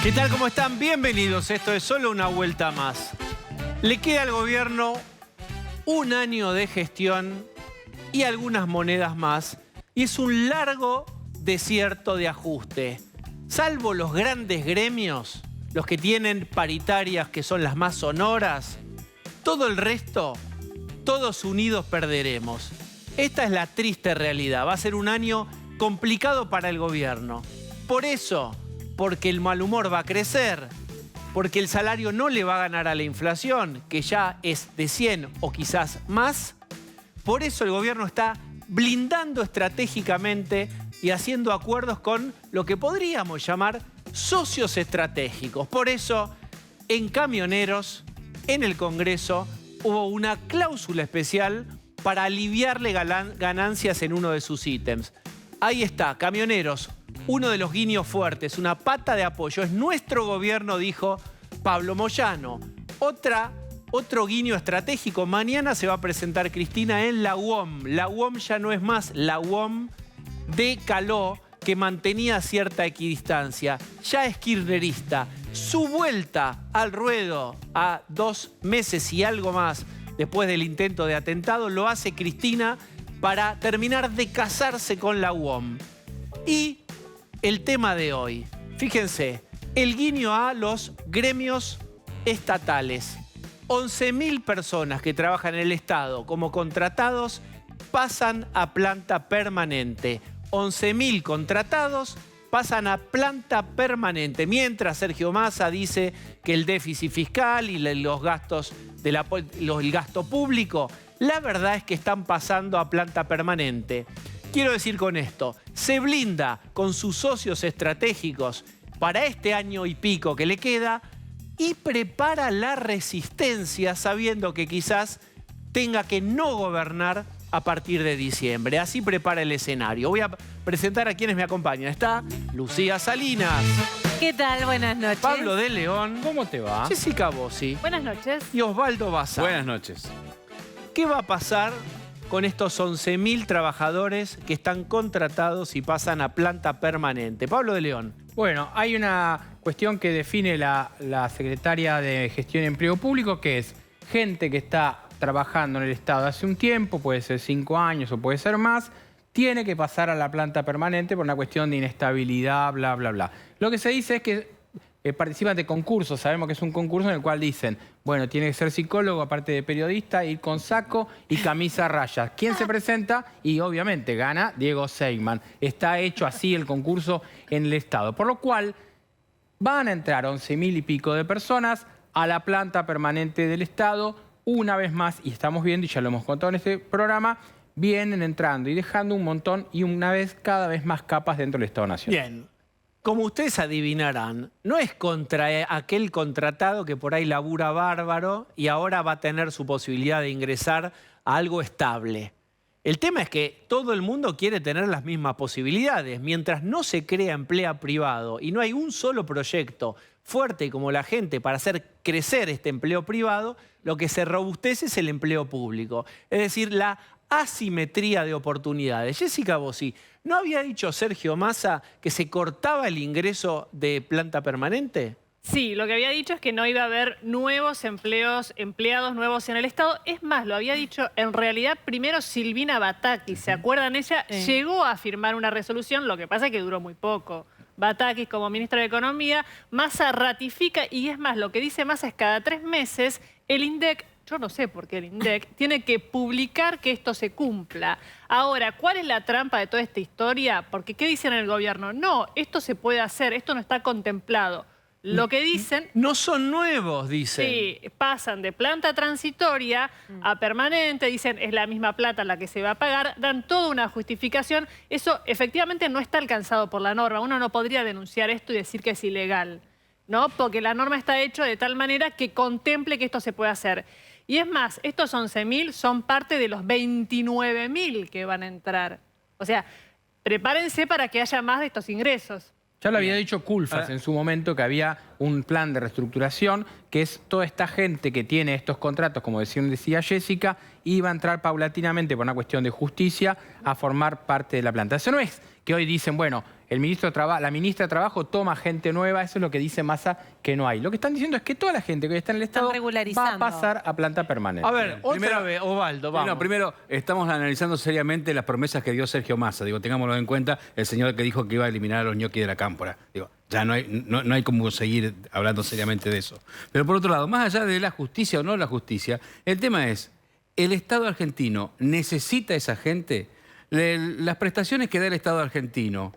¿Qué tal? ¿Cómo están? Bienvenidos. Esto es Solo una vuelta más. Le queda al gobierno un año de gestión y algunas monedas más. Y es un largo desierto de ajuste. Salvo los grandes gremios, los que tienen paritarias que son las más sonoras, todo el resto, todos unidos perderemos. Esta es la triste realidad. Va a ser un año complicado para el gobierno. Por eso, porque el mal humor va a crecer, porque el salario no le va a ganar a la inflación, que ya es de 100 o quizás más. Por eso el gobierno está blindando estratégicamente y haciendo acuerdos con lo que podríamos llamar socios estratégicos. Por eso, en Camioneros, en el Congreso, hubo una cláusula especial para aliviarle ganancias en uno de sus ítems. Ahí está, Camioneros, uno de los guiños fuertes, una pata de apoyo. Es nuestro gobierno, dijo Pablo Moyano. Otro guiño estratégico. Mañana se va a presentar Cristina en la UOM. La UOM ya no es más la UOM de Caló, que mantenía cierta equidistancia. Ya es kirchnerista. Su vuelta al ruedo a 2 meses y algo más después del intento de atentado lo hace Cristina para terminar de casarse con la UOM. Y el tema de hoy, fíjense, el guiño a los gremios estatales. 11.000 personas que trabajan en el Estado como contratados pasan a planta permanente. 11.000 contratados pasan a planta permanente. Mientras Sergio Massa dice que el déficit fiscal y los gastos el gasto público, la verdad es que están pasando a planta permanente. Quiero decir con esto, se blinda con sus socios estratégicos para este año y pico que le queda y prepara la resistencia sabiendo que quizás tenga que no gobernar a partir de diciembre. Así prepara el escenario. Voy a presentar a quienes me acompañan. Está Lucía Salinas. ¿Qué tal? Buenas noches. Pablo de León. ¿Cómo te va? Jessica Bossi. Buenas noches. Y Osvaldo Baza. Buenas noches. ¿Qué va a pasar con estos 11.000 trabajadores que están contratados y pasan a planta permanente? Pablo de León. Bueno, hay una cuestión que define la secretaria de Gestión y Empleo Público, que es gente que está trabajando en el Estado hace un tiempo, puede ser 5 años o puede ser más, tiene que pasar a la planta permanente por una cuestión de inestabilidad, bla, bla, bla. Lo que se dice es que participan de concursos. Sabemos que es un concurso en el cual dicen, bueno, tiene que ser psicólogo, aparte de periodista, ir con saco y camisa a rayas. ¿Quién se presenta? Y obviamente gana Diego Seidman. Está hecho así el concurso en el Estado. Por lo cual van a entrar 11.000 y pico de personas a la planta permanente del Estado. Una vez más, y estamos viendo, y ya lo hemos contado en este programa, vienen entrando y dejando un montón y una vez cada vez más capas dentro del Estado Nacional. Bien. Como ustedes adivinarán, no es contra aquel contratado que por ahí labura bárbaro y ahora va a tener su posibilidad de ingresar a algo estable. El tema es que todo el mundo quiere tener las mismas posibilidades. Mientras no se crea empleo privado y no hay un solo proyecto fuerte como la gente para hacer crecer este empleo privado, lo que se robustece es el empleo público. Es decir, la asimetría de oportunidades. Jessica Bossi, ¿no había dicho Sergio Massa que se cortaba el ingreso de planta permanente? Sí, lo que había dicho es que no iba a haber nuevos empleados nuevos en el Estado. Es más, lo había dicho en realidad primero Silvina Batakis. ¿Se acuerdan? Ella llegó a firmar una resolución, lo que pasa es que duró muy poco. Batakis como ministra de Economía, Massa ratifica, y es más, lo que dice Massa es cada 3 meses el INDEC, yo no sé por qué el INDEC, tiene que publicar que esto se cumpla. Ahora, ¿cuál es la trampa de toda esta historia? Porque ¿qué dicen en el gobierno? No, esto se puede hacer, esto no está contemplado. Lo que dicen... No son nuevos, dicen. Sí, pasan de planta transitoria a permanente, dicen es la misma plata la que se va a pagar, dan toda una justificación. Eso efectivamente no está alcanzado por la norma. Uno no podría denunciar esto y decir que es ilegal, ¿no? Porque la norma está hecha de tal manera que contemple que esto se puede hacer. Y es más, estos 11.000 son parte de los 29.000 que van a entrar. O sea, prepárense para que haya más de estos ingresos. Ya lo había dicho Culfas en su momento, que había un plan de reestructuración, que es toda esta gente que tiene estos contratos, como decía Jessica, iba a entrar paulatinamente por una cuestión de justicia a formar parte de la planta. Eso no es que hoy dicen, bueno, el ministro la ministra de Trabajo toma gente nueva, eso es lo que dice Massa que no hay. Lo que están diciendo es que toda la gente que está en el Estado va a pasar a planta permanente. A ver, otra vez, Osvaldo, vamos. Primero, estamos analizando seriamente las promesas que dio Sergio Massa. Digo, tengámoslo en cuenta, el señor que dijo que iba a eliminar a los ñoquis de la cámpora. Digo, ya no hay como seguir hablando seriamente de eso. Pero por otro lado, más allá de la justicia o no la justicia, el tema es, ¿el Estado argentino necesita a esa gente? Las prestaciones que da el Estado argentino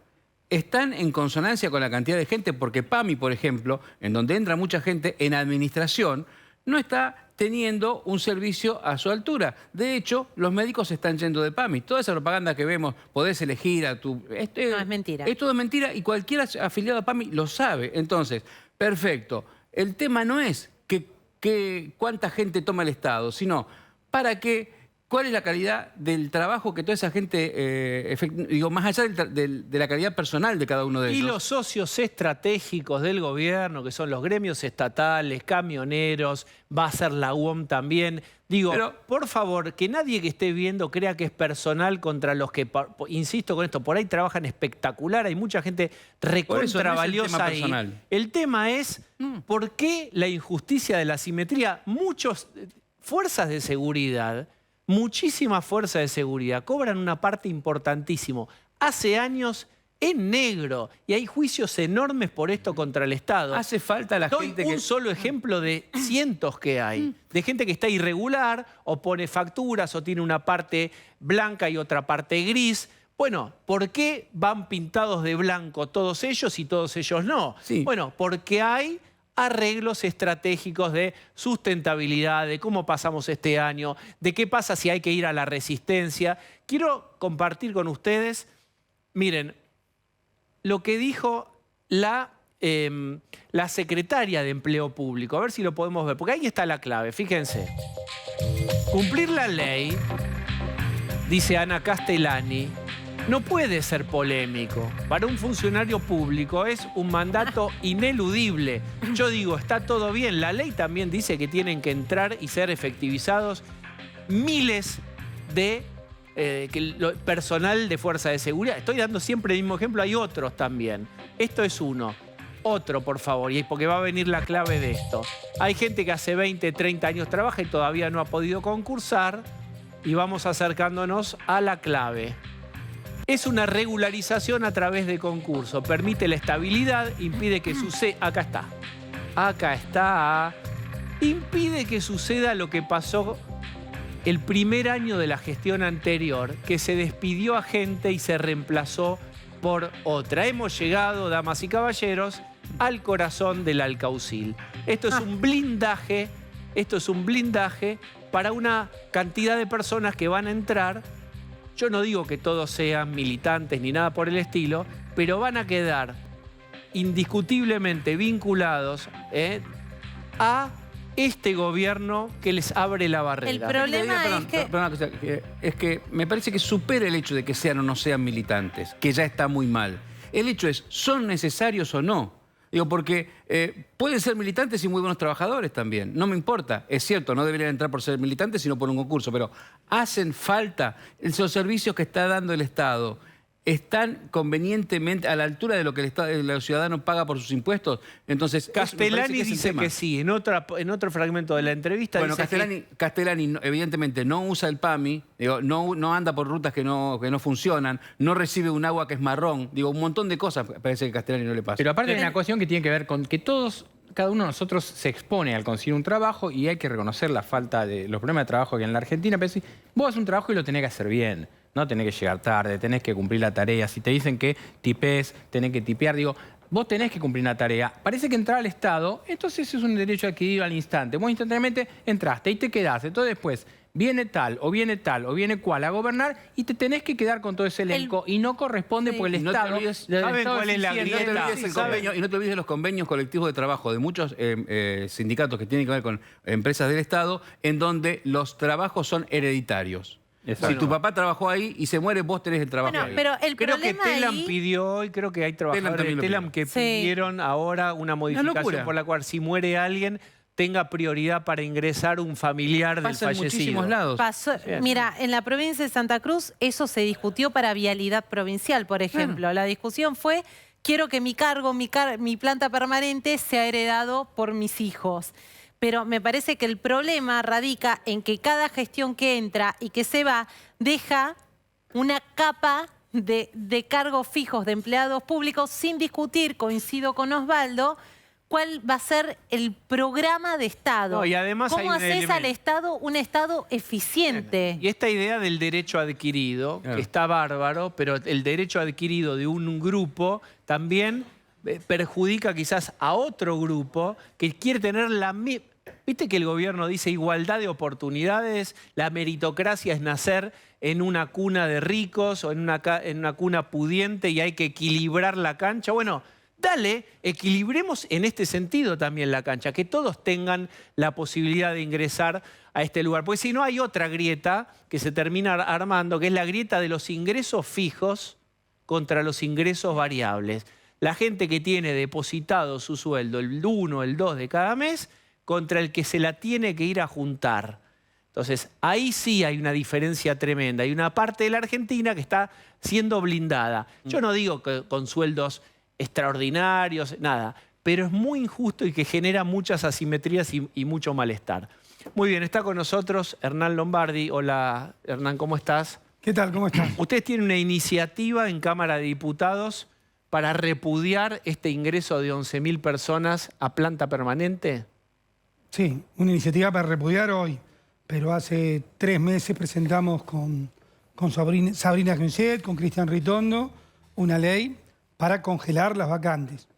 están en consonancia con la cantidad de gente, porque PAMI, por ejemplo, en donde entra mucha gente en administración, no está teniendo un servicio a su altura. De hecho, los médicos están yendo de PAMI. Toda esa propaganda que vemos, podés elegir a tu... No, es mentira. Esto es mentira y cualquier afiliado a PAMI lo sabe. Entonces, perfecto. El tema no es cuánta gente toma el Estado, sino para qué... ¿Cuál es la calidad del trabajo que toda esa gente, digo, más allá de la calidad personal de cada uno de ellos? Y los socios estratégicos del gobierno, que son los gremios estatales, camioneros, va a ser la UOM también. Digo, pero, por favor, que nadie que esté viendo crea que es personal contra los que, insisto con esto, por ahí trabajan espectacular, hay mucha gente recontra valiosa ahí. El tema es, ¿por qué la injusticia de la asimetría? Muchas fuerzas de seguridad... Muchísimas fuerzas de seguridad cobran una parte importantísima. Hace años en negro y hay juicios enormes por esto contra el Estado. Hace falta la gente que... un solo ejemplo de cientos que hay. De gente que está irregular o pone facturas o tiene una parte blanca y otra parte gris. Bueno, ¿por qué van pintados de blanco todos ellos y todos ellos no? Sí. Bueno, porque hay... arreglos estratégicos de sustentabilidad, de cómo pasamos este año, de qué pasa si hay que ir a la resistencia. Quiero compartir con ustedes, miren, lo que dijo la secretaria de Empleo Público. A ver si lo podemos ver, porque ahí está la clave, fíjense. Cumplir la ley, dice Ana Castellani, no puede ser polémico. Para un funcionario público es un mandato ineludible. Yo digo, está todo bien. La ley también dice que tienen que entrar y ser efectivizados miles de personal de fuerza de seguridad. Estoy dando siempre el mismo ejemplo, hay otros también. Esto es uno. Otro, por favor, y porque va a venir la clave de esto. Hay gente que hace 20, 30 años trabaja y todavía no ha podido concursar y vamos acercándonos a la clave. Es una regularización a través de concurso. Permite la estabilidad, impide que suceda... Acá está. Acá está. Impide que suceda lo que pasó el primer año de la gestión anterior, que se despidió a gente y se reemplazó por otra. Hemos llegado, damas y caballeros, al corazón del Alcaucil. Esto es un blindaje, para una cantidad de personas que van a entrar. Yo no digo que todos sean militantes ni nada por el estilo, pero van a quedar indiscutiblemente vinculados a este gobierno que les abre la barrera. El problema es que me parece que supera el hecho de que sean o no sean militantes, que ya está muy mal. El hecho es, ¿son necesarios o no? Digo, porque pueden ser militantes y muy buenos trabajadores también. No me importa. Es cierto, no deberían entrar por ser militantes, sino por un concurso. Pero hacen falta. Esos servicios que está dando el Estado están convenientemente a la altura de lo que el ciudadano paga por sus impuestos. Entonces, Castellani dice que sí. En otro fragmento de la entrevista dice Castellani evidentemente no usa el PAMI, digo, no anda por rutas que no funcionan, no recibe un agua que es marrón. Digo, un montón de cosas parece que a Castellani no le pasa. Pero aparte hay una cuestión que tiene que ver con que cada uno de nosotros se expone al conseguir un trabajo y hay que reconocer la falta de los problemas de trabajo que hay en la Argentina. Pero si vos haces un trabajo y lo tenés que hacer bien. No tenés que llegar tarde, tenés que cumplir la tarea. Si te dicen que tipés, tenés que tipear. Digo, vos tenés que cumplir una tarea. Parece que entrar al Estado, entonces es un derecho adquirido al instante. Vos instantáneamente entraste y te quedás. Entonces después viene tal, o viene cual a gobernar y te tenés que quedar con todo ese elenco. Y no corresponde porque el Estado... ¿Saben cuál es la grieta? Y no te olvides de los convenios colectivos de trabajo de muchos sindicatos que tienen que ver con empresas del Estado, en donde los trabajos son hereditarios. Si tu papá trabajó ahí y se muere, vos tenés el trabajo ahí. Pero el creo que problema Telam ahí... pidió, y creo que hay trabajadores de Telam que pidieron ahora una modificación por la cual si muere alguien, tenga prioridad para ingresar un familiar del Pasa en fallecido. muchísimos lados. Mira, en la provincia de Santa Cruz eso se discutió para vialidad provincial, por ejemplo. La discusión fue, quiero que mi cargo, mi planta permanente sea heredado por mis hijos. Pero me parece que el problema radica en que cada gestión que entra y que se va deja una capa de cargos fijos de empleados públicos sin discutir, coincido con Osvaldo, cuál va a ser el programa de Estado. No, y además hay ¿Cómo un haces elemento. al Estado un Estado eficiente? Y esta idea del derecho adquirido, Claro. que está bárbaro, pero el derecho adquirido de un grupo también perjudica quizás a otro grupo que quiere tener la misma... Viste que el gobierno dice igualdad de oportunidades, la meritocracia es nacer en una cuna de ricos o en una cuna pudiente y hay que equilibrar la cancha. Bueno, dale, equilibremos en este sentido también la cancha, que todos tengan la posibilidad de ingresar a este lugar. Porque si no hay otra grieta que se termina armando, que es la grieta de los ingresos fijos contra los ingresos variables. La gente que tiene depositado su sueldo el 1, el 2 de cada mes, contra el que se la tiene que ir a juntar. Entonces, ahí sí hay una diferencia tremenda. Hay una parte de la Argentina que está siendo blindada. Yo no digo que con sueldos extraordinarios, nada, pero es muy injusto y que genera muchas asimetrías y mucho malestar. Muy bien, está con nosotros Hernán Lombardi. Hola, Hernán, ¿cómo estás? ¿Qué tal? ¿Cómo estás? Ustedes tienen una iniciativa en Cámara de Diputados para repudiar este ingreso de 11.000 personas a planta permanente. Sí, una iniciativa para repudiar hoy, pero hace 3 meses presentamos con Sabrina Genchet, con Cristian Ritondo, una ley para congelar las vacantes.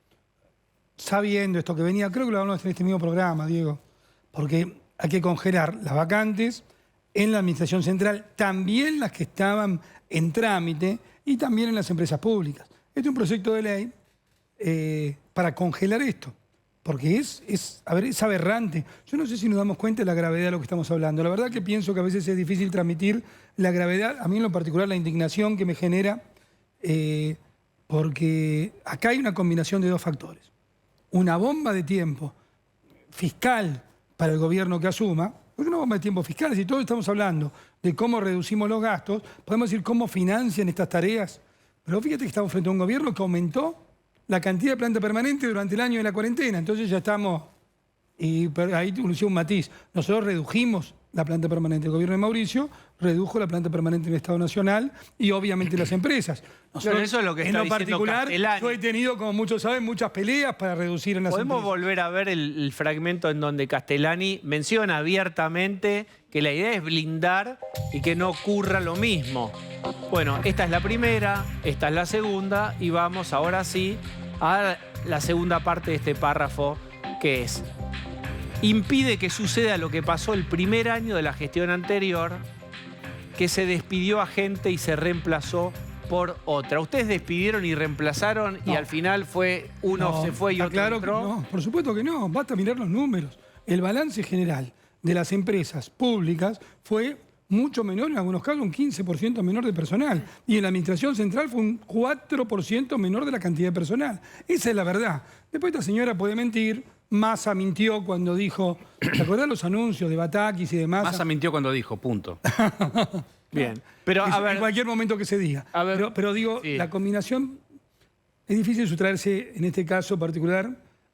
Sabiendo esto que venía, creo que lo hablamos en este mismo programa, Diego, porque hay que congelar las vacantes en la administración central, también las que estaban en trámite y también en las empresas públicas. Este es un proyecto de ley para congelar esto. Porque es aberrante. Yo no sé si nos damos cuenta de la gravedad de lo que estamos hablando. La verdad que pienso que a veces es difícil transmitir la gravedad, a mí en lo particular la indignación que me genera, porque acá hay una combinación de 2 factores. Una bomba de tiempo fiscal para el gobierno que asuma, porque una bomba de tiempo fiscal, si todos estamos hablando de cómo reducimos los gastos, podemos decir cómo financian estas tareas, pero fíjate que estamos frente a un gobierno que aumentó la cantidad de planta permanente durante el año de la cuarentena. Entonces ya estamos, y ahí inclusive un matiz, nosotros redujimos la planta permanente. El gobierno de Mauricio redujo la planta permanente en el Estado Nacional y obviamente las empresas. Pero eso es lo que está en lo diciendo particular, Castellani. yo he tenido, como muchos saben, muchas peleas para reducir en las Podemos empresas. volver a ver el fragmento en donde Castellani menciona abiertamente que la idea es blindar y que no ocurra lo mismo. Bueno, esta es la primera, esta es la segunda y vamos ahora sí a la segunda parte de este párrafo, que es: impide que suceda lo que pasó el primer año de la gestión anterior, que se despidió a gente y se reemplazó por otra. Ustedes despidieron y reemplazaron y No. al final fue uno No, se fue y está otro claro que entró. no, por supuesto que no. Basta mirar los números. El balance general de las empresas públicas fue mucho menor, en algunos casos un 15% menor de personal. Y en la administración central fue un 4% menor de la cantidad de personal. Esa es la verdad. Después esta señora puede mentir. Massa mintió cuando dijo, ¿te acordás los anuncios de Batakis y demás? Massa mintió cuando dijo, punto. Bien, pero a ver, En cualquier momento que se diga. A ver, Pero digo, sí. la combinación es difícil sustraerse en este caso particular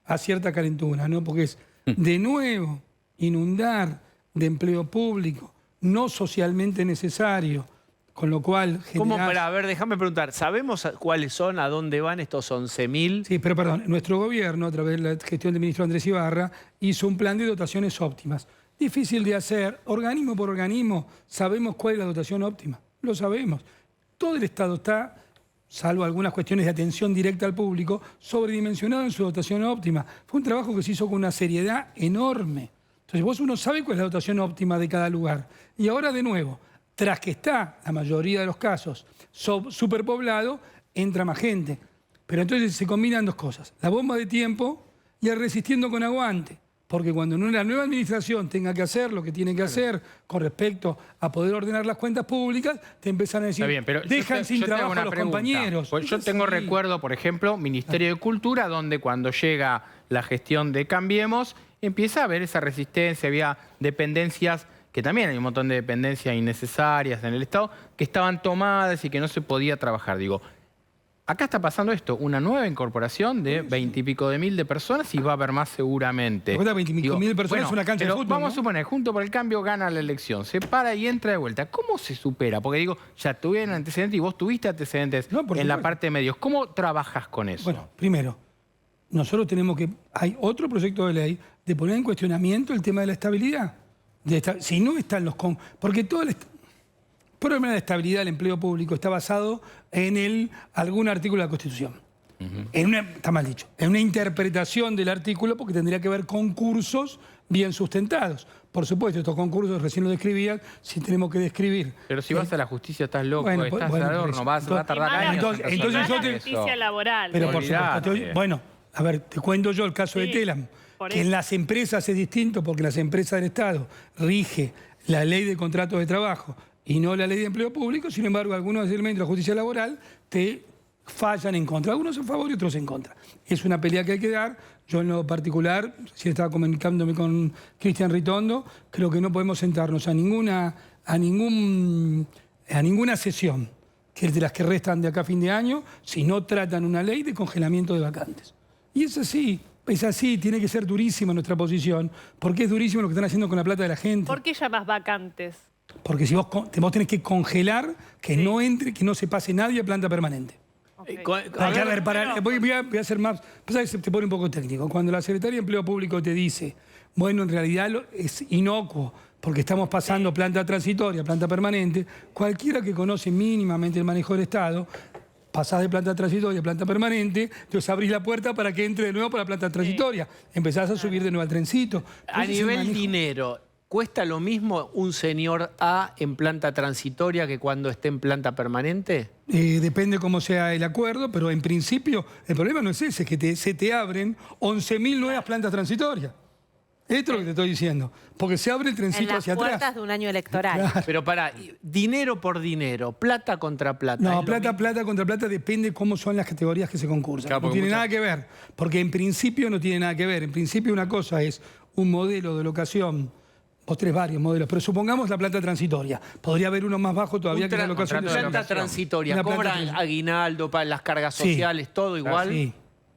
a cierta calentura, ¿no? Porque es de nuevo inundar de empleo público no socialmente necesario, con lo cual ¿cómo? generás- Pero, a ver, déjame preguntar, ¿sabemos cuáles son, a dónde van estos 11.000? Sí, pero perdón, nuestro gobierno, a través de la gestión del ministro Andrés Ibarra, hizo un plan de dotaciones óptimas. Difícil de hacer, organismo por organismo, sabemos cuál es la dotación óptima, lo sabemos. Todo el Estado está, salvo algunas cuestiones de atención directa al público, sobredimensionado en su dotación óptima. Fue un trabajo que se hizo con una seriedad enorme. Entonces uno sabe cuál es la dotación óptima de cada lugar. Y ahora de nuevo, tras que está, la mayoría de los casos, superpoblado, entra más gente. Pero entonces se combinan 2 cosas. La bomba de tiempo y el resistiendo con aguante. Porque cuando la nueva administración tenga que hacer lo que tiene que hacer con respecto a poder ordenar las cuentas públicas, te empiezan a decir, Está bien, pero dejan sin yo te hago trabajo a una los pregunta. compañeros. Pues yo Es tengo así. recuerdo, por ejemplo, Ministerio de Cultura, donde cuando llega la gestión de Cambiemos, empieza a haber esa resistencia, había dependencias, que también hay un montón de dependencias innecesarias en el Estado, que estaban tomadas y que no se podía trabajar. Digo, acá está pasando esto, una nueva incorporación de 20 y pico de mil de personas y va a haber más seguramente. 20 y pico mil personas es una cancha de pero fútbol, vamos ¿no? a suponer, Juntos por el Cambio gana la elección, se para y entra de vuelta. ¿Cómo se supera? Porque digo, ya tuvieron antecedentes y vos tuviste antecedentes en la parte de medios. ¿Cómo trabajas con eso? Bueno, primero, nosotros tenemos que... Hay otro proyecto de ley de poner en cuestionamiento el tema de la estabilidad. Si no están los... Porque todo el problema de la estabilidad del empleo público está basado en algún artículo de la Constitución. Está mal dicho, en una interpretación del artículo porque tendría que haber concursos bien sustentados. Por supuesto, estos concursos recién lo describían, si tenemos que describir. Pero si vas a la justicia estás loco, Bueno, estás bueno, al por horno, eso. va a tardar años. Entonces yo te... justicia laboral. Pero por Olvidate. supuesto, bueno, a ver, te cuento yo el caso de Sí, Telam, por que en eso. las empresas es distinto porque en las empresas del Estado rige la ley de contratos de trabajo y no la ley de empleo público. Sin embargo, algunos elementos de la justicia laboral te fallan en contra, algunos en favor y otros en contra. Es una pelea que hay que dar. Yo en lo particular, si estaba comunicándome con Cristian Ritondo, creo que no podemos sentarnos a ninguna sesión que es de las que restan de acá a fin de año, si no tratan una ley de congelamiento de vacantes. Y es así, tiene que ser durísima nuestra posición, porque es durísimo lo que están haciendo con la plata de la gente. ¿Por qué llamas vacantes? Porque si vos tenés que congelar, que no entre, que no se pase nadie a planta permanente. Porque, a ver, voy a hacer más... Pasa que se te pone un poco técnico. Cuando la Secretaría de Empleo Público te dice, bueno, en realidad es inocuo, porque estamos pasando planta transitoria a planta permanente, cualquiera que conoce mínimamente el manejo del Estado, pasás de planta transitoria a planta permanente, entonces abrís la puerta para que entre de nuevo para la planta transitoria. Empezás a subir de nuevo al trencito. A Entonces, nivel dinero, ¿cuesta lo mismo un señor A en planta transitoria que cuando esté en planta permanente? Depende cómo sea el acuerdo, pero en principio el problema no es ese, es que se te abren 11.000 nuevas plantas transitorias. Esto es lo que te estoy diciendo. Porque se abre el En trencito las hacia puertas atrás. de un año electoral. Claro. Pero para dinero por dinero, plata contra plata. No, ¿es lo plata mismo? contra plata depende cómo son las categorías que se concursan. Claro, No porque tiene nada que ver. Porque en principio no tiene nada que ver. En principio una cosa es un modelo de locación. Vos tenés varios modelos, pero supongamos la planta transitoria. Podría haber uno más bajo todavía que la locación de Planta transitoria, Una planta cobran transitoria. aguinaldo para las cargas Sí. sociales, todo igual. Sí.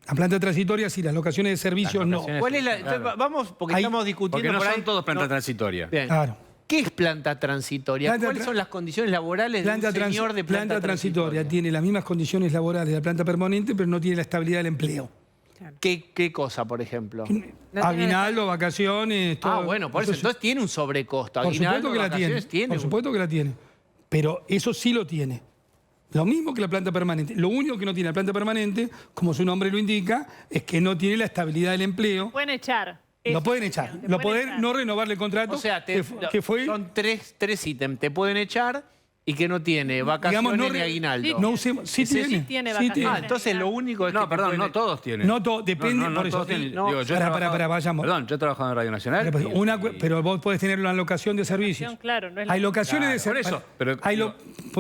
La planta transitoria sí, las locaciones de servicios no. ¿Cuál es la? Entonces, vamos, porque Hay- estamos discutiendo Porque no por ahí. son todos plantas No. transitorias. Bien. Claro. ¿Qué es planta transitoria? Planta ¿Cuáles tra- son las condiciones laborales Planta, de un señor de planta transitoria tiene las mismas condiciones laborales de la planta permanente, pero no tiene la estabilidad del empleo. ¿Qué cosa, por ejemplo? tiene Aguinaldo, vacaciones, todo. Ah, bueno, por eso. Entonces tiene un sobrecosto. Por supuesto Aguinaldo, que la tiene. vacaciones Por supuesto que la tiene. Pero eso sí lo tiene. Lo mismo que la planta permanente. Lo único que no tiene la planta permanente, como su nombre lo indica, es que no tiene la estabilidad del empleo. Pueden echar. Lo pueden echar. Te Lo pueden pueden echar. no renovarle el contrato. O sea, que fue, son tres ítems. Te pueden echar y que no tiene vacaciones digamos, ni aguinaldo. no usemos, sí Ese tiene. sí tiene sí vacaciones. tiene. Ah, entonces lo único es No, que te perdón, pueden- no todos tienen. No todos, depende, No, por eso. todos tienen. No, Digo, yo he Pará, trabajado- vayamos. Perdón, yo he trabajado en Radio Nacional. Pero vos podés tener una locación de servicios. Claro, no es la- Hay locaciones de Claro, por servicios. eso, pero-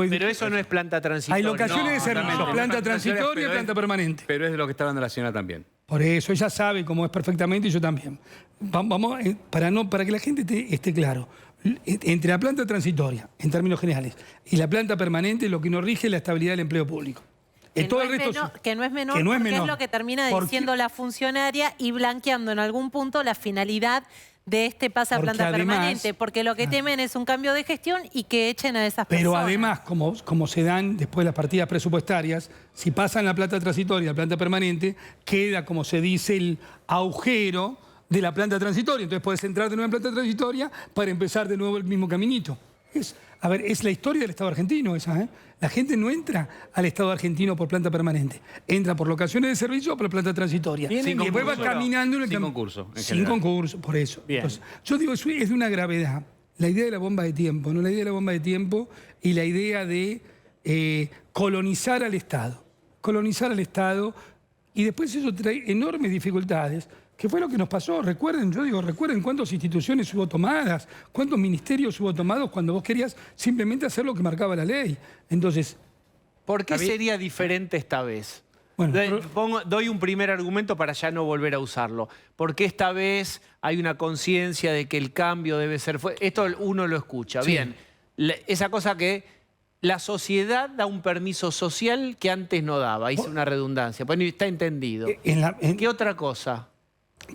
Pero eso no es planta transitoria. Hay locaciones de servicios, no, planta no, transitoria y pero planta es- permanente. Pero es de lo que está hablando la señora también. Por eso ella sabe cómo es perfectamente y yo también. Vamos, para que la gente esté claro. Entre la planta transitoria, en términos generales, y la planta permanente, lo que nos rige es la estabilidad del empleo público. Que Todo no, el resto que no es menor, que no es porque menor. es lo que termina Porque- diciendo la funcionaria y blanqueando en algún punto la finalidad de este pasa a Porque planta además- permanente, porque lo que temen es un cambio de gestión y que echen a esas Pero personas. además, como se dan después las partidas presupuestarias, si pasan la planta transitoria y la planta permanente, queda, como se dice, el agujero de la planta transitoria. Entonces puedes entrar de nuevo en planta transitoria para empezar de nuevo el mismo caminito. Es la historia del Estado argentino esa, ¿eh? La gente no entra al Estado argentino por planta permanente. Entra por locaciones de servicio o por planta transitoria. Sin Y después va concurso, caminando en el Sin cam- concurso, en Sin general. concurso, por eso. Bien. Entonces, yo digo, eso es de una gravedad. La idea de la bomba de tiempo, ¿no? La idea de la bomba de tiempo y la idea de colonizar al Estado. Colonizar al Estado y después eso trae enormes dificultades, que fue lo que nos pasó. Recuerden cuántas instituciones hubo tomadas, cuántos ministerios hubo tomados cuando vos querías simplemente hacer lo que marcaba la ley. Entonces, ¿Por qué sería diferente esta vez? Bueno, Doy un primer argumento para ya no volver a usarlo. Porque esta vez hay una conciencia de que el cambio debe ser... Esto uno lo escucha. Sí. Bien, esa cosa que la sociedad da un permiso social que antes no daba. Hice una redundancia. Bueno, está entendido. ¿Qué otra cosa?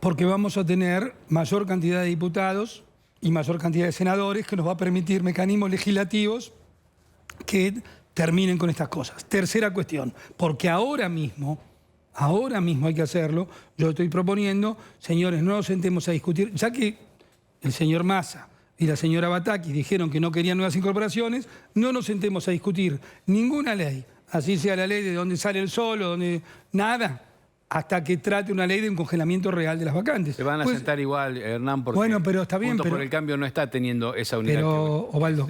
Porque vamos a tener mayor cantidad de diputados y mayor cantidad de senadores que nos va a permitir mecanismos legislativos que terminen con estas cosas. Tercera cuestión, porque ahora mismo hay que hacerlo. Yo estoy proponiendo, señores, no nos sentemos a discutir, ya que el señor Massa y la señora Batakis dijeron que no querían nuevas incorporaciones, no nos sentemos a discutir ninguna ley, así sea la ley de dónde sale el sol o donde nada, hasta que trate una ley de un congelamiento real de las vacantes. Se van a sentar igual, Hernán, porque bueno, pero está bien, Juntos por el Cambio no está teniendo esa unidad. Pero, Osvaldo,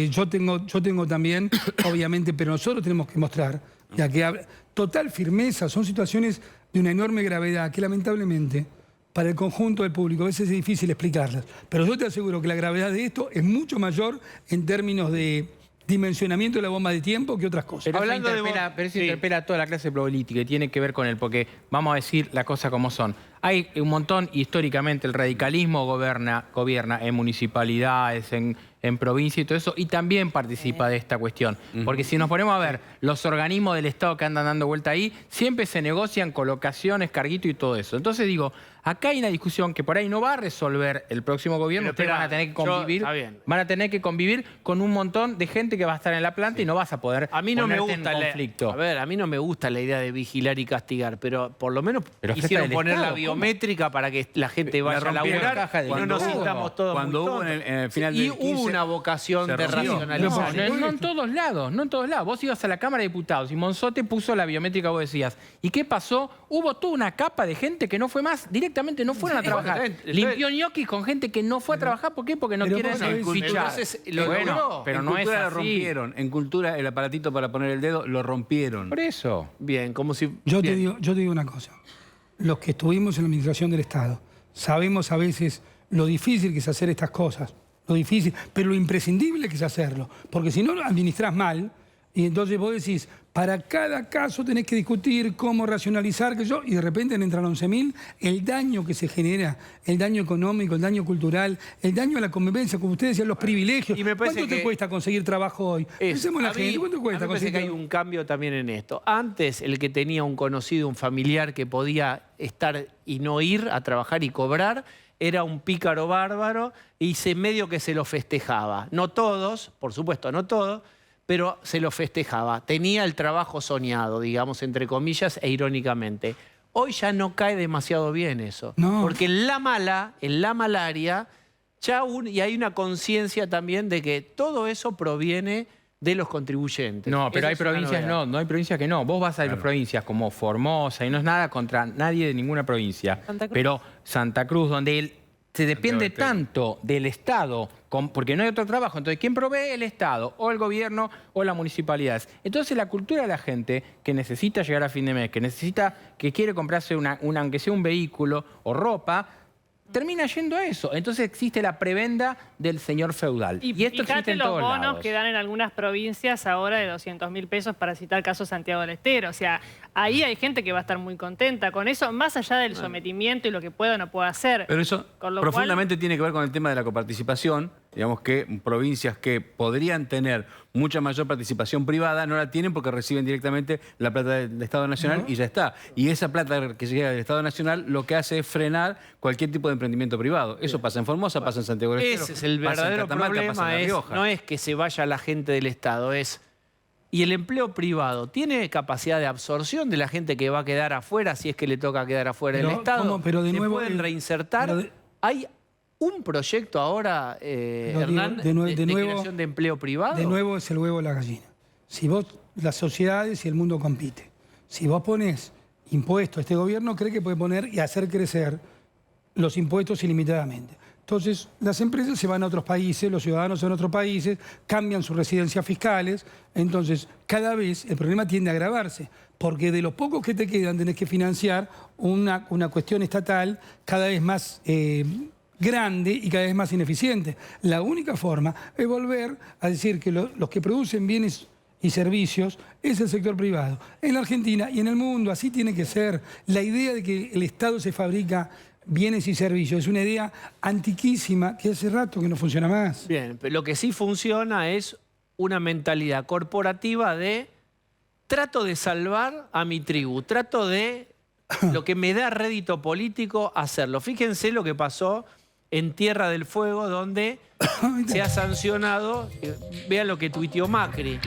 yo tengo también, obviamente, pero nosotros tenemos que mostrar, ya que total firmeza, son situaciones de una enorme gravedad que lamentablemente para el conjunto del público a veces es difícil explicarlas. Pero yo te aseguro que la gravedad de esto es mucho mayor en términos de dimensionamiento de la bomba de tiempo que otras cosas. Pero eso interpela a toda la clase política y tiene que ver con él, porque vamos a decir las cosas como son. Hay un montón, históricamente, el radicalismo gobierna en municipalidades, en provincia y todo eso, y también participa de esta cuestión. Porque si nos ponemos a ver, los organismos del Estado que andan dando vuelta ahí, siempre se negocian colocaciones, carguito y todo eso. Entonces digo, acá hay una discusión que por ahí no va a resolver el próximo gobierno. Ustedes van a tener que convivir, con un montón de gente que va a estar en la planta y no vas a poder ponerte en conflicto. A mí no me gusta la idea de vigilar y castigar, pero por lo menos quisieron poner la biométrica para que la gente vaya a laburar y no nos sintamos todos muy tontos. Hubo en el final del 15, hubo una vocación de racionalizar. No en todos lados, no en todos lados. Vos ibas a la Cámara de Diputados y Monzote puso la biométrica, vos decías. ¿Y qué pasó? Hubo toda una capa de gente que no fue más, directamente no fueron a trabajar. Limpió ñoquis con gente que no fue a trabajar. ¿Por qué? Porque no quieren fichar. Pero no es así. Lo rompieron. En cultura, el aparatito para poner el dedo, lo rompieron. Por eso. Bien, como si... Yo te digo una cosa. Los que estuvimos en la administración del Estado sabemos a veces lo difícil que es hacer estas cosas. Lo difícil, pero lo imprescindible que es hacerlo. Porque si no lo administrás mal, y entonces vos decís, para cada caso tenés que discutir cómo racionalizar, y de repente entran 11.000, el daño que se genera, el daño económico, el daño cultural, el daño a la convivencia, como ustedes decían, los privilegios. ¿Cuánto te cuesta conseguir trabajo hoy? Pensemos en la gente, ¿cuánto cuesta conseguir trabajo? Que hay un cambio también en esto. Antes, el que tenía un conocido, un familiar que podía estar y no ir a trabajar y cobrar, era un pícaro bárbaro y medio que se lo festejaba. No todos, por supuesto, no todos, pero se lo festejaba. Tenía el trabajo soñado, digamos, entre comillas, e irónicamente. Hoy ya no cae demasiado bien eso. No. Porque en la malaria, y hay una conciencia también de que todo eso proviene de los contribuyentes. No, pero hay Eso es una provincias novedad. no hay provincias que no. Vos vas a las provincias como Formosa y no es nada contra nadie de ninguna provincia. Santa Cruz. Pero Santa Cruz, donde se depende tanto del Estado, porque no hay otro trabajo. Entonces, ¿quién provee? El Estado, o el gobierno, o las municipalidades. Entonces, la cultura de la gente que necesita llegar a fin de mes, que quiere comprarse aunque sea un vehículo o ropa, termina yendo a eso. Entonces existe la prebenda del señor feudal. Y esto existe en los todos bonos lados. que dan en algunas provincias ahora de 200.000 pesos para citar el caso Santiago del Estero. O sea, ahí hay gente que va a estar muy contenta con eso, más allá del sometimiento y lo que pueda o no pueda hacer. Pero eso Con lo profundamente tiene que ver con el tema de la coparticipación. Digamos que provincias que podrían tener mucha mayor participación privada no la tienen porque reciben directamente la plata del Estado Nacional y ya está. Y esa plata que llega del Estado Nacional lo que hace es frenar cualquier tipo de emprendimiento privado. Eso pasa en Formosa, pasa en Santiago del Estero. Ese es el pasa en verdadero Catamarca, pasa problema. en La Rioja. No es que se vaya la gente del Estado, ¿y el empleo privado tiene capacidad de absorción de la gente que va a quedar afuera si es que le toca quedar afuera del Estado? ¿cómo? Pero de ¿Se nuevo, pueden reinsertar? ¿Hay un proyecto ahora, Hernán, de creación de empleo privado? De nuevo es el huevo de la gallina. Si vos, las sociedades y el mundo compite. Si vos pones impuestos, este gobierno cree que puede poner y hacer crecer los impuestos ilimitadamente. Entonces, las empresas se van a otros países, los ciudadanos se van a otros países, cambian sus residencias fiscales. Entonces, cada vez el problema tiende a agravarse, porque de los pocos que te quedan tenés que financiar una cuestión estatal cada vez más grande y cada vez más ineficiente. La única forma es volver a decir que los que producen bienes y servicios es el sector privado. En la Argentina y en el mundo así tiene que ser. La idea de que el Estado se fabrica bienes y servicios es una idea antiquísima que hace rato que no funciona más. Bien, pero lo que sí funciona es una mentalidad corporativa de trato de salvar a mi tribu, trato de lo que me da rédito político hacerlo. Fíjense lo que pasó en Tierra del Fuego, donde se ha sancionado, vean lo que tuiteó Macri.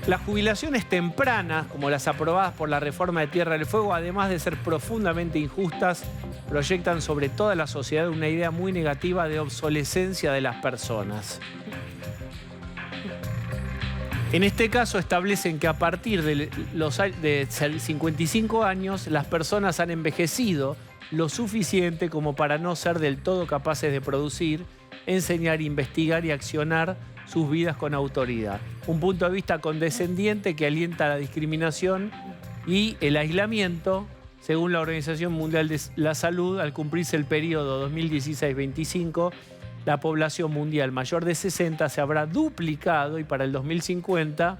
Las jubilaciones tempranas, como las aprobadas por la reforma de Tierra del Fuego, además de ser profundamente injustas, proyectan sobre toda la sociedad una idea muy negativa de obsolescencia de las personas. En este caso establecen que a partir de 55 años las personas han envejecido lo suficiente como para no ser del todo capaces de producir, enseñar, investigar y accionar sus vidas con autoridad. Un punto de vista condescendiente que alienta la discriminación y el aislamiento, según la Organización Mundial de la Salud, al cumplirse el periodo 2016-25, la población mundial mayor de 60 se habrá duplicado y para el 2050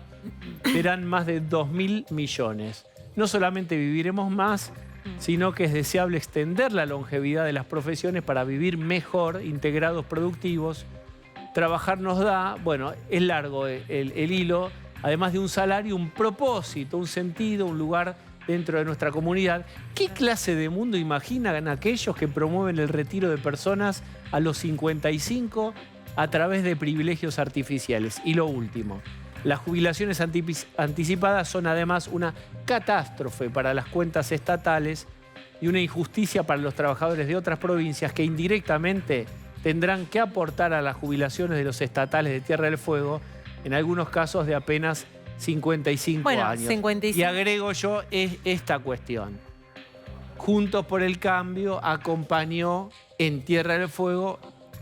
serán más de 2.000 millones. No solamente viviremos más, sino que es deseable extender la longevidad de las profesiones para vivir mejor, integrados, productivos. Trabajar nos da, bueno, es largo el hilo, además de un salario, un propósito, un sentido, un lugar dentro de nuestra comunidad. ¿Qué clase de mundo imaginan aquellos que promueven el retiro de personas a los 55 a través de privilegios artificiales? Y lo último, las jubilaciones anticipadas son además una catástrofe para las cuentas estatales y una injusticia para los trabajadores de otras provincias que indirectamente tendrán que aportar a las jubilaciones de los estatales de Tierra del Fuego, en algunos casos de apenas 55 años. 55. Y agrego yo esta cuestión. Juntos por el Cambio acompañó en Tierra del Fuego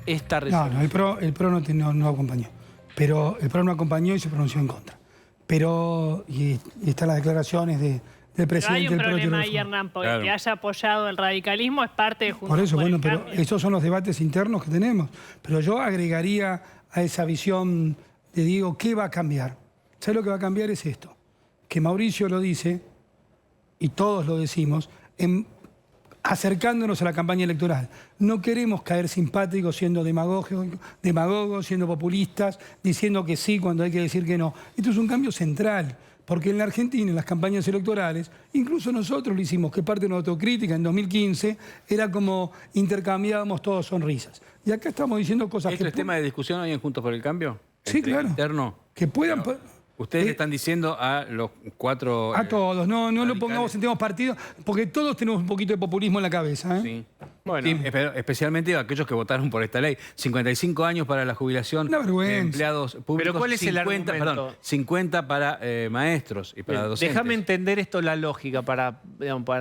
esta resolución. No, el PRO no acompañó. Pero el PRO no acompañó y se pronunció en contra. Pero, y están las declaraciones del presidente del PRO. Pero hay un problema ahí, Hernán, porque claro, que haya apoyado el radicalismo es parte de Juntos por eso, bueno, el pero Cambio. esos son los debates internos que tenemos. Pero yo agregaría a esa visión de Diego, ¿qué va a cambiar? ¿Sabes lo que va a cambiar? Es esto. Que Mauricio lo dice, y todos lo decimos, acercándonos a la campaña electoral. No queremos caer simpáticos siendo demagogos, siendo populistas, diciendo que sí cuando hay que decir que no. Esto es un cambio central, porque en la Argentina, en las campañas electorales, incluso nosotros lo hicimos, que parte de nuestra autocrítica en 2015, era como intercambiábamos todos sonrisas. Y acá estamos diciendo cosas ¿Esto es tema de discusión hoy en Juntos por el Cambio? Sí, claro. Interno. Que puedan... Ustedes le están diciendo a los cuatro... A todos, no lo radicales. pongamos en temas partidos, porque todos tenemos un poquito de populismo en la cabeza. ¿eh? Sí. Bueno. Sí, pero especialmente aquellos que votaron por esta ley. 55 años para la jubilación Una vergüenza. de empleados públicos. Pero ¿cuál es el argumento? Perdón, 50 para maestros y para docentes. Déjame entender esto, la lógica, para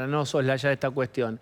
no soslayar esta cuestión.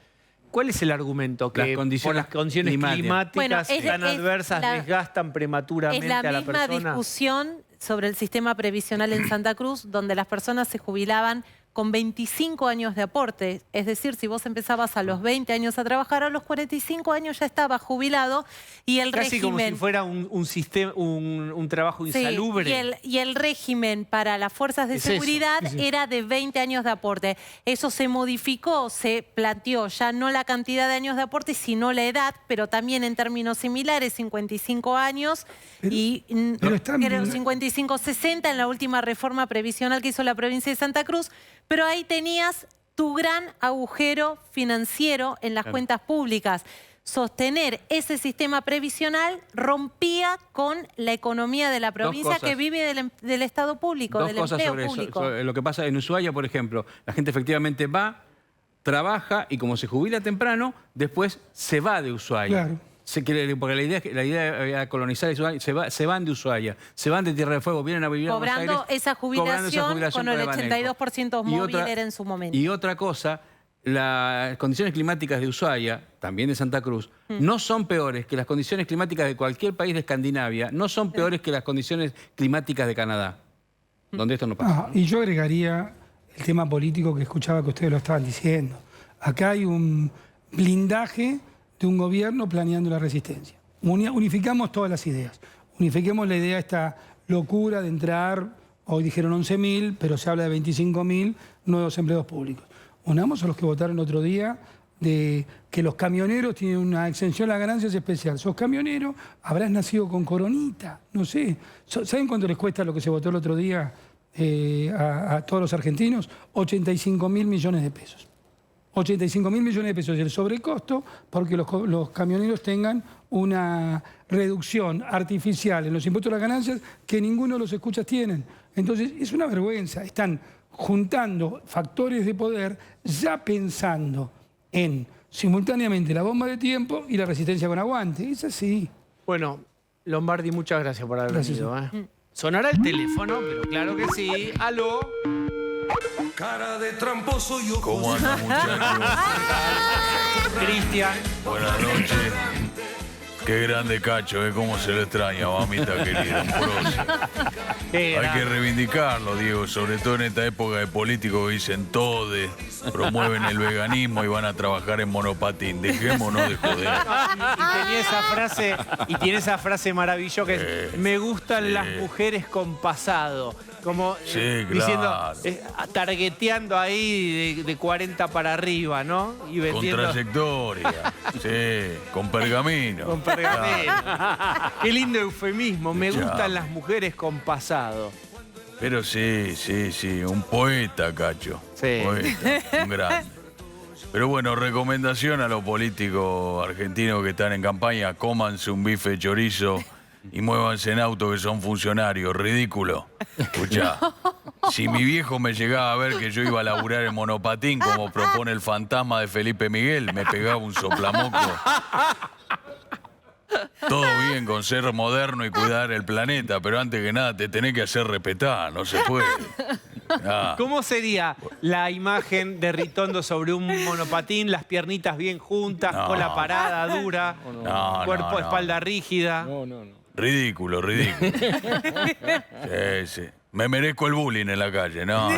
¿Cuál es el argumento? Que Las condiciones por las condiciones climáticas Bueno, tan adversas desgastan prematuramente Es la a la misma persona. discusión sobre el sistema previsional en Santa Cruz, donde las personas se jubilaban con 25 años de aporte. Es decir, si vos empezabas a los 20 años a trabajar, a los 45 años ya estabas jubilado y el Casi régimen... como si fuera un trabajo Sí, insalubre. y el régimen para las fuerzas de Es eso, seguridad era de 20 años de aporte. Eso se modificó, se planteó ya no la cantidad de años de aporte, sino la edad, pero también en términos similares, 55 años pero están- 55-60 en la última reforma previsional que hizo la provincia de Santa Cruz. Pero ahí tenías tu gran agujero financiero en las cuentas públicas. Sostener ese sistema previsional rompía con la economía de la provincia cosas. que vive del Estado público, Dos del cosas empleo sobre eso. público. Sobre lo que pasa en Ushuaia, por ejemplo. La gente efectivamente va, trabaja y como se jubila temprano, después se va de Ushuaia. Claro. Porque la idea era colonizar Ushuaia, se van de Ushuaia, se van de Tierra del Fuego, vienen a vivir a Buenos Cobrando Aires, esa jubilación con el Baneco. 82% móvil era en su momento. Y otra cosa, las condiciones climáticas de Ushuaia, también de Santa Cruz, no son peores que las condiciones climáticas de cualquier país de Escandinavia, no son peores que las condiciones climáticas de Canadá, donde esto no pasa. Y yo agregaría el tema político que escuchaba que ustedes lo estaban diciendo. Acá hay un blindaje de un gobierno planeando la resistencia. Unificamos todas las ideas. Unifiquemos la idea, esta locura de entrar hoy dijeron 11.000, pero se habla de 25.000 nuevos empleos públicos. Unamos a los que votaron el otro día de que los camioneros tienen una exención a las ganancias especial. Sos camionero, habrás nacido con coronita, no sé. ¿Saben cuánto les cuesta lo que se votó el otro día a todos los argentinos? 85.000 millones de pesos. 85.000 millones de pesos es el sobrecosto porque los camioneros tengan una reducción artificial en los impuestos a las ganancias que ninguno de los escuchas tienen. Entonces, es una vergüenza. Están juntando factores de poder ya pensando en simultáneamente la bomba de tiempo y la resistencia con aguante. Es así. Bueno, Lombardi, muchas gracias por haber Gracias. venido. Sonará el teléfono, pero claro que sí. Aló. Cara de tramposo y ojos. ¿Cómo anda, muchachos? Cristian. Buenas noches. Qué grande Cacho, cómo se lo extraña, mamita querida. Un prócer. Hay que reivindicarlo, Diego, sobre todo en esta época de políticos que dicen todo, promueven el veganismo y van a trabajar en monopatín. Dejémonos de joder. Y tiene esa frase maravillosa que es, me gustan las mujeres con pasado. Como Sí, diciendo, claro. targeteando ahí de 40 para arriba, ¿no? Y Con vendiendo trayectoria, sí, con pergamino. con pergamino. Qué lindo eufemismo, me Ya. gustan las mujeres con pasado. Pero sí, un poeta, Cacho. Sí. Poeta, un grande. Pero bueno, recomendación a los políticos argentinos que están en campaña, cómanse un bife de chorizo y muévanse en auto que son funcionarios. Ridículo. Escuchá, si mi viejo me llegaba a ver que yo iba a laburar en monopatín, como propone el fantasma de Felipe Miguel, me pegaba un soplamoco. Todo bien con ser moderno y cuidar el planeta, pero antes que nada te tenés que hacer respetar, no se puede. Ah. ¿Cómo sería la imagen de Ritondo sobre un monopatín, las piernitas bien juntas, No. cola parada, dura, No, cuerpo, no. espalda rígida? Ridículo. Sí. Me merezco el bullying en la calle. No.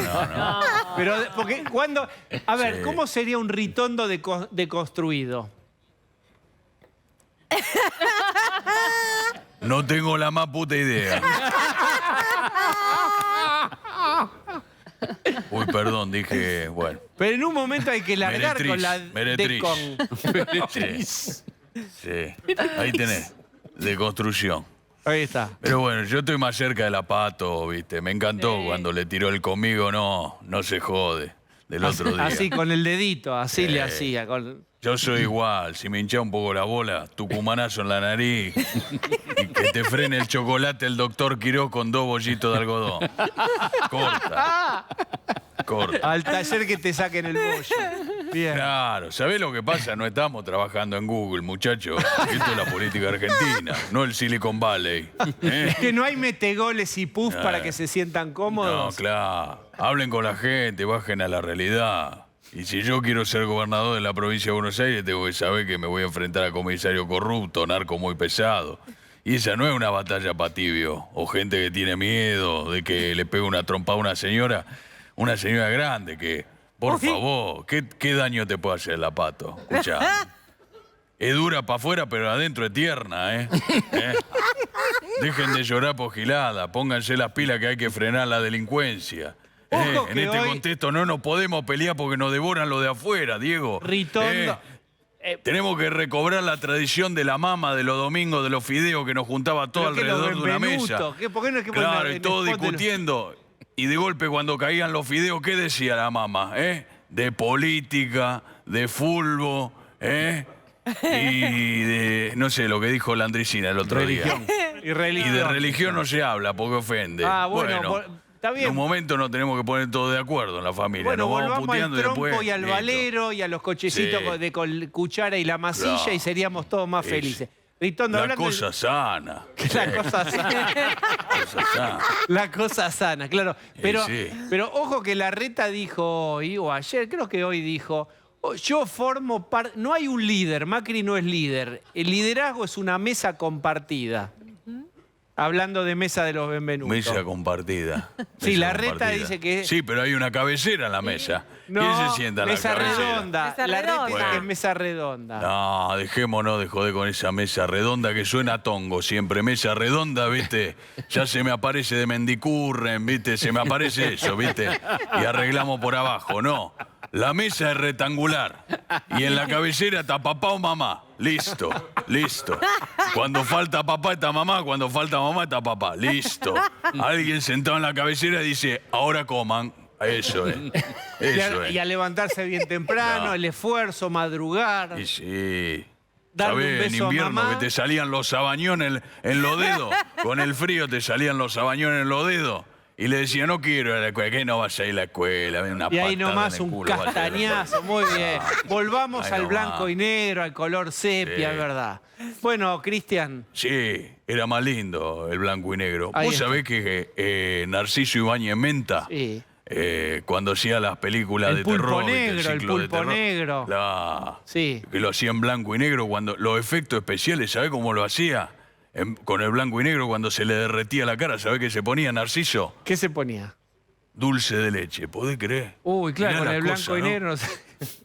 Pero, porque cuando. A ver, Sí. ¿cómo sería un Ritondo deconstruido? No tengo la más puta idea. Uy, perdón, dije, bueno. Pero en un momento hay que largar con la Meretriz. decon. Sí. Ahí tenés. De construcción. Ahí está. Pero bueno, yo estoy más cerca de la Pato, ¿viste? Me encantó cuando le tiró el conmigo, no se jode. Del otro día. Así, con el dedito, así le hacía. Yo soy igual, si me hincha un poco la bola, tucumanazo en la nariz y que te frene el chocolate el doctor Quiró con 2 bollitos de algodón. Corta. Al taller que te saquen el bollo. Bien. Claro, ¿sabés lo que pasa? No estamos trabajando en Google, muchachos. Esto es la política argentina, no el Silicon Valley. ¿Eh? Que no hay metegoles y puff para que se sientan No, cómodos. claro. Hablen con la gente, bajen a la realidad. Y si yo quiero ser gobernador de la provincia de Buenos Aires, tengo que saber que me voy a enfrentar a comisario corrupto, narco muy pesado. Y esa no es una batalla pa' tibio. O gente que tiene miedo de que le pegue una trompa a una señora grande que, por favor, ¿qué daño te puede hacer la Pato? Escuchá. Es dura para afuera, pero adentro es tierna, ¿eh? Dejen de llorar por gilada, pónganse las pilas que hay que frenar la delincuencia. Ojo En que este hoy- contexto no nos podemos pelear porque nos devoran lo de afuera, Diego. Ritondo. Tenemos que recobrar la tradición de la mama de los domingos, de los fideos que nos juntaba todo Pero que alrededor los de una Benvenuto, mesa. ¿por qué no es que ponen Claro, en y todo spot de los- discutiendo. Y de golpe cuando caían los fideos, ¿qué decía la mamá? De política, de fútbol, y de, no sé, lo que dijo Landricina el otro Religión. día. Y religión. Y de religión no se habla porque ofende. Ah, bueno, está bien. En un momento nos tenemos que poner todos de acuerdo en la familia. Bueno, nos vamos volvamos al puteando y trompo después, y al listo. valero y a los cochecitos Sí. de cuchara y la masilla Claro. y seríamos todos más Es felices. Ritondo, La hablando de- cosa sana. La cosa sana. Cosa sana. La cosa sana, claro. Pero, Sí. pero ojo que Larreta dijo hoy, o ayer, creo que hoy dijo, yo formo parte, no hay un líder, Macri no es líder, el liderazgo es una mesa compartida. Hablando de mesa de los Benvenutos. Mesa compartida. Sí, Mesa Larreta compartida. dice que... Sí, pero hay una cabecera en la mesa. No, ¿Quién se sienta en la mesa cabecera? redonda. Mesa Larreta dice redonda. que es mesa redonda. No, dejémonos de joder con esa mesa redonda que suena a tongo siempre. Mesa redonda, ¿viste? Ya se me aparece de Mendicurren, ¿viste? Se me aparece eso, ¿viste? Y arreglamos por abajo, no. La mesa es rectangular y en la cabecera está papá o mamá. Listo, listo. Cuando falta papá está mamá, cuando falta mamá está papá. Listo. Alguien sentado en la cabecera dice, ahora coman. Eso es. Eso es. Y a levantarse bien temprano, No. el esfuerzo, madrugar. Y sí. Darle un ¿Sabés? En beso a invierno mamá. que te salían los sabañones en los dedos. Con el frío te salían los sabañones en los dedos. Y le decía, no quiero ir a la escuela. ¿Qué no vas a ir a la escuela? Una Y ahí patada nomás en el un culo vas a ir a la castañazo, muy bien. Volvamos Ahí al nomás. blanco y negro, al color sepia, Sí. es verdad. Bueno, Cristian, Sí, era más lindo el blanco y negro. Ahí ¿Vos está. sabés que Narciso Ibáñez Menta, sí. cuando hacía las películas El de pulpo terror, negro, ¿viste? el ciclo de pulpo terror, negro. Sí. que lo hacía en blanco y negro, cuando los efectos especiales, ¿sabés cómo lo hacía? Con el blanco y negro, cuando se le derretía la cara, ¿sabés qué se ponía Narciso? ¿Qué se ponía? Dulce de leche, ¿podés creer? Uy, claro, Mirá con la el blanco cosa, y ¿no? negro. No sé.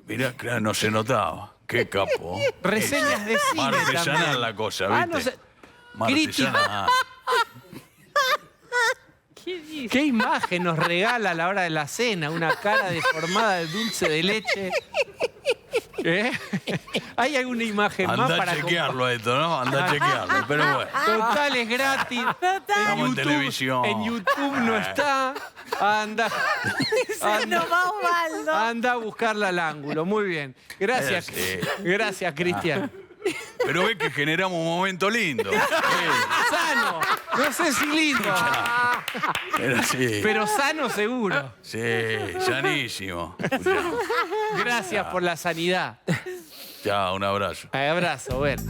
Mirá, claro, no se notaba. Qué capo. Reseñas de cine Más artesanal también. la cosa, Ah, ¿viste? no sé. Más Cristian. artesanal. ¿Qué dice? ¿Qué imagen nos regala a la hora de la cena? Una cara deformada de dulce de leche. ¿Eh? ¿Hay alguna imagen más Anda para a chequearlo esto, ¿no? Anda a chequearlo, pero bueno. Total, es gratis. Estamos en televisión. En YouTube no está. Anda. Se nos va Osvaldo. Anda a buscarla al ángulo. Muy bien. Gracias. Sí. Gracias, Cristian. Pero ves que generamos un momento lindo. Sano. No sé si lindo. Era así. Pero sano seguro. Sí, sanísimo. Gracias por la sanidad. Chao, un abrazo. Abrazo, bueno.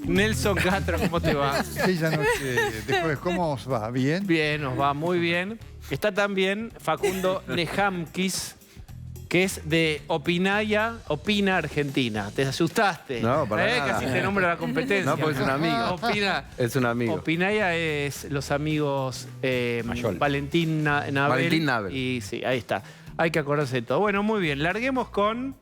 Nelson Castro, ¿cómo te va? Aquella noche de jueves, ¿cómo os va? ¿Bien? Bien, nos va muy bien. Está también Facundo Lejamquis, que es de Opinaya, Opina Argentina. ¿Te asustaste? No, para nada. Casi te nombro la competencia. No, porque es un amigo. Opina. Es un amigo. Opinaya es los amigos Mayol. Valentín Nabel. Valentín Nabel. Y sí, ahí está. Hay que acordarse de todo. Bueno, muy bien. Larguemos con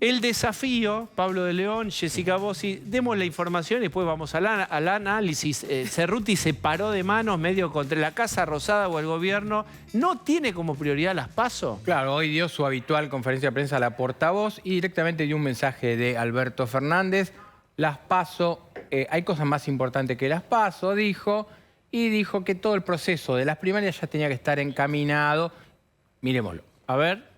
el desafío. Pablo de León, Jessica Bossi. Demos la información y después vamos al análisis. Cerruti se paró de manos medio contra la Casa Rosada o el gobierno. ¿No tiene como prioridad las PASO? Claro, hoy dio su habitual conferencia de prensa a la portavoz y directamente dio un mensaje de Alberto Fernández. Las PASO, hay cosas más importantes que las PASO, dijo, y dijo que todo el proceso de las primarias ya tenía que estar encaminado. Miremoslo. A ver.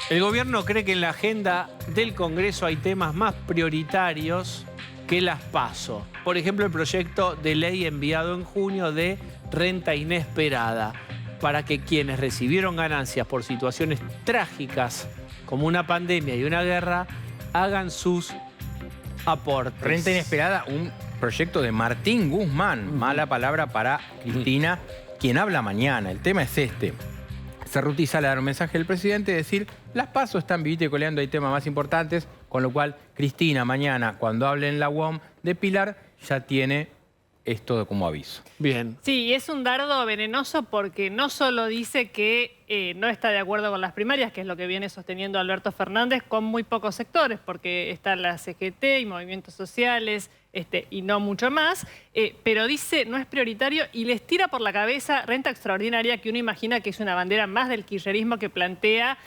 El gobierno cree que en la agenda del Congreso hay temas más prioritarios que las PASO. Por ejemplo, el proyecto de ley enviado en junio de renta inesperada para que quienes recibieron ganancias por situaciones trágicas como una pandemia y una guerra hagan sus aportes. Renta inesperada, un proyecto de Martín Guzmán. Mala palabra para Cristina, quien habla mañana. El tema es este. Cerruti sale a dar un mensaje del presidente y decir, las PASO están vivito y coleando, hay temas más importantes, con lo cual Cristina mañana, cuando hable en la UOM de Pilar, ya tiene esto como aviso. Bien. Sí, y es un dardo venenoso porque no solo dice que no está de acuerdo con las primarias, que es lo que viene sosteniendo Alberto Fernández, con muy pocos sectores, porque está la CGT y movimientos sociales y no mucho más, pero dice no es prioritario y les tira por la cabeza renta extraordinaria, que uno imagina que es una bandera más del kirchnerismo que plantea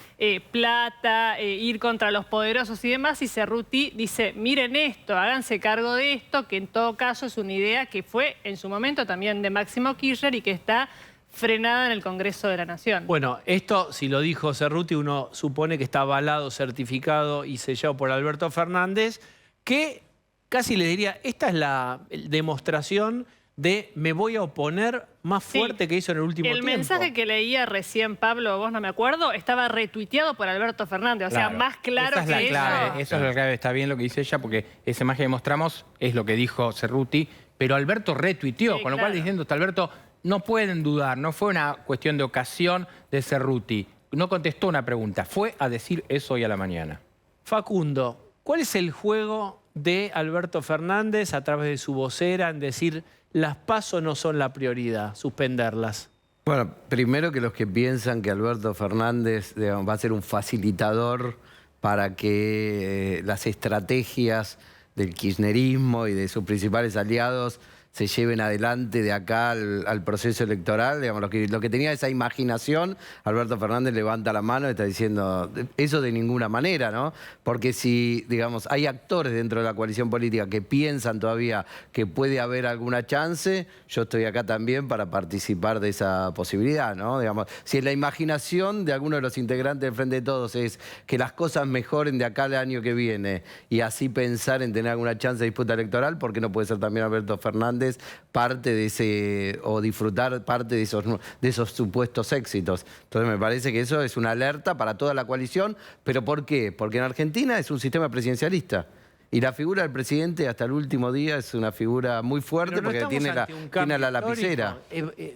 plata, ir contra los poderosos y demás, y Cerruti dice, miren esto, háganse cargo de esto, que en todo caso es una idea que fue en su momento también de Máximo Kirchner y que está frenada en el Congreso de la Nación. Bueno, esto, si lo dijo Cerruti, uno supone que está avalado, certificado y sellado por Alberto Fernández, que casi le diría, esta es la demostración de me voy a oponer más fuerte que hizo en el último tiempo. El mensaje que leía recién Pablo, vos no me acuerdo, estaba retuiteado por Alberto Fernández. O sea, más claro esa es la que clave, eso. eso es la clave, está bien lo que dice ella, porque esa imagen que mostramos es lo que dijo Cerruti, pero Alberto retuiteó, Sí, con lo cual claro. diciendo, Alberto, no pueden dudar, no fue una cuestión de ocasión de Cerruti, no contestó una pregunta, fue a decir eso hoy a la mañana. Facundo, ¿cuál es el juego de Alberto Fernández a través de su vocera en decir las PASO no son la prioridad, suspenderlas? Bueno, primero que los que piensan que Alberto Fernández, digamos, va a ser un facilitador para que las estrategias del kirchnerismo y de sus principales aliados se lleven adelante de acá al proceso electoral. Digamos, lo que tenía esa imaginación, Alberto Fernández levanta la mano y está diciendo eso de ninguna manera, ¿no? Porque si, digamos, hay actores dentro de la coalición política que piensan todavía que puede haber alguna chance, yo estoy acá también para participar de esa posibilidad, ¿no? Digamos, si la imaginación de alguno de los integrantes del Frente de Todos es que las cosas mejoren de acá al año que viene y así pensar en tener alguna chance de disputa electoral, ¿por qué no puede ser también Alberto Fernández parte de ese, o disfrutar parte de esos supuestos éxitos? Entonces me parece que eso es una alerta para toda la coalición. ¿Pero por qué? Porque en Argentina es un sistema presidencialista. Y la figura del presidente hasta el último día es una figura muy fuerte porque tiene la lapicera.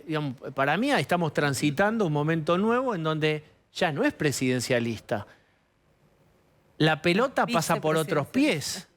Digamos, para mí estamos transitando un momento nuevo en donde ya no es presidencialista. La pelota pasa por otros pies.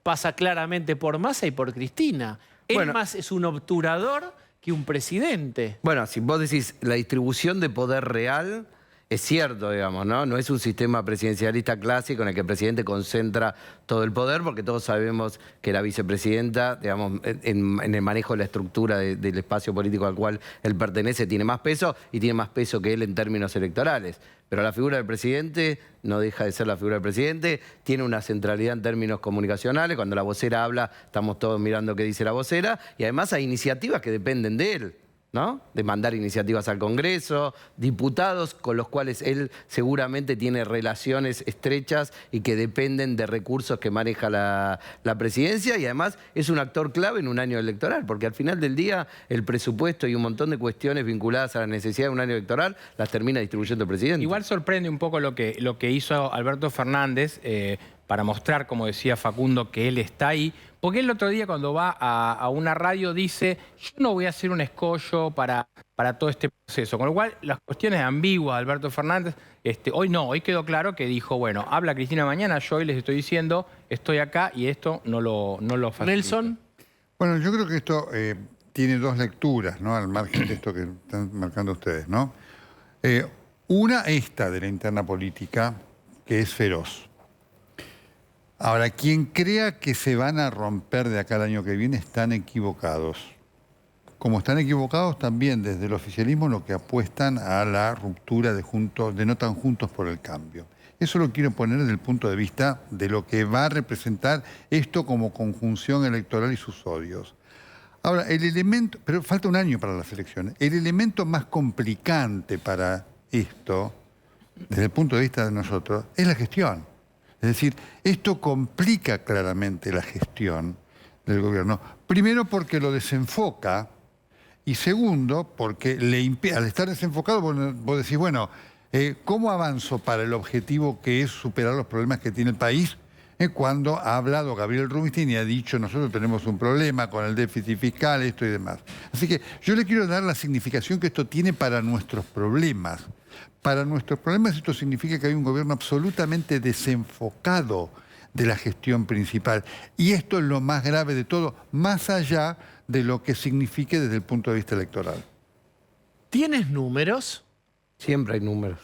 Pasa claramente por Massa y por Cristina. Él más es un obturador que un presidente. Bueno, si vos decís la distribución de poder real, es cierto, digamos, ¿no? No es un sistema presidencialista clásico en el que el presidente concentra todo el poder, porque todos sabemos que la vicepresidenta, digamos, en el manejo de la estructura del espacio político al cual él pertenece, tiene más peso y tiene más peso que él en términos electorales. Pero la figura del presidente no deja de ser la figura del presidente, tiene una centralidad en términos comunicacionales. Cuando la vocera habla, estamos todos mirando qué dice la vocera, y además hay iniciativas que dependen de él, ¿no? De mandar iniciativas al Congreso, diputados con los cuales él seguramente tiene relaciones estrechas y que dependen de recursos que maneja la presidencia, y además es un actor clave en un año electoral, porque al final del día el presupuesto y un montón de cuestiones vinculadas a la necesidad de un año electoral las termina distribuyendo el presidente. Igual sorprende un poco lo que hizo Alberto Fernández para mostrar, como decía Facundo, que él está ahí. Porque él el otro día cuando va a una radio dice, yo no voy a hacer un escollo para todo este proceso. Con lo cual, las cuestiones ambiguas de Alberto Fernández, hoy quedó claro que dijo, bueno, habla Cristina mañana, yo hoy les estoy diciendo, estoy acá y esto no lo facilita. Nelson. Bueno, yo creo que esto tiene dos lecturas, ¿no? Al margen de esto que están marcando ustedes, ¿no? Una, esta de la interna política, que es feroz. Ahora, quien crea que se van a romper de acá al año que viene están equivocados. Como están equivocados también desde el oficialismo lo que apuestan a la ruptura de no tan juntos por el cambio. Eso lo quiero poner desde el punto de vista de lo que va a representar esto como conjunción electoral y sus odios. Ahora, el elemento, pero falta un año para las elecciones, el elemento más complicante para esto, desde el punto de vista de nosotros, es la gestión. Es decir, esto complica claramente la gestión del gobierno. Primero porque lo desenfoca y segundo porque al estar desenfocado vos decís, bueno, ¿cómo avanzo para el objetivo que es superar los problemas que tiene el país? Cuando ha hablado Gabriel Rubinstein y ha dicho, nosotros tenemos un problema con el déficit fiscal, esto y demás. Así que yo le quiero dar la significación que esto tiene para nuestros problemas. Para nuestros problemas esto significa que hay un gobierno absolutamente desenfocado de la gestión principal. Y esto es lo más grave de todo, más allá de lo que signifique desde el punto de vista electoral. ¿Tienes números? Siempre hay números.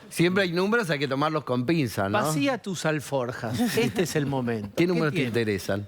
Siempre hay números, hay que tomarlos con pinzas, ¿no? Vacía tus alforjas. Este es el momento. ¿Qué números te interesan?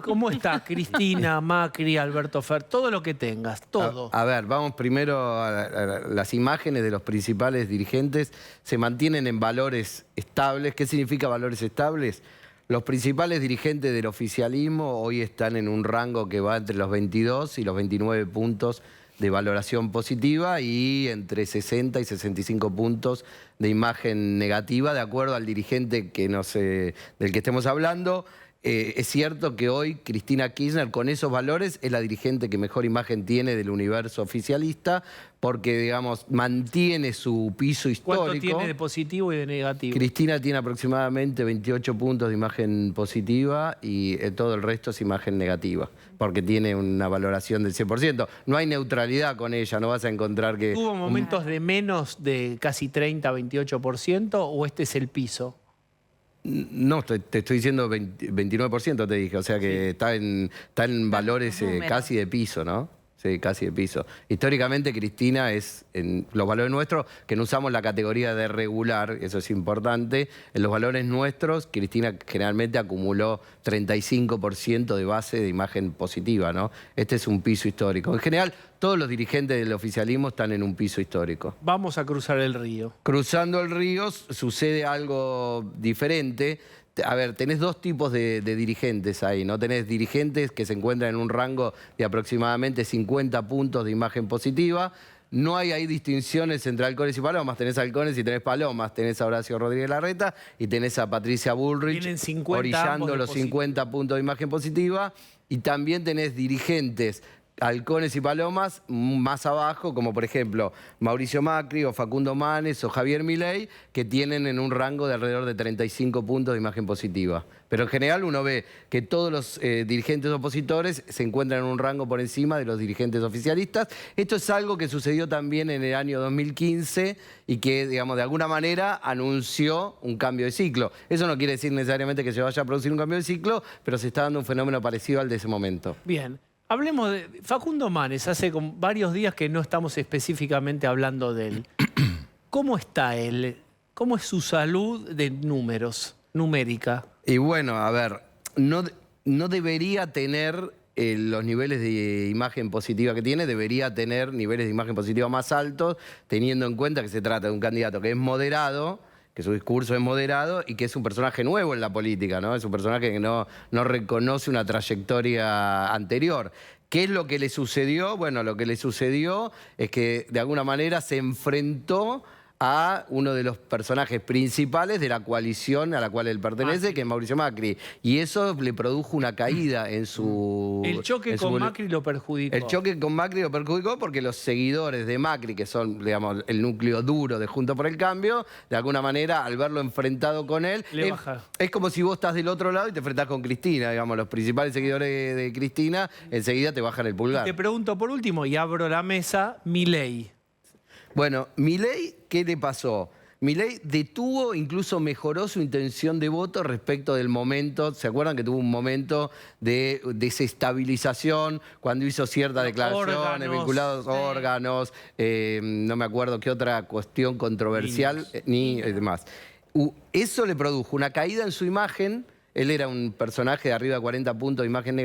¿Cómo está Cristina, Macri, Alberto Fer? Todo lo que tengas, todo. A ver, vamos primero a las imágenes de los principales dirigentes. Se mantienen en valores estables. ¿Qué significa valores estables? Los principales dirigentes del oficialismo hoy están en un rango que va entre los 22 y los 29 puntos de valoración positiva y entre 60 y 65 puntos de imagen negativa, de acuerdo al dirigente del que estemos hablando. Es cierto que hoy Cristina Kirchner, con esos valores, es la dirigente que mejor imagen tiene del universo oficialista, porque, digamos, mantiene su piso histórico. ¿Cuánto tiene de positivo y de negativo? Cristina tiene aproximadamente 28 puntos de imagen positiva y todo el resto es imagen negativa, porque tiene una valoración del 100%. No hay neutralidad con ella, no vas a encontrar que... ¿Tuvo momentos de menos de casi 30, 28% o este es el piso? No, te estoy diciendo 29%, te dije. O sea que está en valores casi de piso, ¿no? Sí, casi de piso. Históricamente, Cristina es, en los valores nuestros, que no usamos la categoría de regular, eso es importante, en los valores nuestros, Cristina generalmente acumuló 35% de base de imagen positiva, ¿no? Este es un piso histórico. En general, todos los dirigentes del oficialismo están en un piso histórico. Vamos a cruzar el río. Cruzando el río sucede algo diferente. A ver, tenés dos tipos de dirigentes ahí, ¿no? Tenés dirigentes que se encuentran en un rango de aproximadamente 50 puntos de imagen positiva. No hay ahí distinciones entre halcones y palomas. Tenés halcones y tenés palomas. Tenés a Horacio Rodríguez Larreta y tenés a Patricia Bullrich orillando los 50 puntos de imagen positiva. Y también tenés dirigentes halcones y palomas más abajo, como por ejemplo Mauricio Macri o Facundo Manes o Javier Milei, que tienen en un rango de alrededor de 35 puntos de imagen positiva. Pero en general uno ve que todos los dirigentes opositores se encuentran en un rango por encima de los dirigentes oficialistas. Esto es algo que sucedió también en el año 2015 y que, digamos, de alguna manera anunció un cambio de ciclo. Eso no quiere decir necesariamente que se vaya a producir un cambio de ciclo, pero se está dando un fenómeno parecido al de ese momento. Bien. Hablemos de Facundo Manes. Hace varios días que no estamos específicamente hablando de él. ¿Cómo está él? ¿Cómo es su salud de números, numérica? Y bueno, a ver, no debería tener los niveles de imagen positiva que tiene, debería tener niveles de imagen positiva más altos, teniendo en cuenta que se trata de un candidato que es moderado, que su discurso es moderado y que es un personaje nuevo en la política, ¿no? Es un personaje que no reconoce una trayectoria anterior. ¿Qué es lo que le sucedió? Bueno, lo que le sucedió es que de alguna manera se enfrentó a uno de los personajes principales de la coalición a la cual él pertenece, que es Mauricio Macri. Y eso le produjo una caída en su... El choque con Macri lo perjudicó. El choque con Macri lo perjudicó porque los seguidores de Macri, que son, digamos, el núcleo duro de Juntos por el Cambio, de alguna manera, al verlo enfrentado con él, es como si vos estás del otro lado y te enfrentás con Cristina, digamos, los principales seguidores de Cristina, enseguida te bajan el pulgar. Y te pregunto por último, y abro la mesa, Milei. Bueno, Milei, ¿qué le pasó? Milei detuvo, incluso mejoró su intención de voto respecto del momento. ¿Se acuerdan que tuvo un momento de desestabilización cuando hizo ciertas declaraciones vinculadas a órganos? No me acuerdo qué otra cuestión controversial, ni demás. Eso le produjo una caída en su imagen. Él era un personaje de arriba de 40 puntos de imagen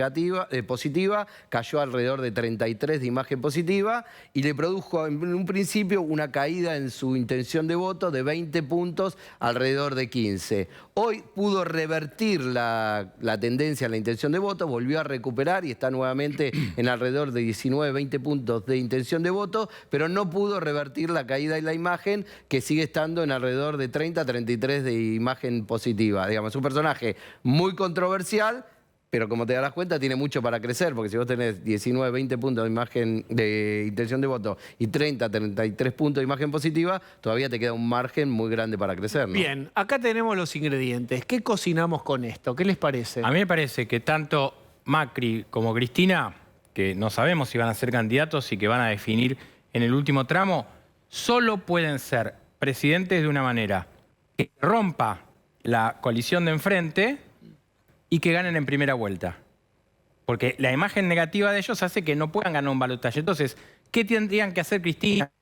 positiva, cayó alrededor de 33 de imagen positiva y le produjo en un principio una caída en su intención de voto de 20 puntos alrededor de 15. Hoy pudo revertir la tendencia en la intención de voto, volvió a recuperar y está nuevamente en alrededor de 19, 20 puntos de intención de voto, pero no pudo revertir la caída en la imagen, que sigue estando en alrededor de 30, 33 de imagen positiva. Digamos, es un personaje muy controversial, pero como te darás cuenta tiene mucho para crecer, porque si vos tenés 19, 20 puntos de imagen de intención de voto y 30, 33 puntos de imagen positiva, todavía te queda un margen muy grande para crecer, ¿no? Bien, acá tenemos los ingredientes. ¿Qué cocinamos con esto? ¿Qué les parece? A mí me parece que tanto Macri como Cristina, que no sabemos si van a ser candidatos y que van a definir en el último tramo, solo pueden ser presidentes de una manera que rompa la coalición de enfrente y que ganen en primera vuelta. Porque la imagen negativa de ellos hace que no puedan ganar un balotaje. Entonces, ¿qué tendrían que hacer Cristina?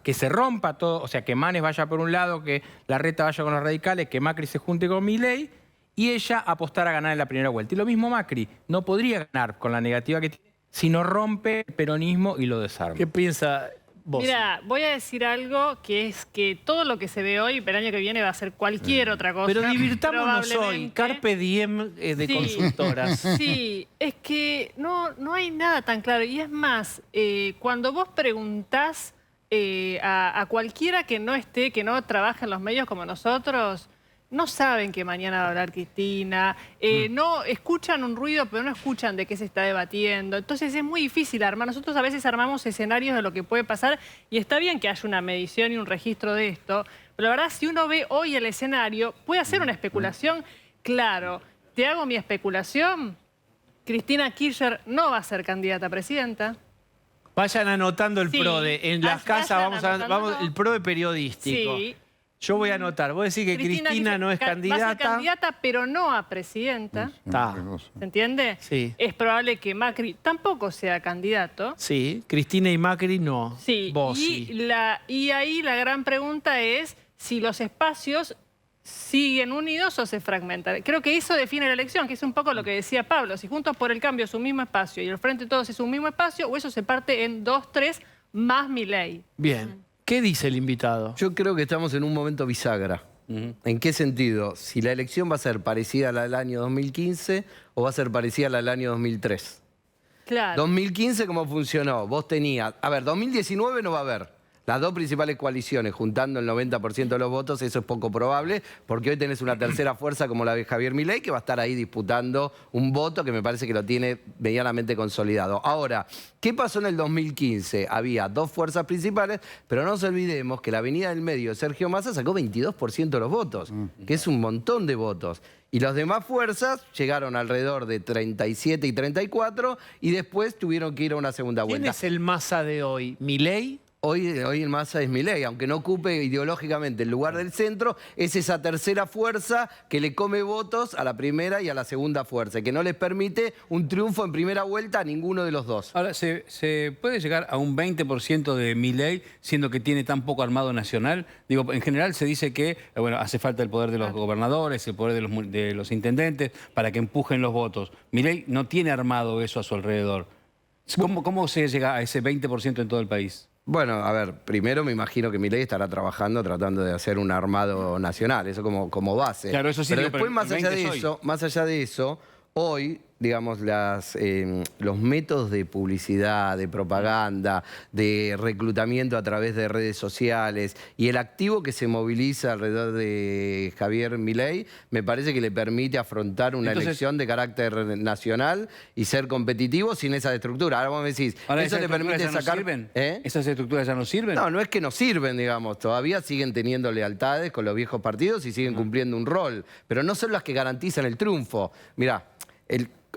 Que se rompa todo, o sea, que Manes vaya por un lado, que Larreta vaya con los radicales, que Macri se junte con Milei y ella apostar a ganar en la primera vuelta. Y lo mismo Macri, no podría ganar con la negativa que tiene si no rompe el peronismo y lo desarma. ¿Qué piensa vos? Mira, voy a decir algo que es que todo lo que se ve hoy, el año que viene va a ser cualquier otra cosa. Pero divirtámonos hoy, carpe diem de consultoras. Sí, es que no hay nada tan claro. Y es más, cuando vos preguntás a cualquiera que no esté, que no trabaje en los medios como nosotros, no saben que mañana va a hablar Cristina, no escuchan un ruido, pero no escuchan de qué se está debatiendo. Entonces es muy difícil armar. Nosotros a veces armamos escenarios de lo que puede pasar y está bien que haya una medición y un registro de esto, pero la verdad, si uno ve hoy el escenario, puede hacer una especulación. Claro, te hago mi especulación. Cristina Kirchner no va a ser candidata a presidenta. Vayan anotando el PRODE. En las casas vamos el PRODE periodístico. Sí. Yo voy a anotar. Vos decís que Cristina dice, no es va a ser candidata. candidata, pero no a presidenta. Está. ¿Se entiende? Sí. Es probable que Macri tampoco sea candidato. Sí, Cristina y Macri no. Sí. Vos y, sí. y ahí la gran pregunta es si los espacios siguen unidos o se fragmentan. Creo que eso define la elección, que es un poco lo que decía Pablo. Si Juntos por el Cambio es un mismo espacio y el Frente de Todos es un mismo espacio, o eso se parte en 2, 3 más Milei. Bien. ¿Qué dice el invitado? Yo creo que estamos en un momento bisagra. ¿En qué sentido? Si la elección va a ser parecida a la del año 2015 o va a ser parecida a la del año 2003. Claro. 2015, ¿cómo funcionó? Vos tenías... A ver, 2019 no va a haber. Las dos principales coaliciones juntando el 90% de los votos, eso es poco probable, porque hoy tenés una tercera fuerza como la de Javier Milei, que va a estar ahí disputando un voto que me parece que lo tiene medianamente consolidado. Ahora, ¿qué pasó en el 2015? Había dos fuerzas principales, pero no nos olvidemos que la Avenida del Medio de Sergio Massa sacó 22% de los votos, que es un montón de votos. Y las demás fuerzas llegaron alrededor de 37 y 34 y después tuvieron que ir a una segunda ¿Quién vuelta. es el Massa de hoy? ¿Milei? Hoy el Massa es Milei, aunque no ocupe ideológicamente el lugar del centro, es esa tercera fuerza que le come votos a la primera y a la segunda fuerza, y que no les permite un triunfo en primera vuelta a ninguno de los dos. Ahora, ¿se puede llegar a un 20% de Milei siendo que tiene tan poco armado nacional? Digo, en general se dice que bueno, hace falta el poder de los gobernadores, el poder de los intendentes para que empujen los votos. Milei no tiene armado eso a su alrededor. ¿Cómo se llega a ese 20% en todo el país? Bueno, a ver, primero me imagino que Milei estará trabajando tratando de hacer un armado nacional, eso como base. Claro, eso sí. Pero Digo, después, más allá de eso, hoy, digamos, los métodos de publicidad, de propaganda, de reclutamiento a través de redes sociales y el activo que se moviliza alrededor de Javier Milei, me parece que le permite afrontar una elección de carácter nacional y ser competitivo sin esa estructura. Ahora vos me decís, ¿eso le permite sacar? ¿Sirven? ¿Esas estructuras ya no sirven? No, no es que no sirven, digamos. Todavía siguen teniendo lealtades con los viejos partidos y siguen cumpliendo un rol. Pero no son las que garantizan el triunfo. Mirá,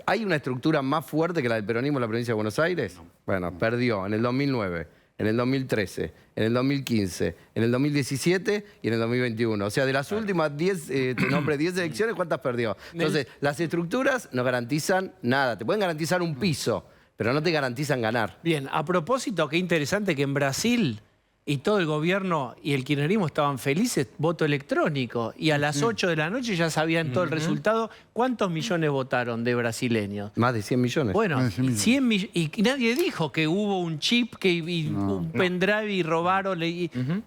¿hay una estructura más fuerte que la del peronismo en la provincia de Buenos Aires? Bueno, perdió en el 2009, en el 2013, en el 2015, en el 2017 y en el 2021. O sea, de las últimas 10, te nombré 10 elecciones, ¿cuántas perdió? Entonces, las estructuras no garantizan nada. Te pueden garantizar un piso, pero no te garantizan ganar. Bien, a propósito, qué interesante que en Brasil y todo el gobierno y el kirchnerismo estaban felices, voto electrónico. Y a las 8 de la noche ya sabían todo el resultado. ¿Cuántos millones votaron de brasileños? Más de 100 millones. Bueno, Más de 100 millones. y nadie dijo que hubo un chip, un pendrive y robaron.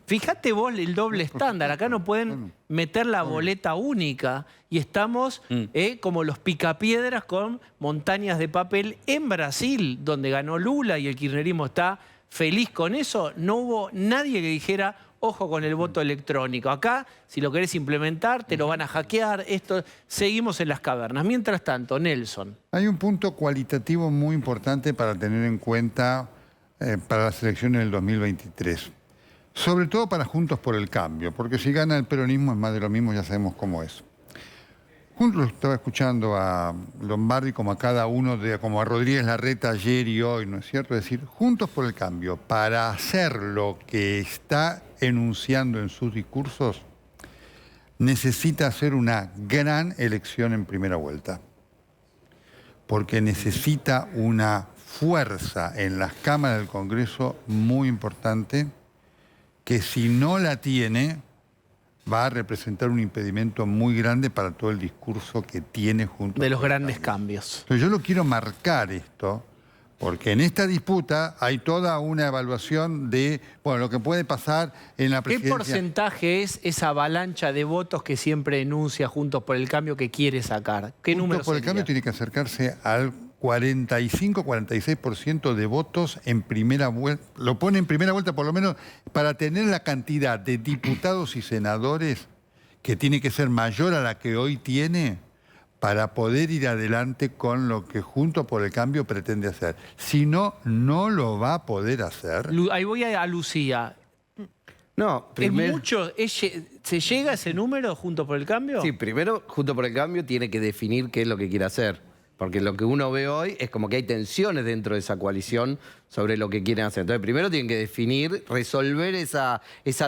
Fíjate vos el doble estándar. Acá no pueden meter la boleta única. Y estamos como los picapiedras con montañas de papel en Brasil, donde ganó Lula y el kirchnerismo está feliz con eso. No hubo nadie que dijera, ojo con el voto electrónico. Acá, si lo querés implementar, te lo van a hackear. Esto, seguimos en las cavernas. Mientras tanto, Nelson. Hay un punto cualitativo muy importante para tener en cuenta para las elecciones del 2023. Sobre todo para Juntos por el Cambio, porque si gana el peronismo es más de lo mismo, ya sabemos cómo es. Juntos estaba escuchando a Lombardi como a cada uno, como a Rodríguez Larreta ayer y hoy, ¿no es cierto? Es decir, Juntos por el Cambio, para hacer lo que está enunciando en sus discursos, necesita hacer una gran elección en primera vuelta. Porque necesita una fuerza en las cámaras del Congreso muy importante, que si no la tiene, va a representar un impedimento muy grande para todo el discurso que tiene junto De los grandes cambios. Entonces yo lo quiero marcar esto, porque en esta disputa hay toda una evaluación de lo que puede pasar en la ¿Qué presidencia. porcentaje es esa avalancha de votos que siempre enuncia Juntos por el Cambio que quiere sacar? ¿Qué número Juntos por el sería? Cambio tiene que acercarse al 45-46% de votos en primera vuelta. Lo pone en primera vuelta por lo menos para tener la cantidad de diputados y senadores que tiene que ser mayor a la que hoy tiene para poder ir adelante con lo que Juntos por el Cambio pretende hacer. Si no, no lo va a poder hacer. Ahí voy a Lucía. No, ¿Es mucho? ¿Se llega a ese número Juntos por el Cambio? Sí, primero, Juntos por el Cambio tiene que definir qué es lo que quiere hacer. Porque lo que uno ve hoy es como que hay tensiones dentro de esa coalición sobre lo que quieren hacer. Entonces, primero tienen que definir, resolver esa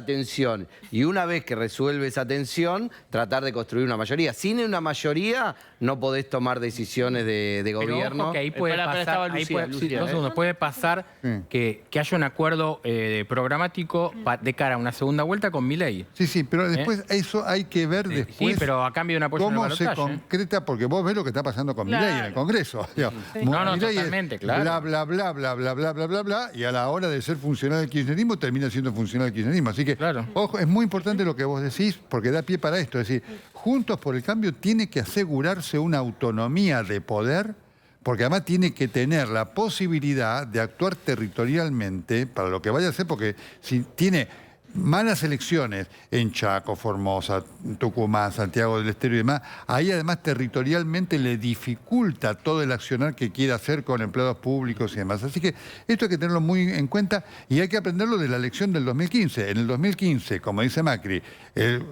tensión. Y una vez que resuelve esa tensión, tratar de construir una mayoría. Sin una mayoría no podés tomar decisiones de Pero gobierno. ojo que ahí puede pasar, puede pasar que haya un acuerdo programático de cara a una segunda vuelta con Milei. Sí, pero después eso hay que ver después. Sí, pero a cambio de un apoyo en el cómo se balotaje. concreta, porque vos ves lo que está pasando con Milei en el Congreso. No, Milei totalmente, es claro. bla, bla, bla, bla, bla, bla, bla, bla, bla, y a la hora de ser funcional del kirchnerismo termina siendo funcional del kirchnerismo. Así que, ojo, es muy importante lo que vos decís, porque da pie para esto. Es decir, Juntos por el Cambio tiene que asegurarse una autonomía de poder, porque además tiene que tener la posibilidad de actuar territorialmente para lo que vaya a hacer, porque si tiene malas elecciones en Chaco, Formosa, Tucumán, Santiago del Estero y demás, ahí además territorialmente le dificulta todo el accionar que quiera hacer con empleados públicos y demás. Así que esto hay que tenerlo muy en cuenta y hay que aprenderlo de la elección del 2015. En el 2015, como dice Macri,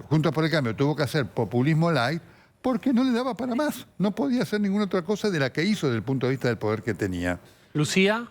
Juntos por el Cambio tuvo que hacer populismo light porque no le daba para más. No podía hacer ninguna otra cosa de la que hizo desde el punto de vista del poder que tenía. Lucía.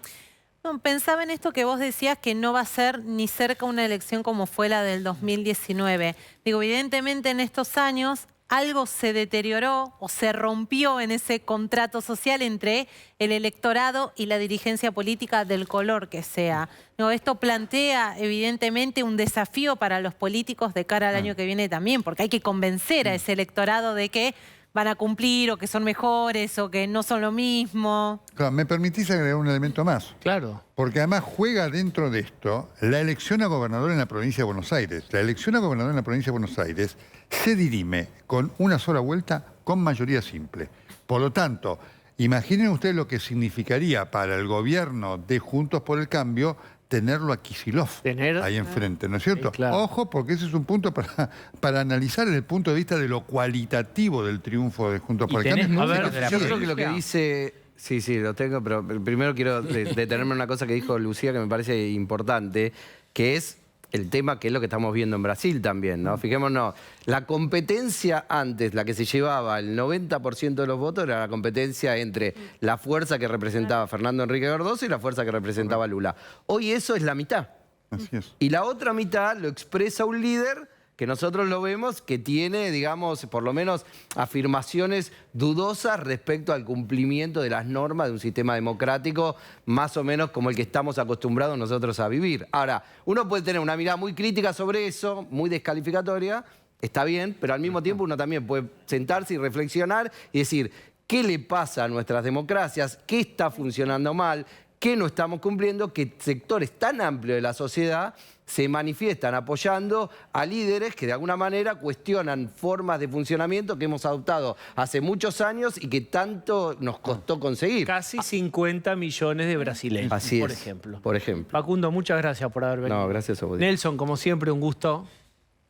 No, pensaba en esto que vos decías, que no va a ser ni cerca una elección como fue la del 2019. Digo, evidentemente en estos años algo se deterioró o se rompió en ese contrato social entre el electorado y la dirigencia política del color que sea. Digo, esto plantea evidentemente un desafío para los políticos de cara al año que viene también, porque hay que convencer a ese electorado de que van a cumplir o que son mejores o que no son lo mismo. Claro, ¿me permitís agregar un elemento más? Claro. Porque además juega dentro de esto la elección a gobernador en la provincia de Buenos Aires. La elección a gobernador en la provincia de Buenos Aires se dirime con una sola vuelta con mayoría simple. Por lo tanto, imaginen ustedes lo que significaría para el gobierno de Juntos por el Cambio tenerlo a Kicillof ahí enfrente, ¿no es cierto? Claro. Ojo, porque ese es un punto para analizar desde el punto de vista de lo cualitativo del triunfo de Juntos por el Cambio. A ver, yo creo que lo que dice... Sí, lo tengo, pero primero quiero detenerme en una cosa que dijo Lucía que me parece importante, que es el tema que es lo que estamos viendo en Brasil también, ¿no? Fijémonos, la competencia antes, la que se llevaba el 90% de los votos, era la competencia entre la fuerza que representaba Fernando Henrique Cardoso y la fuerza que representaba Lula. Hoy eso es la mitad. Así es. Y la otra mitad lo expresa un líder que nosotros lo vemos que tiene, digamos, por lo menos afirmaciones dudosas respecto al cumplimiento de las normas de un sistema democrático más o menos como el que estamos acostumbrados nosotros a vivir. Ahora, uno puede tener una mirada muy crítica sobre eso, muy descalificatoria, está bien, pero al mismo tiempo uno también puede sentarse y reflexionar y decir, ¿qué le pasa a nuestras democracias? ¿Qué está funcionando mal? ¿Qué no estamos cumpliendo? Que sectores tan amplios de la sociedad se manifiestan apoyando a líderes que de alguna manera cuestionan formas de funcionamiento que hemos adoptado hace muchos años y que tanto nos costó conseguir. Casi 50 millones de brasileños, Así por es, ejemplo. por ejemplo. Facundo, muchas gracias por haber venido. No, gracias a vos. Nelson, como siempre, un gusto.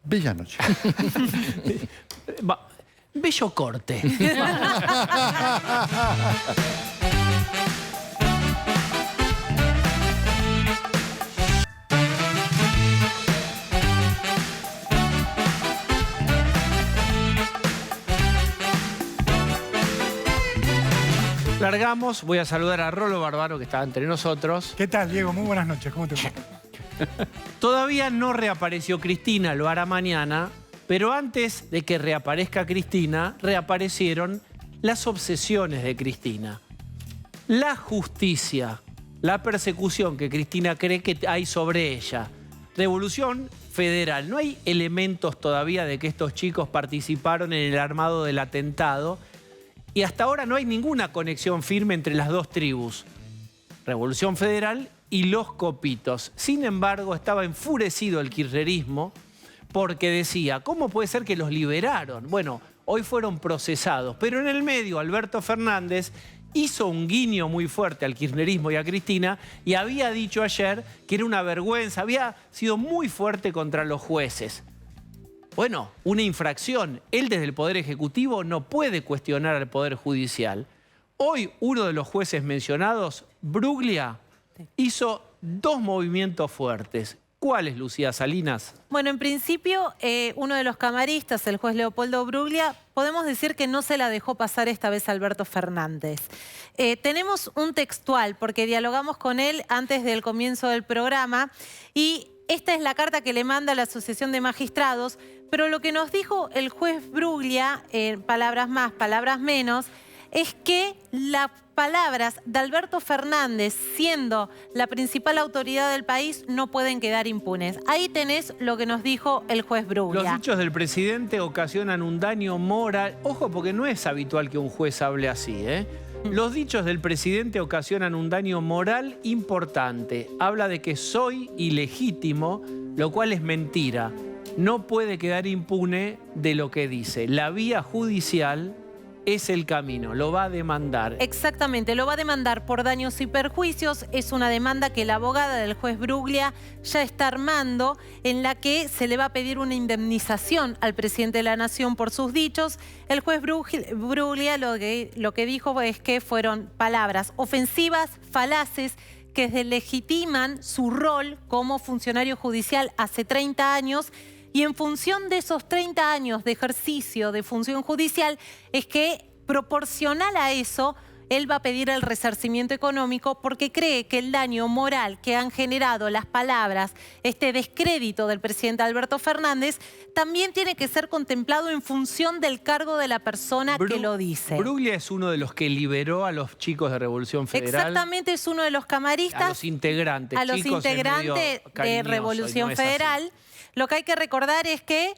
Bella noche. Bello corte. Largamos, voy a saludar a Rolo Barbaro que está entre nosotros. ¿Qué tal, Diego? Muy buenas noches, ¿cómo te va? Todavía no reapareció Cristina, lo hará mañana, pero antes de que reaparezca Cristina, reaparecieron las obsesiones de Cristina. La justicia, la persecución que Cristina cree que hay sobre ella. Revolución federal. No hay elementos todavía de que estos chicos participaron en el armado del atentado. Y hasta ahora no hay ninguna conexión firme entre las dos tribus, Revolución Federal y los Copitos. Sin embargo, estaba enfurecido el kirchnerismo porque decía, ¿cómo puede ser que los liberaron? Bueno, hoy fueron procesados, pero en el medio Alberto Fernández hizo un guiño muy fuerte al kirchnerismo y a Cristina y había dicho ayer que era una vergüenza, había sido muy fuerte contra los jueces. Bueno, una infracción. Él desde el Poder Ejecutivo no puede cuestionar al Poder Judicial. Hoy uno de los jueces mencionados, Bruglia, hizo dos movimientos fuertes. ¿Cuáles, Lucía Salinas? Bueno, en principio, uno de los camaristas, el juez Leopoldo Bruglia, podemos decir que no se la dejó pasar esta vez Alberto Fernández. Tenemos un textual, porque dialogamos con él antes del comienzo del programa, y esta es la carta que le manda a la Asociación de Magistrados, pero lo que nos dijo el juez Bruglia, palabras más, palabras menos, es que las palabras de Alberto Fernández, siendo la principal autoridad del país, no pueden quedar impunes. Ahí tenés lo que nos dijo el juez Bruglia. Los dichos del presidente ocasionan un daño moral. Ojo, porque no es habitual que un juez hable así, ¿eh? Los dichos del presidente ocasionan un daño moral importante. Habla de que soy ilegítimo, lo cual es mentira. No puede quedar impune de lo que dice. La vía judicial es el camino, lo va a demandar. Exactamente, lo va a demandar por daños y perjuicios. Es una demanda que la abogada del juez Bruglia ya está armando, en la que se le va a pedir una indemnización al presidente de la Nación por sus dichos. El juez Bruglia lo que dijo es que fueron palabras ofensivas, falaces, que deslegitiman su rol como funcionario judicial hace 30 años. Y en función de esos 30 años de ejercicio de función judicial, es que proporcional a eso, él va a pedir el resarcimiento económico, porque cree que el daño moral que han generado las palabras, este descrédito del presidente Alberto Fernández, también tiene que ser contemplado en función del cargo de la persona que lo dice. Bruglia es uno de los que liberó a los chicos de Revolución Federal. Exactamente, es uno de los camaristas. A los integrantes. A los integrantes de Revolución Federal. Lo que hay que recordar es que,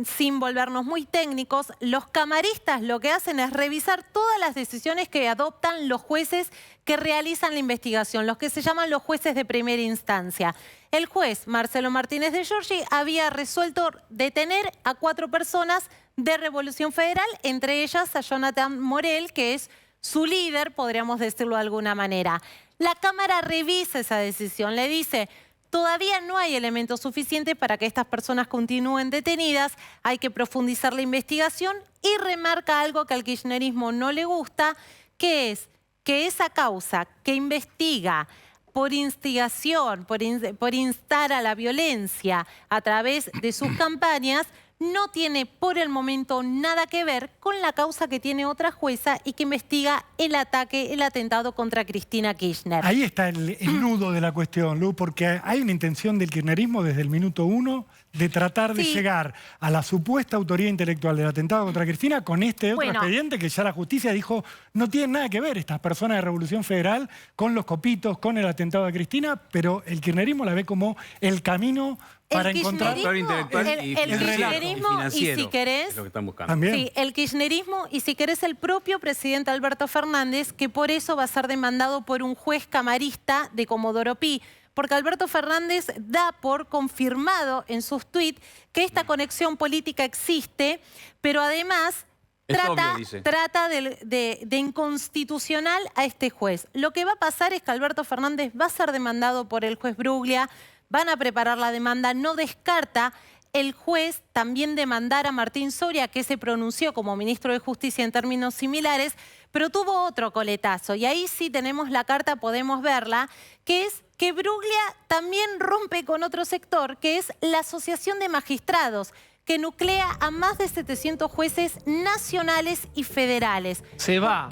sin volvernos muy técnicos, los camaristas lo que hacen es revisar todas las decisiones que adoptan los jueces que realizan la investigación, los que se llaman los jueces de primera instancia. El juez Marcelo Martínez de Giorgi había resuelto detener a 4 personas de Revolución Federal, entre ellas a Jonathan Morel, que es su líder, podríamos decirlo de alguna manera. La Cámara revisa esa decisión, le dice: todavía no hay elementos suficientes para que estas personas continúen detenidas, hay que profundizar la investigación, y remarca algo que al kirchnerismo no le gusta, que es que esa causa que investiga por instigación, por instar a la violencia a través de sus campañas, no tiene por el momento nada que ver con la causa que tiene otra jueza y que investiga el ataque, el atentado contra Cristina Kirchner. Ahí está el nudo de la cuestión, Lu, porque hay una intención del kirchnerismo desde el minuto 1 de tratar de llegar a la supuesta autoría intelectual del atentado contra Cristina con este otro expediente que ya la justicia dijo no tiene nada que ver estas personas de Revolución Federal con los copitos, con el atentado de Cristina, pero el kirchnerismo la ve como el camino para encontrar el kirchnerismo y, si querés, lo que están buscando. Sí, el kirchnerismo y, si querés, el propio presidente Alberto Fernández, que por eso va a ser demandado por un juez camarista de Comodoro Pi, porque Alberto Fernández da por confirmado en sus tuits que esta conexión política existe, pero además trata de inconstitucional a este juez. Lo que va a pasar es que Alberto Fernández va a ser demandado por el juez Bruglia, van a preparar la demanda, no descarta el juez también demandar a Martín Soria, que se pronunció como ministro de Justicia en términos similares, pero tuvo otro coletazo, y ahí sí tenemos la carta, podemos verla, que es que Bruglia también rompe con otro sector, que es la Asociación de Magistrados, que nuclea a más de 700 jueces nacionales y federales. Se va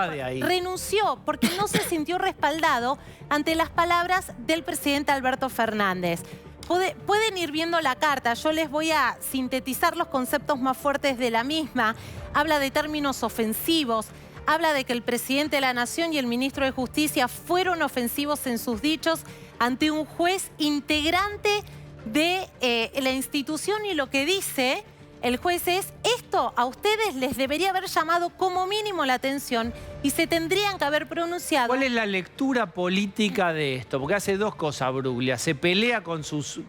de ahí. Renunció porque no se sintió respaldado ante las palabras del presidente Alberto Fernández. Pueden ir viendo la carta, yo les voy a sintetizar los conceptos más fuertes de la misma. Habla de términos ofensivos, habla de que el presidente de la Nación y el ministro de Justicia fueron ofensivos en sus dichos ante un juez integrante de la institución, y lo que dice el juez es: esto a ustedes les debería haber llamado como mínimo la atención y se tendrían que haber pronunciado. ¿Cuál es la lectura política de esto? Porque hace dos cosas Bruglia: se pelea con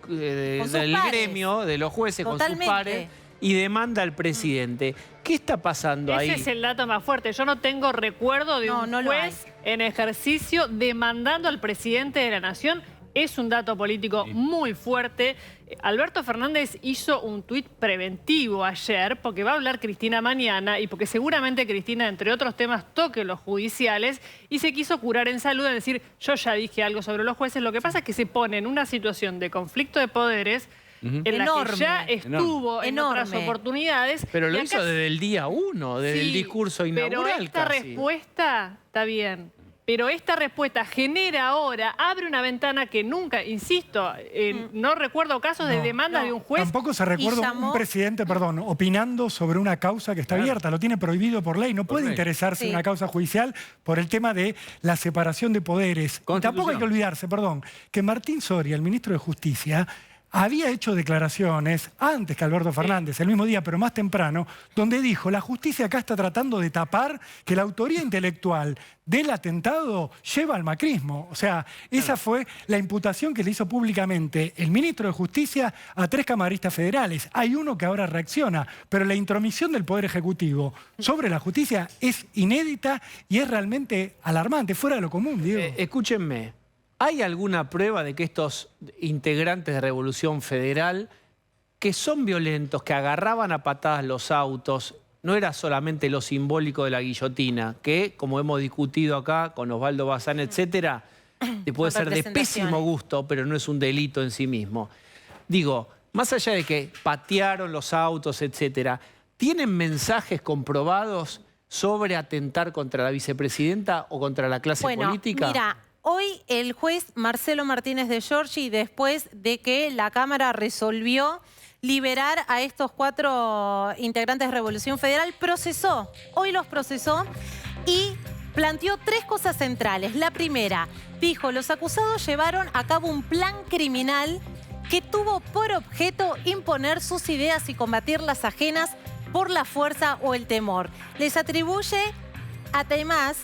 del gremio de los jueces, totalmente, con sus pares, y demanda al presidente. ¿Qué está pasando ahí? Ese es el dato más fuerte. Yo no tengo recuerdo de un juez en ejercicio demandando al presidente de la Nación. Es un dato político muy fuerte. Alberto Fernández hizo un tuit preventivo ayer, porque va a hablar Cristina mañana y porque seguramente Cristina, entre otros temas, toque los judiciales, y se quiso curar en salud, es decir, yo ya dije algo sobre los jueces. Lo que pasa es que se pone en una situación de conflicto de poderes en la que ya estuvo en otras oportunidades. Pero lo y hizo acá desde el día 1, desde el discurso inaugural. Pero esta casi. respuesta está bien. Pero esta respuesta genera ahora, abre una ventana que nunca, insisto, no recuerdo casos de demanda de un juez. Tampoco se recuerda un presidente, opinando sobre una causa que está abierta. Lo tiene prohibido por ley. No puede interesarse en una causa judicial por el tema de la separación de poderes. Y tampoco hay que olvidarse, que Martín Soria, el ministro de Justicia, había hecho declaraciones antes que Alberto Fernández, el mismo día, pero más temprano, donde dijo, la justicia acá está tratando de tapar que la autoría intelectual del atentado lleva al macrismo. O sea, esa fue la imputación que le hizo públicamente el ministro de Justicia a 3 camaristas federales. Hay uno que ahora reacciona, pero la intromisión del Poder Ejecutivo sobre la justicia es inédita y es realmente alarmante, fuera de lo común, Diego. Escúchenme. ¿Hay alguna prueba de que estos integrantes de Revolución Federal, que son violentos, que agarraban a patadas los autos, no era solamente lo simbólico de la guillotina, que, como hemos discutido acá con Osvaldo Bazán, etcétera, puede ser de pésimo gusto, pero no es un delito en sí mismo? Digo, más allá de que patearon los autos, etcétera, ¿tienen mensajes comprobados sobre atentar contra la vicepresidenta o contra la clase política? Mira, hoy el juez Marcelo Martínez de Giorgi, después de que la Cámara resolvió liberar a estos 4 integrantes de Revolución Federal, hoy los procesó y planteó 3 cosas centrales. La primera, dijo, los acusados llevaron a cabo un plan criminal que tuvo por objeto imponer sus ideas y combatir las ajenas por la fuerza o el temor. Les atribuye, además,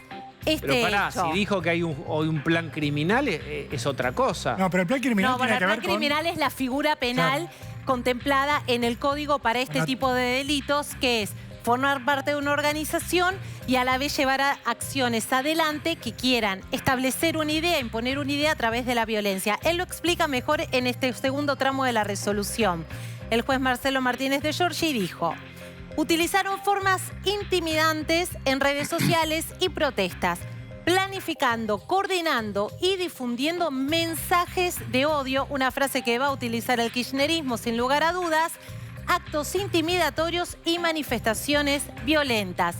pero pará, si dijo que hay hoy un plan criminal, es otra cosa. No, pero el plan criminal tiene que ver con... el plan criminal es la figura penal contemplada en el código para este tipo de delitos, que es formar parte de una organización y a la vez llevar acciones adelante que quieran establecer una idea, imponer una idea a través de la violencia. Él lo explica mejor en este segundo tramo de la resolución. El juez Marcelo Martínez de Giorgi dijo: utilizaron formas intimidantes en redes sociales y protestas, planificando, coordinando y difundiendo mensajes de odio, una frase que va a utilizar el kirchnerismo sin lugar a dudas, actos intimidatorios y manifestaciones violentas.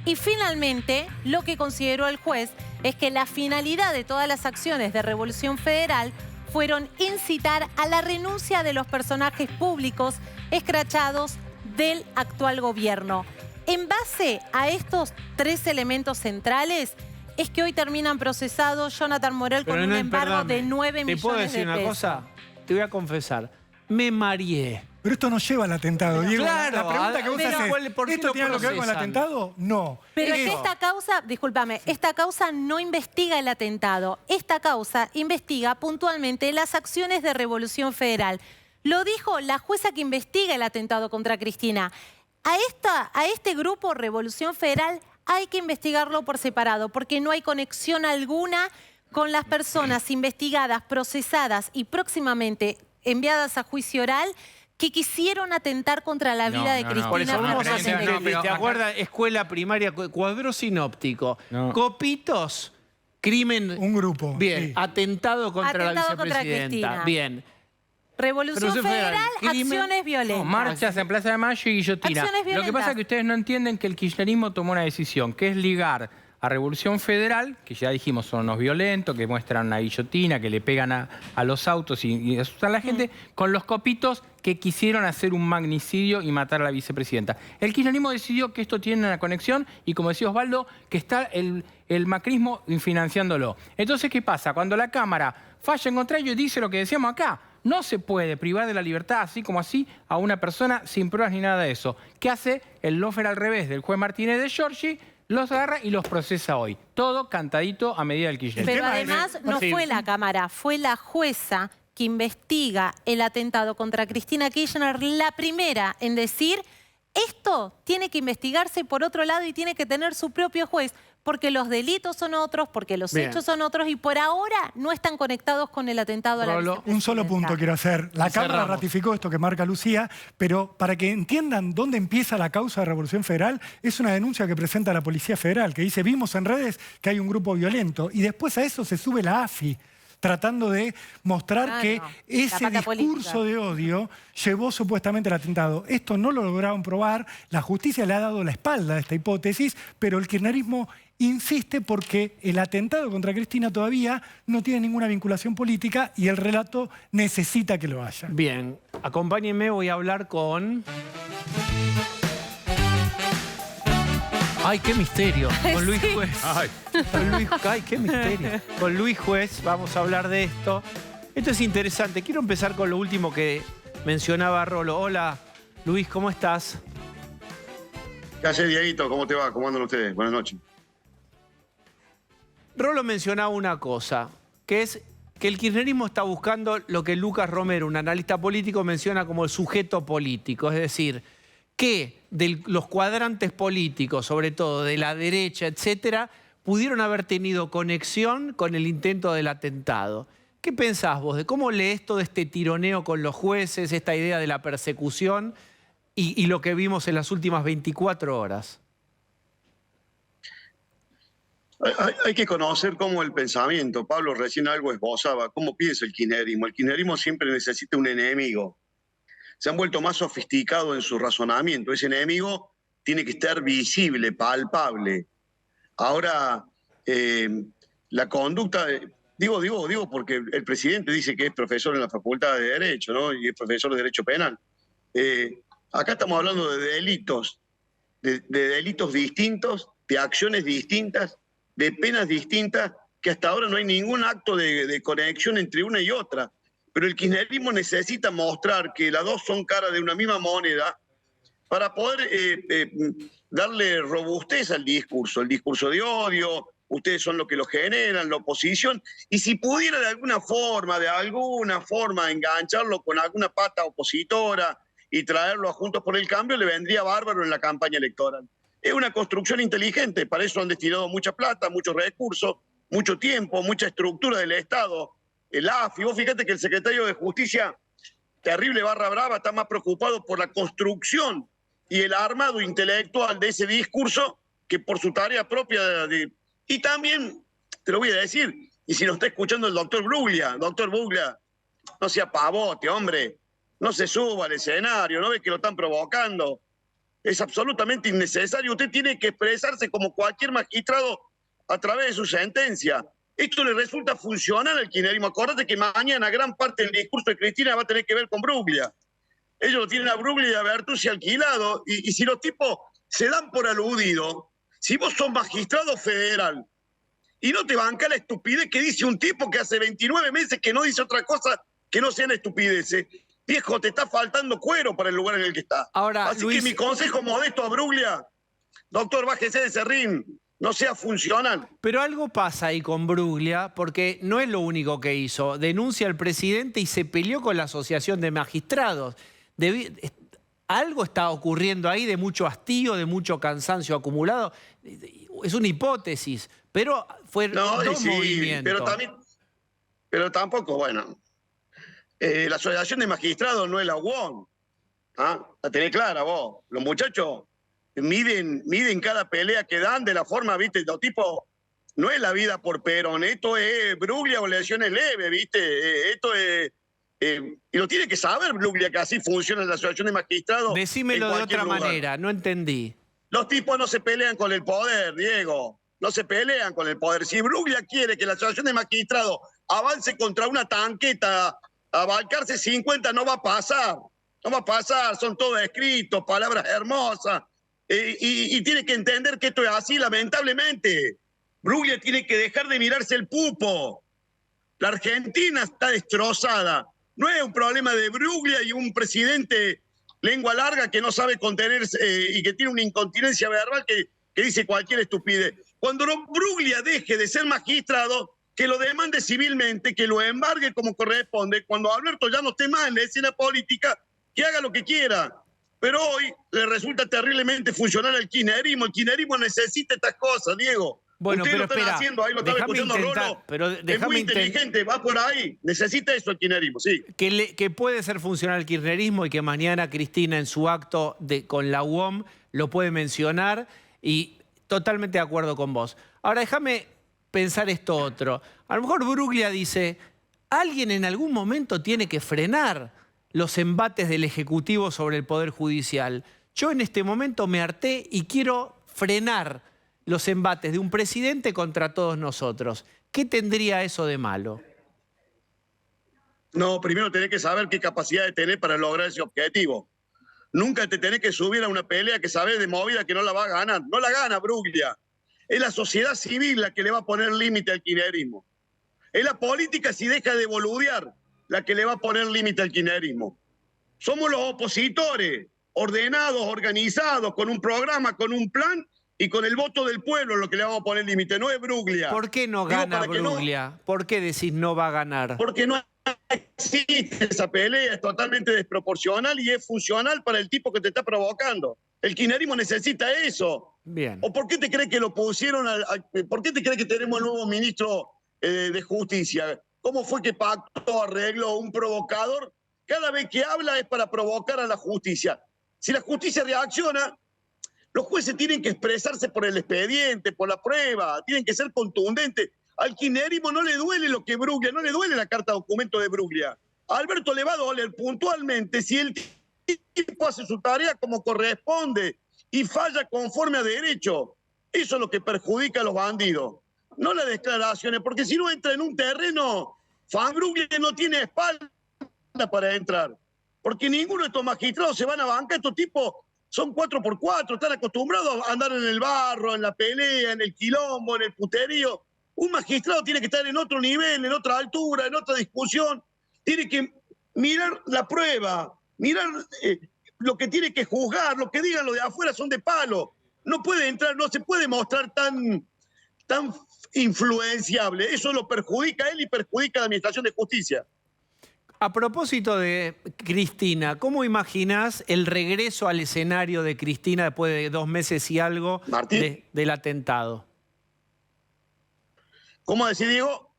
Y finalmente, lo que consideró el juez es que la finalidad de todas las acciones de Revolución Federal fueron incitar a la renuncia de los personajes públicos escrachados del actual gobierno. En base a estos 3 elementos centrales, es que hoy terminan procesados Jonathan Morel con un embargo de 9 millones de pesos. ¿Te puedo decir una cosa? Te voy a confesar. Me mareé. Pero esto no lleva al atentado, Diego. Claro, la pregunta que vos haces, ¿esto tiene algo que ver con el atentado? No. Pero es que esta causa, discúlpame, esta causa no investiga el atentado. Esta causa investiga puntualmente las acciones de Revolución Federal. Lo dijo la jueza que investiga el atentado contra Cristina. A este grupo Revolución Federal hay que investigarlo por separado, porque no hay conexión alguna con las personas investigadas, procesadas y próximamente enviadas a juicio oral que quisieron atentar contra la vida de Cristina. Por eso vamos a hacer, ¿te acuerdas? Escuela primaria, cuadro sinóptico. Copitos, crimen... Un grupo. Bien, sí. Atentado contra la vicepresidenta. Bien. Revolución Federal, acciones violentas. Marchas en Plaza de Mayo y guillotina. Lo que pasa es que ustedes no entienden que el kirchnerismo tomó una decisión, que es ligar a Revolución Federal, que ya dijimos son unos violentos, que muestran una guillotina, que le pegan a los autos y asustan a la gente, con los copitos que quisieron hacer un magnicidio y matar a la vicepresidenta. El kirchnerismo decidió que esto tiene una conexión y, como decía Osvaldo, que está el macrismo financiándolo. Entonces, ¿qué pasa? Cuando la Cámara falla en contra de ello y dice lo que decíamos acá, no se puede privar de la libertad así como así a una persona sin pruebas ni nada de eso. ¿Qué hace el lofer al revés del juez Martínez de Giorgi? Los agarra y los procesa hoy. Todo cantadito a medida del kirchnerismo. Pero además no fue la Cámara, fue la jueza que investiga el atentado contra Cristina Kirchner, la primera en decir, esto tiene que investigarse por otro lado y tiene que tener su propio juez, porque los delitos son otros, porque los hechos son otros y por ahora no están conectados con el atentado a la vicepresidenta. Un solo punto quiero hacer. La Cámara ratificó esto que marca Lucía, pero para que entiendan dónde empieza la causa de Revolución Federal, es una denuncia que presenta la Policía Federal, que dice, vimos en redes que hay un grupo violento, y después a eso se sube la AFI. tratando de mostrar que La ese pata discurso política. de odio llevó supuestamente al atentado. Esto no lo lograron probar, la justicia le ha dado la espalda a esta hipótesis, pero el kirchnerismo insiste porque el atentado contra Cristina todavía no tiene ninguna vinculación política y el relato necesita que lo haya. Bien, acompáñenme, voy a hablar con... ¡Ay, qué misterio! Con Luis Juez. Ay, ¡Ay, qué misterio! Con Luis Juez vamos a hablar de esto. Esto es interesante. Quiero empezar con lo último que mencionaba Rolo. Hola, Luis, ¿cómo estás? ¿Qué haces, Dieguito? ¿Cómo te va? ¿Cómo andan ustedes? Buenas noches. Rolo mencionaba una cosa, que es que el kirchnerismo está buscando lo que Lucas Romero, un analista político, menciona como el sujeto político. Es decir, que de los cuadrantes políticos, sobre todo de la derecha, etcétera, pudieron haber tenido conexión con el intento del atentado. ¿Qué pensás vos de cómo lees todo este tironeo con los jueces, esta idea de la persecución y lo que vimos en las últimas 24 horas? Hay que conocer cómo el pensamiento, Pablo recién algo esbozaba, cómo piensa el kirchnerismo. El kirchnerismo siempre necesita un enemigo. Se han vuelto más sofisticados en su razonamiento. Ese enemigo tiene que estar visible, palpable. Ahora, la conducta, digo porque el presidente dice que es profesor en la Facultad de Derecho, ¿no? Y es profesor de Derecho Penal. Acá estamos hablando de delitos, de delitos distintos, de acciones distintas, de penas distintas, que hasta ahora no hay ningún acto de conexión entre una y otra. Pero el kirchnerismo necesita mostrar que las dos son caras de una misma moneda para poder darle robustez al discurso, el discurso de odio. Ustedes son los que lo generan, la oposición, y si pudiera de alguna forma engancharlo con alguna pata opositora y traerlo a Juntos por el Cambio, le vendría bárbaro en la campaña electoral. Es una construcción inteligente, para eso han destinado mucha plata, muchos recursos, mucho tiempo, mucha estructura del Estado. El AFI, vos fíjate que el secretario de Justicia, terrible barra brava, está más preocupado por la construcción y el armado intelectual de ese discurso que por su tarea propia. Y también, te lo voy a decir, y si nos está escuchando el doctor Bruglia, no sea pavote, hombre, no se suba al escenario, no ve que lo están provocando. Es absolutamente innecesario. Usted tiene que expresarse como cualquier magistrado a través de su sentencia. Esto le resulta funcional al kirchnerismo. Acordate que mañana gran parte del discurso de Cristina va a tener que ver con Bruglia. Ellos lo tienen a Bruglia y a Bertuzzi alquilado. Y si los tipos se dan por aludido, si vos sos magistrado federal y no te banca la estupidez que dice un tipo que hace 29 meses que no dice otra cosa que no sean estupideces, viejo, te está faltando cuero para el lugar en el que está. Ahora, así Luis, que mi consejo modesto a Bruglia, doctor, bájese de ese ring, no sea funcional. Pero algo pasa ahí con Bruglia, porque no es lo único que hizo. Denuncia al presidente y se peleó con la Asociación de Magistrados. Algo está ocurriendo ahí de mucho hastío, de mucho cansancio acumulado. Es una hipótesis, pero fueron dos movimientos. Pero tampoco, bueno. La Asociación de Magistrados no es la UON. ¿Ah? La tenés clara vos. Los muchachos miden cada pelea que dan de la forma, ¿viste? Los tipos, no es la vida por Perón. Esto es Bruglia o lesiones leves, ¿viste? Esto es... y lo tiene que saber Bruglia, que así funciona la Asociación de Magistrados. Decímelo de otra manera, no entendí. Los tipos no se pelean con el poder, Diego. No se pelean con el poder. Si Bruglia quiere que la Asociación de Magistrados avance contra una tanqueta, abarcarse 50, no va a pasar. No va a pasar, son todos escritos, palabras hermosas. Y tiene que entender que esto es así, lamentablemente. Bruglia tiene que dejar de mirarse el pupo. La Argentina está destrozada. No es un problema de Bruglia y un presidente lengua larga que no sabe contenerse y que tiene una incontinencia verbal que dice cualquier estupidez. Cuando Bruglia deje de ser magistrado, que lo demande civilmente, que lo embargue como corresponde. Cuando Alberto ya no esté más en la escena política, que haga lo que quiera. Pero hoy le resulta terriblemente funcional al kirchnerismo. El kirchnerismo necesita estas cosas, Diego. Bueno, ustedes pero lo están espera, haciendo, ahí lo estaba escuchando Rolo. Pero es muy inteligente, va por ahí. Necesita eso el kirchnerismo, sí. Que puede ser funcional el kirchnerismo y que mañana Cristina en su acto con la UOM lo puede mencionar y totalmente de acuerdo con vos. Ahora déjame pensar esto otro. A lo mejor Bruglia dice, alguien en algún momento tiene que frenar los embates del Ejecutivo sobre el Poder Judicial. Yo en este momento me harté y quiero frenar los embates de un presidente contra todos nosotros. ¿Qué tendría eso de malo? No, primero tenés que saber qué capacidad de tener para lograr ese objetivo. Nunca te tenés que subir a una pelea que sabés de movida que no la va a ganar. No la gana Bruglia. Es la sociedad civil la que le va a poner límite al kirchnerismo. Es la política, si deja de boludear, la que le va a poner límite al kirchnerismo. Somos los opositores, ordenados, organizados, con un programa, con un plan y con el voto del pueblo lo que le vamos a poner límite. No es Bruglia. ¿Por qué no gana Bruglia? ¿Por qué decís no va a ganar? Porque no existe esa pelea, es totalmente desproporcional y es funcional para el tipo que te está provocando. El kirchnerismo necesita eso. Bien. ¿O por qué te crees que lo pusieron? ¿Por qué te crees que tenemos el nuevo ministro de Justicia? ¿Cómo fue que pactó, arregló un provocador? Cada vez que habla es para provocar a la justicia. Si la justicia reacciona, los jueces tienen que expresarse por el expediente, por la prueba, tienen que ser contundentes. Al kirchnerismo no le duele lo que Bruglia, no le duele la carta documento de Bruglia. A Alberto le va a doler puntualmente si el tipo hace su tarea como corresponde y falla conforme a derecho. Eso es lo que perjudica a los bandidos, no las declaraciones, porque si no entra en un terreno, Bruglia no tiene espalda para entrar, porque ninguno de estos magistrados se van a bancar. Estos tipos son 4x4, están acostumbrados a andar en el barro, en la pelea, en el quilombo, en el puterío. Un magistrado tiene que estar en otro nivel, en otra altura, en otra discusión. Tiene que mirar la prueba, mirar lo que tiene que juzgar, lo que digan los de afuera son de palo. No puede entrar, no se puede mostrar tan influenciable. Eso lo perjudica a él y perjudica a la Administración de Justicia. A propósito de Cristina, ¿cómo imaginás el regreso al escenario de Cristina después de 2 meses y algo del atentado? ¿Cómo decís, Diego?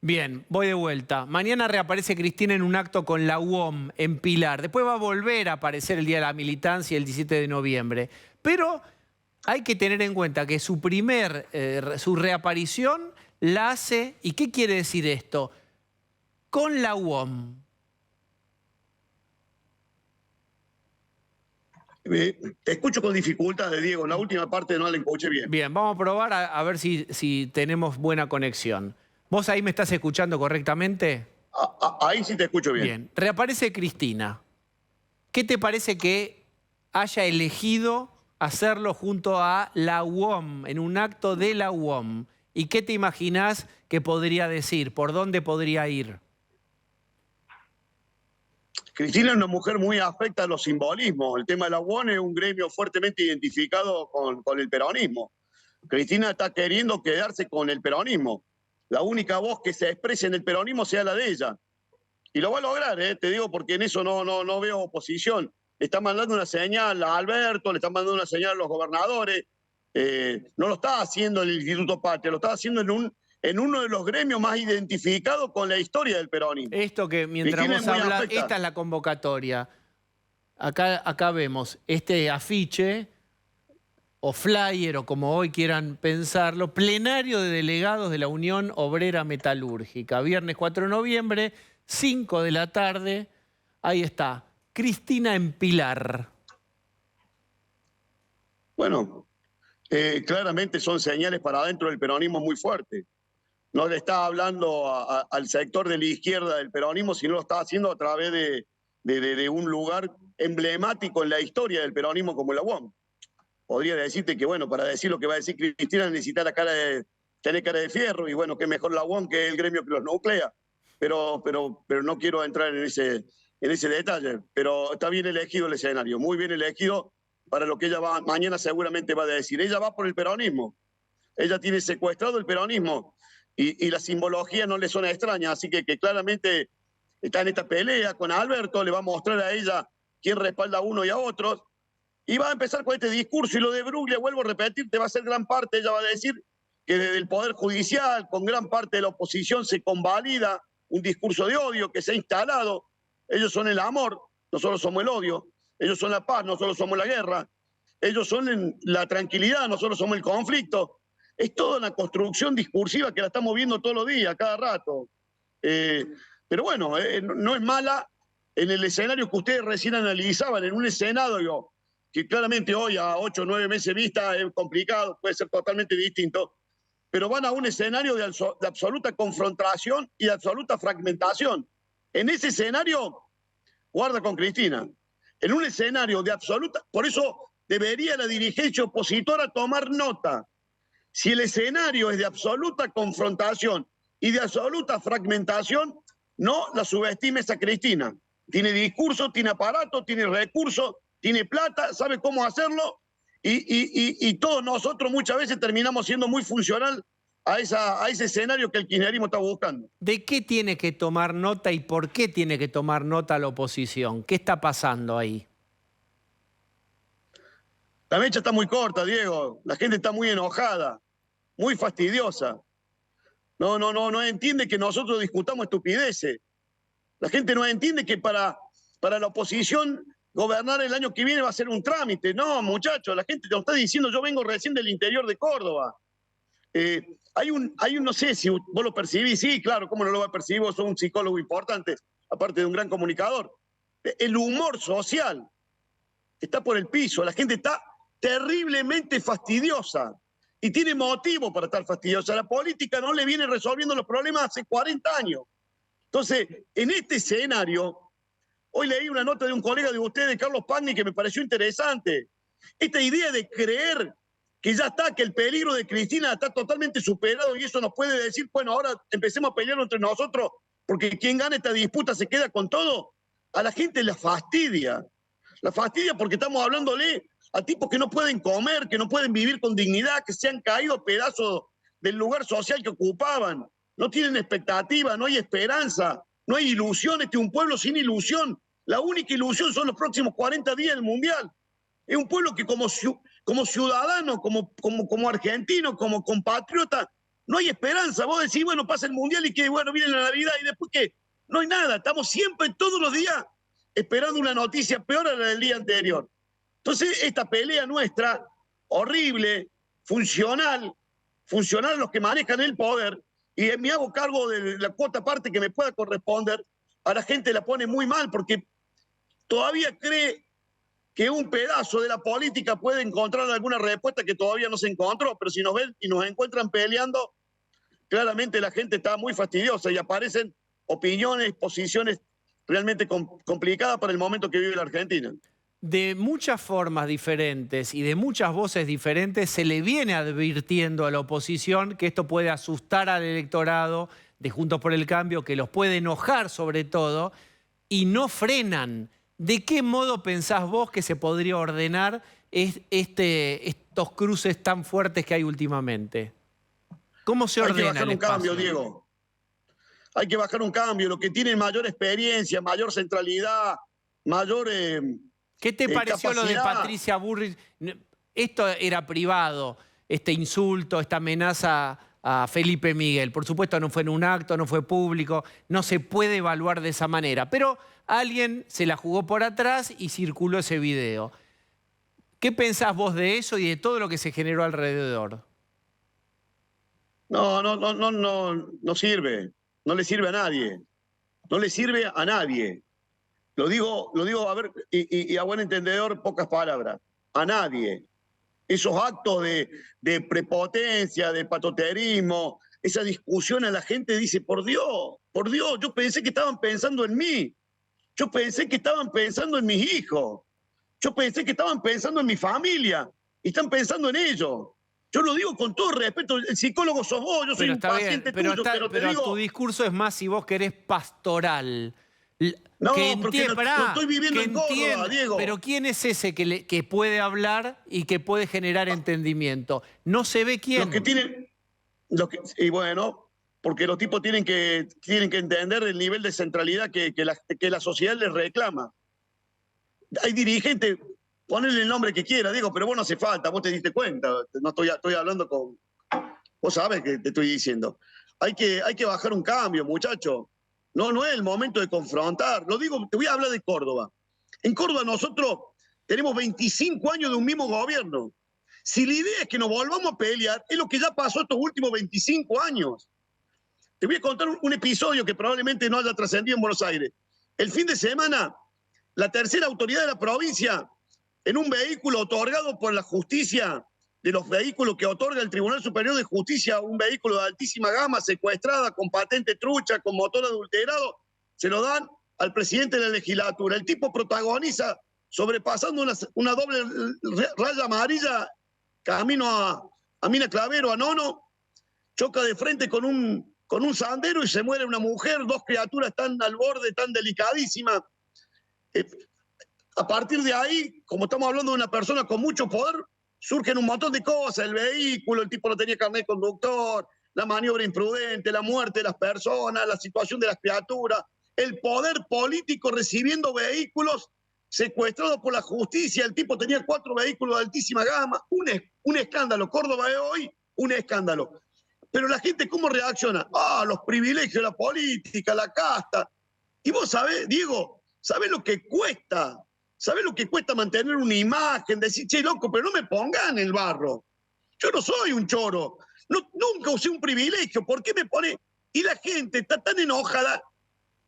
Bien, voy de vuelta. Mañana reaparece Cristina en un acto con la UOM en Pilar. Después va a volver a aparecer el Día de la Militancia el 17 de noviembre. Pero hay que tener en cuenta que su reaparición la hace, ¿y qué quiere decir esto? Con la UOM. Te escucho con dificultades, Diego. La última parte no la escuché bien. Bien, vamos a probar a ver si tenemos buena conexión. ¿Vos ahí me estás escuchando correctamente? Ahí sí te escucho bien. Bien, reaparece Cristina. ¿Qué te parece que haya elegido hacerlo junto a la UOM, en un acto de la UOM? ¿Y qué te imaginás que podría decir? ¿Por dónde podría ir? Cristina es una mujer muy afecta a los simbolismos. El tema de la UOM es un gremio fuertemente identificado con el peronismo. Cristina está queriendo quedarse con el peronismo. La única voz que se exprese en el peronismo sea la de ella. Y lo va a lograr, te digo, porque en eso no veo oposición. Le está mandando una señal a Alberto, le está mandando una señal a los gobernadores. No lo está haciendo el Instituto Patria, lo está haciendo en uno de los gremios más identificados con la historia del peronismo. Esto que mientras vos hablas, esta es la convocatoria. Acá vemos este afiche o flyer, o como hoy quieran pensarlo, plenario de delegados de la Unión Obrera Metalúrgica. Viernes 4 de noviembre, 5 de la tarde. Ahí está, Cristina en Pilar. Bueno, claramente son señales para adentro del peronismo muy fuertes. No le está hablando al sector de la izquierda del peronismo, sino lo está haciendo a través de un lugar emblemático en la historia del peronismo como la UOM. Podría decirte que, bueno, para decir lo que va a decir Cristina necesita tener cara de fierro, y bueno, que mejor la UOM que el gremio que los nuclea. Pero no quiero entrar en ese detalle. Pero está bien elegido el escenario, muy bien elegido para lo que ella mañana seguramente va a decir. Ella va por el peronismo. Ella tiene secuestrado el peronismo y la simbología no le suena extraña, así que claramente está en esta pelea con Alberto, le va a mostrar a ella quién respalda a uno y a otros. Y va a empezar con este discurso, y lo de Bruglia, vuelvo a repetir, te va a ser gran parte, ella va a decir que desde el Poder Judicial, con gran parte de la oposición, se convalida un discurso de odio que se ha instalado. Ellos son el amor, nosotros somos el odio. Ellos son la paz, nosotros somos la guerra. Ellos son la tranquilidad, nosotros somos el conflicto. Es toda una construcción discursiva que la estamos viendo todos los días, cada rato. Pero bueno, no es mala en el escenario que ustedes recién analizaban, en un escenario que claramente hoy a 8 o 9 meses vista es complicado, puede ser totalmente distinto, pero van a un escenario de absoluta confrontación y de absoluta fragmentación. En ese escenario, guarda con Cristina, en un escenario de absoluta... Por eso debería la dirigencia opositora tomar nota. Si el escenario es de absoluta confrontación y de absoluta fragmentación, no la subestimes a Cristina. Tiene discurso, tiene aparato, tiene recursos, tiene plata, sabe cómo hacerlo y todos nosotros muchas veces terminamos siendo muy funcional a ese escenario que el kirchnerismo está buscando. ¿De qué tiene que tomar nota y por qué tiene que tomar nota la oposición? ¿Qué está pasando ahí? La mecha está muy corta, Diego. La gente está muy enojada, muy fastidiosa. No entiende que nosotros discutamos estupideces. La gente no entiende que para la oposición gobernar el año que viene va a ser un trámite. No, muchachos, la gente te lo está diciendo. Yo vengo recién del interior de Córdoba. Hay un, no sé si vos lo percibís. Sí, claro, ¿cómo no lo va a percibir? Vos sos un psicólogo importante, aparte de un gran comunicador. El humor social está por el piso. La gente está terriblemente fastidiosa y tiene motivo para estar fastidiosa. La política no le viene resolviendo los problemas hace 40 años. Entonces, en este escenario, hoy leí una nota de un colega de ustedes, Carlos Pagni, que me pareció interesante. Esta idea de creer que ya está, que el peligro de Cristina está totalmente superado y eso nos puede decir, bueno, ahora empecemos a pelear entre nosotros porque quien gane esta disputa se queda con todo. A la gente la fastidia. La fastidia porque estamos hablándole a tipos que no pueden comer, que no pueden vivir con dignidad, que se han caído pedazos del lugar social que ocupaban. No tienen expectativa, no hay esperanza, no hay ilusión. Este es un pueblo sin ilusión. La única ilusión son los próximos 40 días del Mundial. Es un pueblo que como ciudadano, como argentino, como compatriota, no hay esperanza. Vos decís, bueno, pasa el Mundial y que, bueno, viene la Navidad y después ¿qué? No hay nada. Estamos siempre, todos los días, esperando una noticia peor a la del día anterior. Entonces, esta pelea nuestra, horrible, funcional a los que manejan el poder, y me hago cargo de la cuota parte que me pueda corresponder, a la gente la pone muy mal porque todavía cree que un pedazo de la política puede encontrar alguna respuesta que todavía no se encontró, pero si nos ven y nos encuentran peleando, claramente la gente está muy fastidiosa y aparecen opiniones, posiciones realmente complicadas para el momento que vive la Argentina. De muchas formas diferentes y de muchas voces diferentes se le viene advirtiendo a la oposición que esto puede asustar al electorado de Juntos por el Cambio, que los puede enojar sobre todo, y no frenan. ¿De qué modo pensás vos que se podría ordenar estos cruces tan fuertes que hay últimamente? ¿Cómo se ordena? Hay que bajar el un espacio? cambio, Diego. Hay que bajar un cambio. Los que tienen mayor experiencia, mayor centralidad, mayor... ¿Qué te pareció lo de Patricia Bullrich? Esto era privado, este insulto, esta amenaza a Felipe Miguel. Por supuesto no fue en un acto, no fue público, no se puede evaluar de esa manera. Pero alguien se la jugó por atrás y circuló ese video. ¿Qué pensás vos de eso y de todo lo que se generó alrededor? No sirve. No le sirve a nadie. No le sirve a nadie. Lo digo, a ver, y a buen entendedor, pocas palabras. A nadie. Esos actos de prepotencia, de patoterismo, esa discusión a la gente dice, por Dios, yo pensé que estaban pensando en mí. Yo pensé que estaban pensando en mis hijos. Yo pensé que estaban pensando en mi familia. Y están pensando en ellos. Yo lo digo con todo respeto. El psicólogo sos vos, yo soy un paciente tuyo, pero te digo... tu discurso es más, si vos querés, pastoral. No, porque no estoy viviendo en Córdoba, Diego. Pero ¿quién es ese que puede hablar y que puede generar entendimiento? No se ve quién. Los que tienen... y bueno, porque los tipos tienen que entender el nivel de centralidad que la sociedad les reclama. Hay dirigentes, ponle el nombre que quiera, Diego, pero vos no hace falta, vos te diste cuenta. No estoy hablando con... Vos sabés que te estoy diciendo. Hay que bajar un cambio, muchachos. No es el momento de confrontar. Lo digo, te voy a hablar de Córdoba. En Córdoba nosotros tenemos 25 años de un mismo gobierno. Si la idea es que nos volvamos a pelear, es lo que ya pasó estos últimos 25 años. Te voy a contar un episodio que probablemente no haya trascendido en Buenos Aires. El fin de semana, la tercera autoridad de la provincia, en un vehículo otorgado por la justicia, de los vehículos que otorga el Tribunal Superior de Justicia, un vehículo de altísima gama, secuestrada, con patente trucha, con motor adulterado, se lo dan al presidente de la legislatura. El tipo protagoniza, sobrepasando una doble raya amarilla, camino a Mina Clavero, a Nono, choca de frente con un sandero y se muere una mujer, dos criaturas tan al borde, tan delicadísimas. A partir de ahí, como estamos hablando de una persona con mucho poder, surgen un montón de cosas, el vehículo, el tipo no tenía carnet de conductor, la maniobra imprudente, la muerte de las personas, la situación de las criaturas, el poder político recibiendo vehículos secuestrados por la justicia, el tipo tenía 4 vehículos de altísima gama, un escándalo, Córdoba es hoy un escándalo. Pero la gente, ¿cómo reacciona? Los privilegios de la política, la casta. Y vos sabés, Diego, ¿sabés lo que cuesta? ¿Sabés lo que cuesta mantener una imagen? Decir, che, loco, pero no me pongan en el barro. Yo no soy un choro. Nunca usé un privilegio. ¿Por qué me pone? Y la gente está tan enojada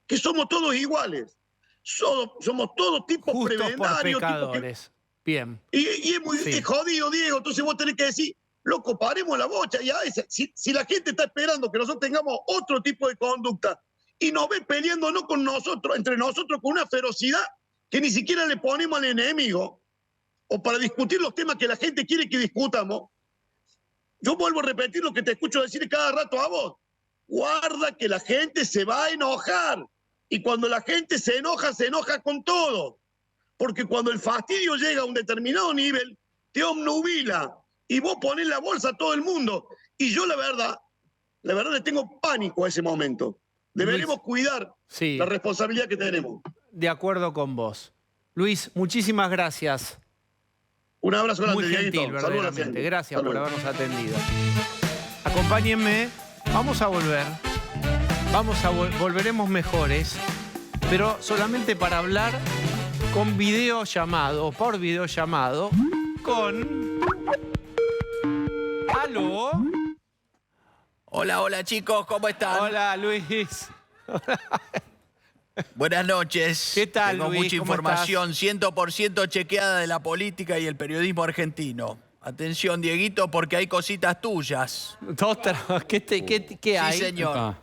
que somos todos iguales. Somos todos tipos Justos prebendarios. por pecadores. Bien. Y es jodido, Diego. Entonces vos tenés que decir, loco, paremos la bocha. Y a veces, si la gente está esperando que nosotros tengamos otro tipo de conducta y nos ve peleando no con nosotros, entre nosotros con una ferocidad que ni siquiera le ponemos al enemigo, o para discutir los temas que la gente quiere que discutamos, yo vuelvo a repetir lo que te escucho decir cada rato a vos. Guarda que la gente se va a enojar. Y cuando la gente se enoja con todo. Porque cuando el fastidio llega a un determinado nivel, te obnubila. Y vos ponés la bolsa a todo el mundo. Y yo la verdad le tengo pánico a ese momento. Deberemos cuidar la responsabilidad que tenemos. De acuerdo con vos. Luis, muchísimas gracias. Un abrazo grande, Muy gentil, Dieguito. verdaderamente. Gracias Saludos. por habernos atendido. Acompáñenme. Vamos a volver. Volveremos mejores, pero solamente para hablar con videollamado, o por videollamado, con... ¿Aló? Hola chicos, ¿cómo están? Hola Luis. Buenas noches. ¿Qué tal, Tengo Luis? mucha ¿Cómo información 100% chequeada de la política y el periodismo argentino. Atención, Dieguito, porque hay cositas tuyas. ¿Qué hay? Sí, señor.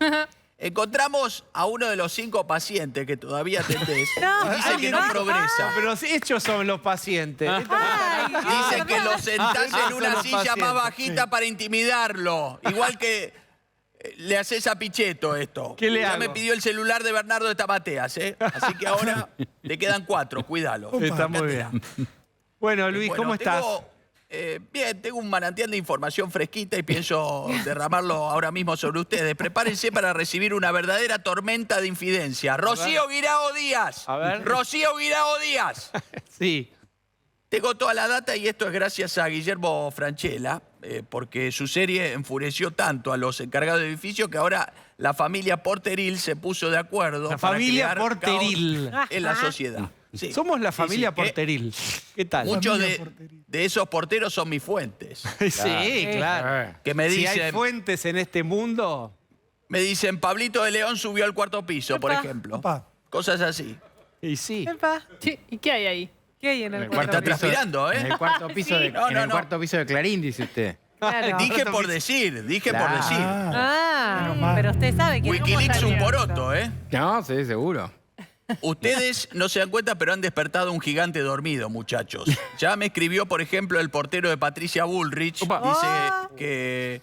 Encontramos a uno de los 5 pacientes que todavía atendés. y dice que no progresa. Pero ellos son los pacientes. Dice que lo sentás en una son los silla más pacientes. bajita para intimidarlo. Igual que le haces a Pichetto esto. ¿Qué le ya hago? me pidió el celular de Bernardo de Tamateas, ¿eh? Así que ahora te quedan 4, cuídalo. Está muy bien. Bueno, Luis, ¿cómo estás? Bien, tengo un manantial de información fresquita y pienso derramarlo ahora mismo sobre ustedes. Prepárense para recibir una verdadera tormenta de infidencia. Rocío Guirao Díaz. A ver. Rocío Guirao Díaz. Sí. Tengo toda la data y esto es gracias a Guillermo Francella, porque su serie enfureció tanto a los encargados de edificio que ahora la familia Porteril se puso de acuerdo. La para familia crear Porteril. caos en la sociedad. Sí. Somos la familia que Porteril. ¿Qué tal? Muchos de esos porteros son mis fuentes. Sí, claro. Que me Si dicen, hay fuentes en este mundo... me dicen, Pablito de León subió al 4º piso, por ejemplo. Cosas así. Y sí. Sí, ¿y qué hay ahí? ¿Qué hay en el Está cuarto piso? transpirando, ¿eh? En el cuarto piso, Sí. en el cuarto piso de Clarín, dice usted. Claro. Dije por decir. Pero usted sabe que... Wikileaks un poroto, ¿eh? No, sí, seguro. Ustedes no se dan cuenta, pero han despertado un gigante dormido, muchachos. Ya me escribió, por ejemplo, el portero de Patricia Bullrich. Dice que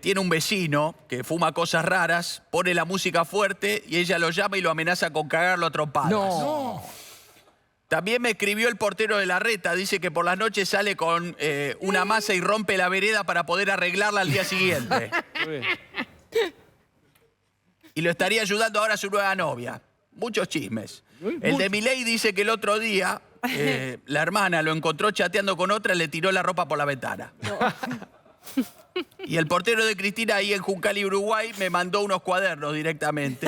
tiene un vecino que fuma cosas raras, pone la música fuerte y ella lo llama y lo amenaza con cagarlo a trompadas. No. También me escribió el portero de la Reta. Dice que por las noches sale con una masa y rompe la vereda para poder arreglarla al día siguiente. Y lo estaría ayudando ahora a su nueva novia. Muchos chismes. El de Milei dice que el otro día la hermana lo encontró chateando con otra y le tiró la ropa por la ventana. Y el portero de Cristina ahí en Juncali, Uruguay, me mandó unos cuadernos directamente.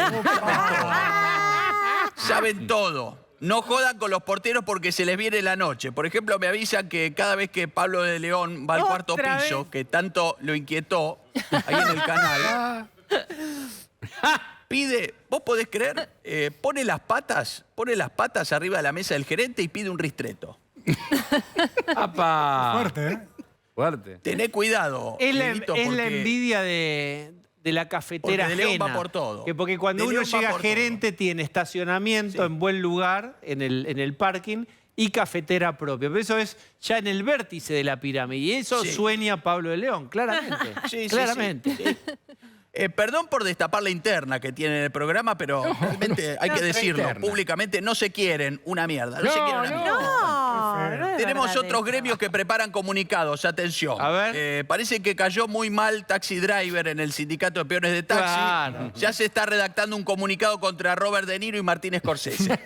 Saben todo. No jodan con los porteros porque se les viene la noche. Por ejemplo, me avisan que cada vez que Pablo de León va al cuarto piso, que tanto lo inquietó ahí en el canal, pide, ¿vos podés creer? Pone las patas arriba de la mesa del gerente y pide un ristretto. ¡Apa! Fuerte, ¿eh? Fuerte. Tené cuidado. Es la Dieguito, porque envidia de la cafetera porque De León ajena. va por todo. Porque cuando De uno León va llega por gerente tiene estacionamiento en buen lugar, en el parking, y cafetera propia. Pero eso es ya en el vértice de la pirámide. Y eso sueña Pablo de León, claramente. Sí, claramente. sí. Perdón por destapar la interna que tiene en el programa, pero realmente hay que decirlo públicamente, no se quieren una mierda. No se quieren una mierda. No es Tenemos verdad otros eso. gremios que preparan comunicados, atención. A ver. Parece que cayó muy mal Taxi Driver en el sindicato de peones de taxi. Claro. Ya se está redactando un comunicado contra Robert De Niro y Martín Scorsese.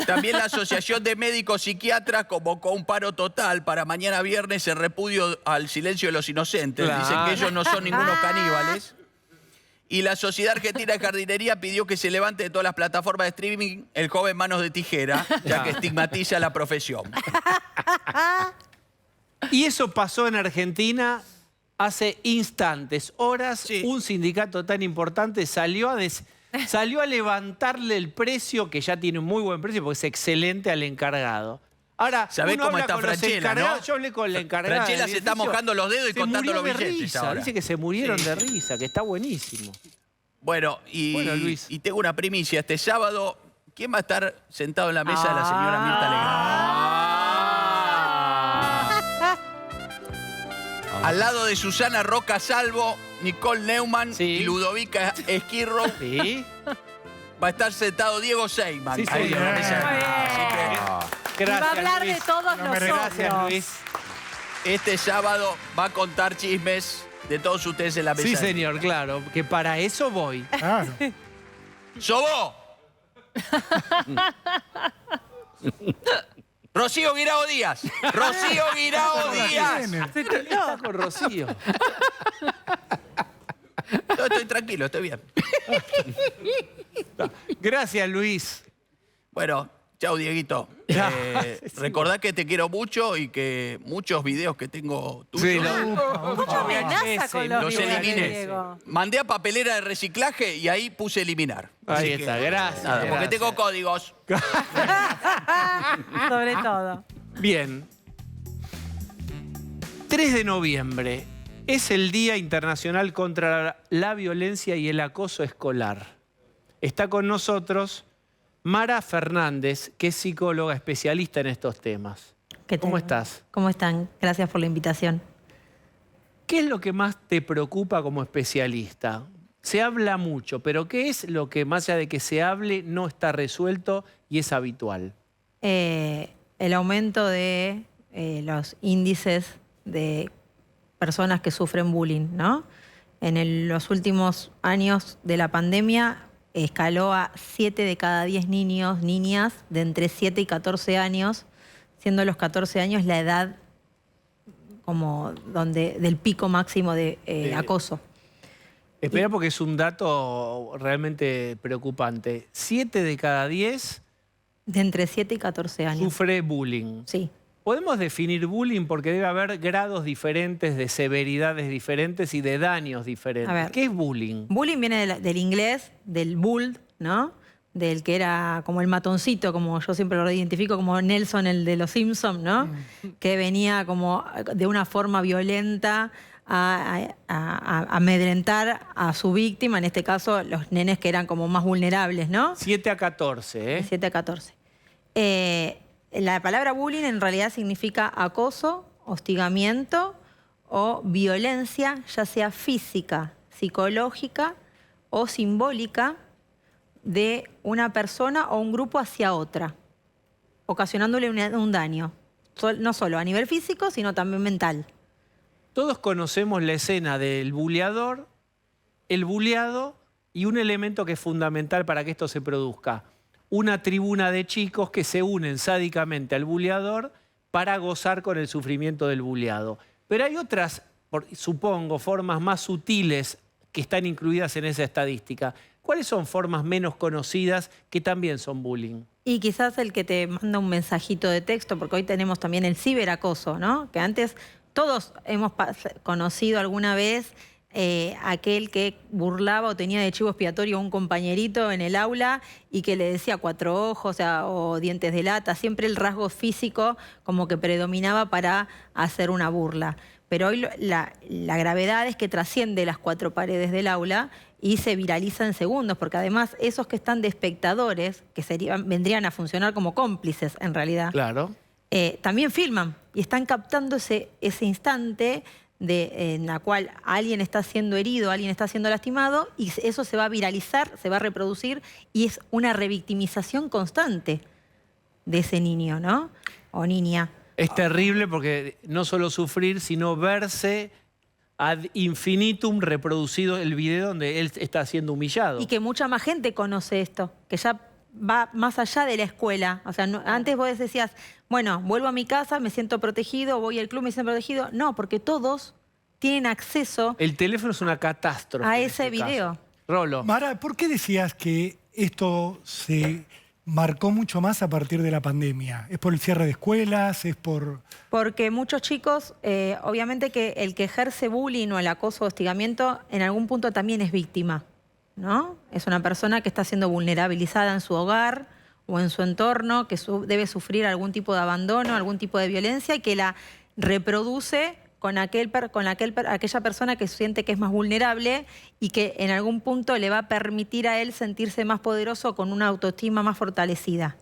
También la Asociación de Médicos Psiquiatras convocó un paro total para mañana viernes en repudio al silencio de los inocentes. Claro. Dicen que ellos no son ningunos caníbales. Y la Sociedad Argentina de Jardinería pidió que se levante de todas las plataformas de streaming el joven Manos de Tijera, ya que estigmatiza la profesión. Y eso pasó en Argentina hace instantes, horas. Un sindicato tan importante salió a levantarle el precio, que ya tiene un muy buen precio, porque es excelente, al encargado. Ahora, ¿sabés uno cómo habla está con los Franchella, encargados. no? Yo hablé con la encargada. Franchella del se está edificio. mojando los dedos y Se contando murió los de billetes risa. ahora. Dice que se murieron de risa, que está buenísimo. Bueno, Luis. y tengo una primicia. Este sábado, ¿quién va a estar sentado en la mesa de la señora Mirta Legrand? Al lado de Susana Roca Salvo, Nicole Neumann y Ludovica Esquirro. Sí. Va a estar sentado Diego Seyman. Sí, ahí en la mesa de Muy Así que Y va a Gracias, hablar Luis. de todos nosotros. Gracias, Luis. este sábado va a contar chismes de todos ustedes en la mesa. Sí, de señor, Mirta. claro, que para eso voy. Claro. ¡Sobó! Rocío Guirao Díaz. Rocío Guirao Díaz. Está con Rocío. Yo estoy tranquilo, estoy bien. Gracias, Luis. Bueno, chau, Dieguito. Recordá que te quiero mucho y que muchos videos que tengo tuyos ¿Cómo amenaza con los los videos, eliminé. Diego? Mandé a papelera de reciclaje y ahí puse eliminar. Ahí Así está, que, gracias. nada, porque gracias. tengo códigos. Sobre todo. Bien. 3 de noviembre es el Día Internacional contra la Violencia y el Acoso Escolar. Está con nosotros Mara Fernández, que es psicóloga especialista en estos temas. ¿Cómo estás? ¿Cómo están? Gracias por la invitación. ¿Qué es lo que más te preocupa como especialista? Se habla mucho, pero ¿qué es lo que más allá de que se hable no está resuelto y es habitual? El aumento de los índices de personas que sufren bullying, ¿no? En los últimos años de la pandemia escaló a 7 de cada 10 niños, niñas de entre 7 y 14 años, siendo los 14 años la edad como del pico máximo de acoso. Espera, porque es un dato realmente preocupante. 7 de cada 10 de entre 7 y 14 años. Sufre bullying. Sí. ¿Podemos definir bullying? Porque debe haber grados diferentes, de severidades diferentes y de daños diferentes. A ver. ¿Qué es bullying? Bullying viene del inglés, del bull, ¿no? Del que era como el matoncito, como yo siempre lo identifico como Nelson, el de los Simpsons, ¿no? Que venía como de una forma violenta a amedrentar a su víctima, en este caso los nenes que eran como más vulnerables, ¿no? 7 a 14, ¿eh? De 7 a 14. La palabra bullying en realidad significa acoso, hostigamiento o violencia, ya sea física, psicológica o simbólica, de una persona o un grupo hacia otra, ocasionándole un daño, no solo a nivel físico, sino también mental. Todos conocemos la escena del buleador, el buleado y un elemento que es fundamental para que esto se produzca. Una tribuna de chicos que se unen sádicamente al buleador para gozar con el sufrimiento del buleado. Pero hay otras, supongo, formas más sutiles que están incluidas en esa estadística. ¿Cuáles son formas menos conocidas que también son bullying? Y quizás el que te manda un mensajito de texto, porque hoy tenemos también el ciberacoso, ¿no? Que antes todos hemos conocido alguna vez aquel que burlaba o tenía de chivo expiatorio a un compañerito en el aula y que le decía 4 ojos o dientes de lata. Siempre el rasgo físico como que predominaba para hacer una burla. Pero hoy la gravedad es que trasciende las 4 paredes del aula y se viraliza en segundos, porque además esos que están de espectadores, que vendrían a funcionar como cómplices en realidad, claro, también filman y están captando ese instante en la cual alguien está siendo herido, alguien está siendo lastimado, y eso se va a viralizar, se va a reproducir, y es una revictimización constante de ese niño, ¿no? O niña. Es terrible porque no solo sufrir, sino verse ad infinitum reproducido el video donde él está siendo humillado. Y que mucha más gente conoce esto, que ya va más allá de la escuela. O sea, antes vos decías, bueno, vuelvo a mi casa, me siento protegido, voy al club, me siento protegido. No, porque todos tienen acceso... El teléfono es una catástrofe. A ese video. Rolo. Mara, ¿por qué decías que esto se marcó mucho más a partir de la pandemia? ¿Es por el cierre de escuelas? ¿Es por...? Porque muchos chicos, obviamente que el que ejerce bullying o el acoso o hostigamiento en algún punto también es víctima, ¿no? Es una persona que está siendo vulnerabilizada en su hogar o en su entorno, que debe sufrir algún tipo de abandono, algún tipo de violencia y que la reproduce con aquella persona que siente que es más vulnerable y que en algún punto le va a permitir a él sentirse más poderoso con una autoestima más fortalecida.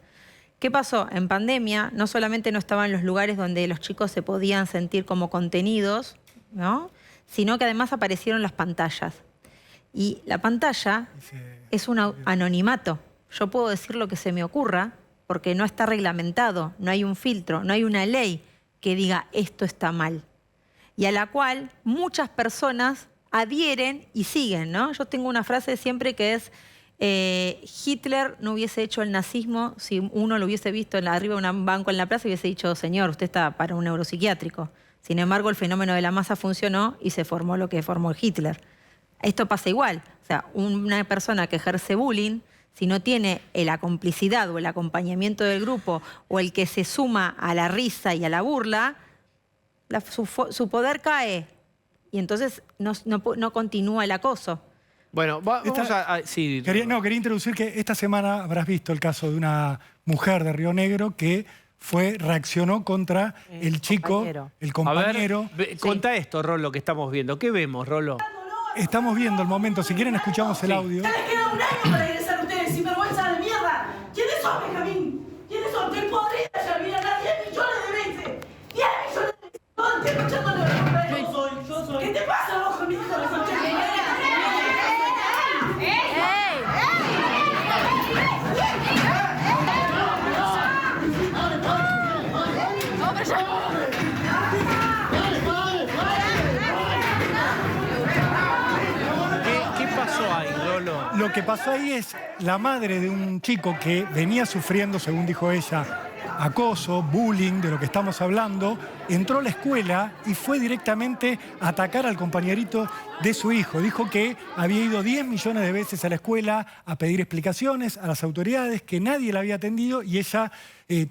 ¿Qué pasó? En pandemia no solamente no estaban los lugares donde los chicos se podían sentir como contenidos, ¿no? Sino que además aparecieron las pantallas. Y la pantalla es un anonimato. Yo puedo decir lo que se me ocurra porque no está reglamentado, no hay un filtro, no hay una ley que diga esto está mal. Y a la cual muchas personas adhieren y siguen, ¿no? Yo tengo una frase siempre que es Hitler no hubiese hecho el nazismo si uno lo hubiese visto arriba de un banco en la plaza y hubiese dicho, señor, usted está para un neuropsiquiátrico. Sin embargo, el fenómeno de la masa funcionó y se formó lo que formó Hitler. Esto pasa igual. O sea, una persona que ejerce bullying, si no tiene la complicidad o el acompañamiento del grupo o el que se suma a la risa y a la burla, su poder cae y entonces no continúa el acoso. Bueno, vamos sí. Quería introducir que esta semana habrás visto el caso de una mujer de Río Negro que reaccionó contra el chico, el compañero. A ver, contá esto, Rolo, que estamos viendo. ¿Qué vemos, Rolo? Estamos viendo el momento. Si quieren, escuchamos el audio. Ya les queda un año para regresar ustedes, sinvergüenza de mierda. ¿Quiénes son, Benjamín? ¿Quiénes son? Estoy podrida ya, miran a 10 millones de veces. 10 millones de veces. Todo el tiempo echándole a yo soy. ¿Qué te pasa vos con mi hijo de la concha? Lo que pasó ahí es la madre de un chico que venía sufriendo, según dijo ella, acoso, bullying, de lo que estamos hablando, entró a la escuela y fue directamente a atacar al compañerito de su hijo. Dijo que había ido 10 millones de veces a la escuela a pedir explicaciones a las autoridades, que nadie la había atendido y ella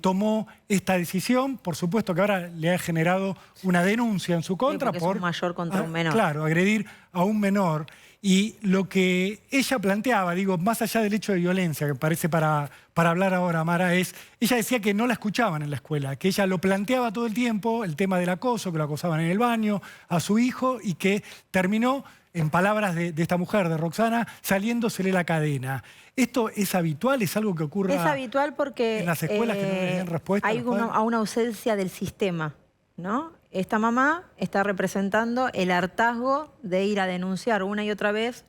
tomó esta decisión. Por supuesto que ahora le ha generado una denuncia en su contra por un mayor contra un menor. Claro, agredir a un menor. Y lo que ella planteaba, digo, más allá del hecho de violencia, que parece para hablar ahora, Mara, ella decía que no la escuchaban en la escuela, que ella lo planteaba todo el tiempo, el tema del acoso, que lo acosaban en el baño, a su hijo, y que terminó, en palabras de esta mujer, de Roxana, saliéndosele la cadena. ¿Esto es habitual? ¿Es algo que ocurre Es habitual porque en las escuelas que no le den respuesta? Hay una ausencia del sistema, ¿no? Esta mamá está representando el hartazgo de ir a denunciar una y otra vez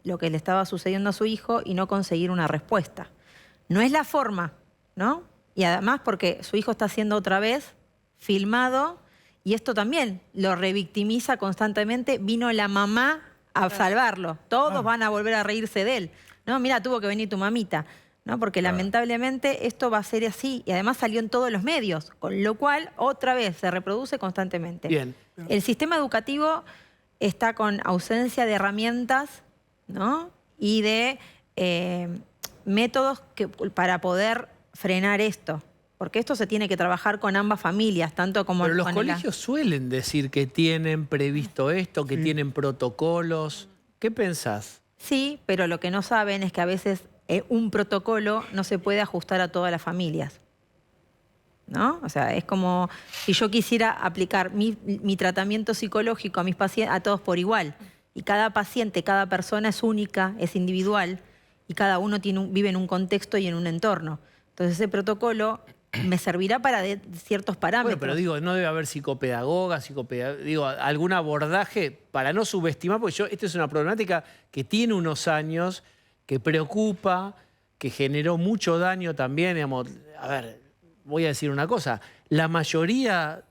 lo que le estaba sucediendo a su hijo y no conseguir una respuesta. No es la forma, ¿no? Y además porque su hijo está siendo otra vez filmado y esto también lo revictimiza constantemente. Vino la mamá a salvarlo. Todos van a volver a reírse de él. No, mira, tuvo que venir tu mamita. ¿No? Porque lamentablemente esto va a ser así y además salió en todos los medios, con lo cual otra vez se reproduce constantemente. Bien. El sistema educativo está con ausencia de herramientas, ¿no? y de métodos para poder frenar esto. Porque esto se tiene que trabajar con ambas familias, tanto como... Pero los colegios suelen decir que tienen previsto esto, que tienen protocolos. ¿Qué pensás? Sí, pero lo que no saben es que a veces un protocolo no se puede ajustar a todas las familias, ¿no? O sea, es como si yo quisiera aplicar mi tratamiento psicológico a mis pacientes, a todos por igual. Y cada paciente, cada persona es única, es individual, y cada uno vive en un contexto y en un entorno. Entonces ese protocolo me servirá para ciertos parámetros. Bueno, pero digo, no debe haber psicopedagogas, digo, algún abordaje para no subestimar, porque esta es una problemática que tiene unos años, que preocupa, que generó mucho daño también. Digamos, a ver, voy a decir una cosa, la mayoría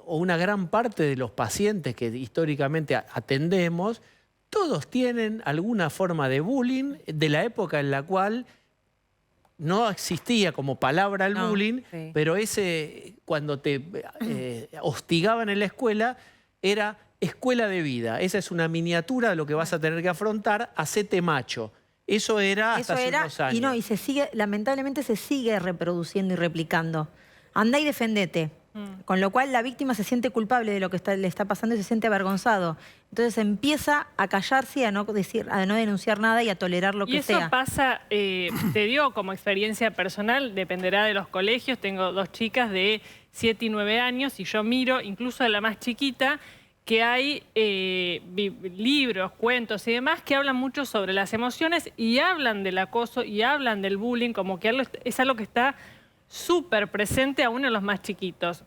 o una gran parte de los pacientes que históricamente atendemos, todos tienen alguna forma de bullying de la época en la cual no existía como palabra el bullying, pero cuando te hostigaban en la escuela, era escuela de vida. Esa es una miniatura de lo que vas a tener que afrontar, hacete macho. Eso era hasta hace unos años. Y lamentablemente se sigue reproduciendo y replicando. Andá y defendete. Con lo cual la víctima se siente culpable de lo que le está pasando y se siente avergonzado. Entonces empieza a callarse y a no denunciar nada y a tolerar lo que sea. Y eso pasa, te digo como experiencia personal, dependerá de los colegios. Tengo 2 chicas de 7 y 9 años y yo miro, incluso a la más chiquita, que hay libros, cuentos y demás que hablan mucho sobre las emociones y hablan del acoso y hablan del bullying, como que es algo que está súper presente aún en los más chiquitos.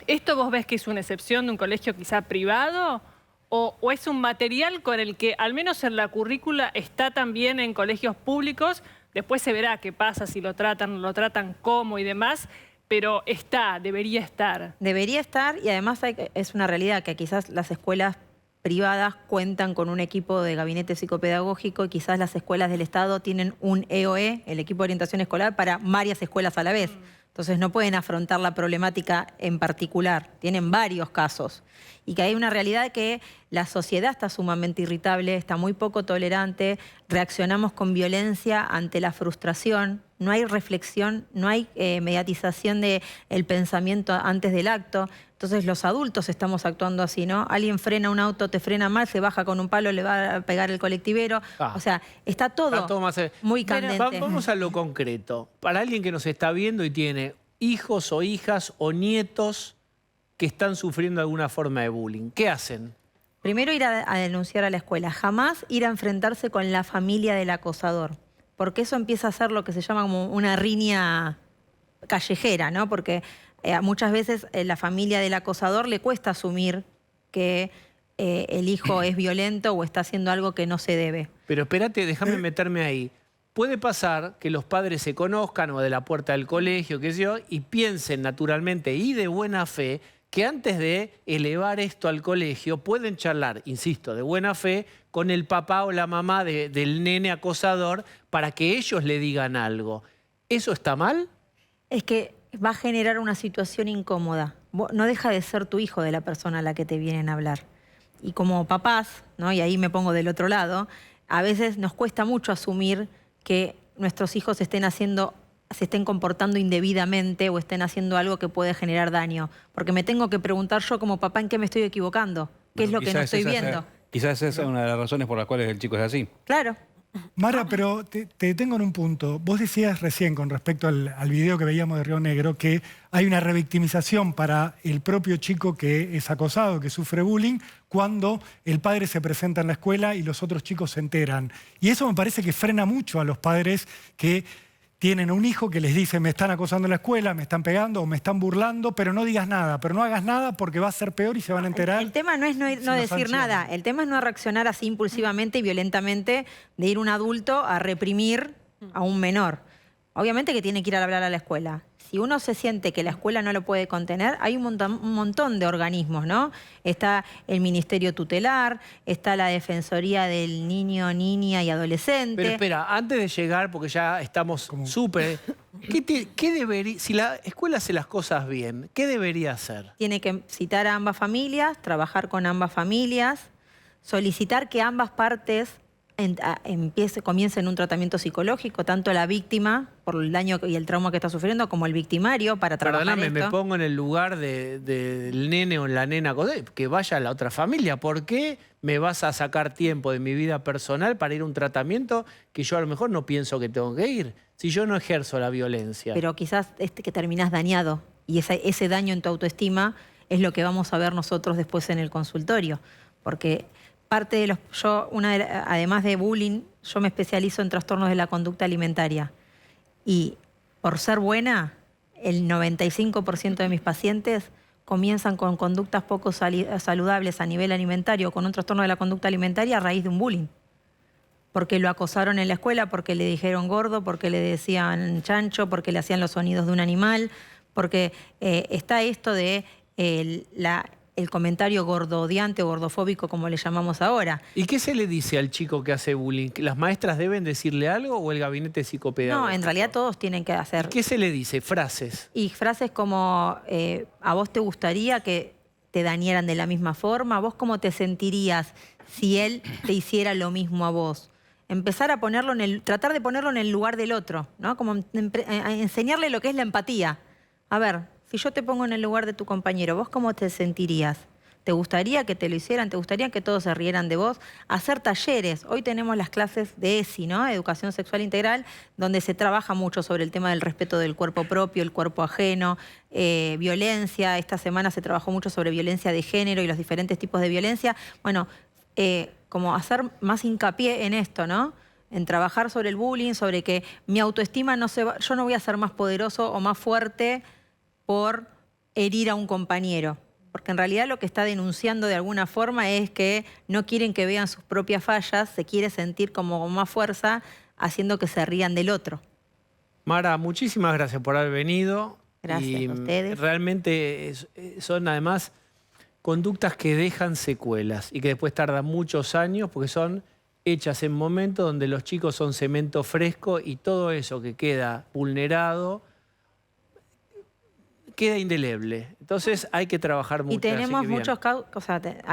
¿Esto vos ves que es una excepción de un colegio quizá privado o es un material con el que, al menos en la currícula, está también en colegios públicos? Después se verá qué pasa, si lo tratan cómo y demás, pero debería estar. Debería estar y además es una realidad que quizás las escuelas privadas cuentan con un equipo de gabinete psicopedagógico y quizás las escuelas del Estado tienen un EOE, el equipo de orientación escolar, para varias escuelas a la vez. Entonces no pueden afrontar la problemática en particular, tienen varios casos. Y que hay una realidad que la sociedad está sumamente irritable, está muy poco tolerante, reaccionamos con violencia ante la frustración, no hay reflexión, no hay mediatización del pensamiento antes del acto. Entonces los adultos estamos actuando así, ¿no? Alguien frena un auto, te frena mal, se baja con un palo, le va a pegar el colectivero. O sea, está todo más, muy candente. Vamos a lo concreto. Para alguien que nos está viendo y tiene hijos o hijas o nietos que están sufriendo alguna forma de bullying, ¿qué hacen? Primero ir a denunciar a la escuela. Jamás ir a enfrentarse con la familia del acosador. Porque eso empieza a ser lo que se llama como una riña callejera, ¿no? Porque muchas veces la familia del acosador le cuesta asumir que el hijo es violento o está haciendo algo que no se debe. Pero espérate, déjame meterme ahí. Puede pasar que los padres se conozcan o de la puerta del colegio, qué sé yo, y piensen naturalmente y de buena fe que antes de elevar esto al colegio pueden charlar, insisto, de buena fe con el papá o la mamá del nene acosador para que ellos le digan algo. ¿Eso está mal? Es que va a generar una situación incómoda. No deja de ser tu hijo de la persona a la que te vienen a hablar. Y como papás, ¿no? Y ahí me pongo del otro lado, a veces nos cuesta mucho asumir que nuestros hijos se estén comportando indebidamente o estén haciendo algo que puede generar daño. Porque me tengo que preguntar yo como papá en qué me estoy equivocando, qué es lo que no estoy viendo. Quizás esa es una de las razones por las cuales el chico es así. Claro. Mara, pero te detengo en un punto. Vos decías recién con respecto al video que veíamos de Río Negro que hay una revictimización para el propio chico que es acosado, que sufre bullying, cuando el padre se presenta en la escuela y los otros chicos se enteran. Y eso me parece que frena mucho a los padres que tienen un hijo que les dice me están acosando en la escuela, me están pegando o me están burlando, pero no digas nada, pero no hagas nada porque va a ser peor y se van a enterar. El tema no es no decir nada, el tema es no reaccionar así impulsivamente y violentamente de ir un adulto a reprimir a un menor. Obviamente que tiene que ir a hablar a la escuela. Si uno se siente que la escuela no lo puede contener, hay un montón de organismos, ¿no? Está el Ministerio Tutelar, está la Defensoría del Niño, Niña y Adolescente. Pero espera, antes de llegar, porque ya estamos súper... ¿Qué debería, si la escuela hace las cosas bien, qué debería hacer? Tiene que citar a ambas familias, trabajar con ambas familias, solicitar que ambas partes comience en un tratamiento psicológico, tanto la víctima por el daño y el trauma que está sufriendo, como el victimario para trabajar Perdóname, esto. me pongo en el lugar del nene o la nena, que vaya a la otra familia. ¿Por qué me vas a sacar tiempo de mi vida personal para ir a un tratamiento que yo a lo mejor no pienso que tengo que ir? Si yo no ejerzo la violencia. Pero quizás que terminás dañado y ese daño en tu autoestima es lo que vamos a ver nosotros después en el consultorio. Porque parte de además de bullying, yo me especializo en trastornos de la conducta alimentaria. Y por ser buena, el 95% de mis pacientes comienzan con conductas poco saludables a nivel alimentario, con un trastorno de la conducta alimentaria a raíz de un bullying. Porque lo acosaron en la escuela, porque le dijeron gordo, porque le decían chancho, porque le hacían los sonidos de un animal, porque está esto de el comentario gordodiante o gordofóbico, como le llamamos ahora. ¿Y qué se le dice al chico que hace bullying? ¿Las maestras deben decirle algo o el gabinete psicopedagógico? No, en realidad todos tienen que hacer. ¿Y qué se le dice? Frases. Y frases como, ¿a vos te gustaría que te dañaran de la misma forma? ¿Vos cómo te sentirías si él te hiciera lo mismo a vos? Empezar a ponerlo tratar de ponerlo en el lugar del otro, ¿no? Como enseñarle lo que es la empatía. A ver, si yo te pongo en el lugar de tu compañero, ¿vos cómo te sentirías? ¿Te gustaría que te lo hicieran? ¿Te gustaría que todos se rieran de vos? Hacer talleres. Hoy tenemos las clases de ESI, ¿no? Educación Sexual Integral, donde se trabaja mucho sobre el tema del respeto del cuerpo propio, el cuerpo ajeno, violencia. Esta semana se trabajó mucho sobre violencia de género y los diferentes tipos de violencia. Bueno, como hacer más hincapié en esto, ¿no? En trabajar sobre el bullying, sobre que mi autoestima yo no voy a ser más poderoso o más fuerte por herir a un compañero. Porque en realidad lo que está denunciando de alguna forma es que no quieren que vean sus propias fallas, se quiere sentir como con más fuerza, haciendo que se rían del otro. Mara, muchísimas gracias por haber venido. Gracias a ustedes. Realmente son además conductas que dejan secuelas y que después tardan muchos años porque son hechas en momentos donde los chicos son cemento fresco y todo eso que queda vulnerado queda indeleble. Entonces hay que trabajar mucho. Y tenemos hay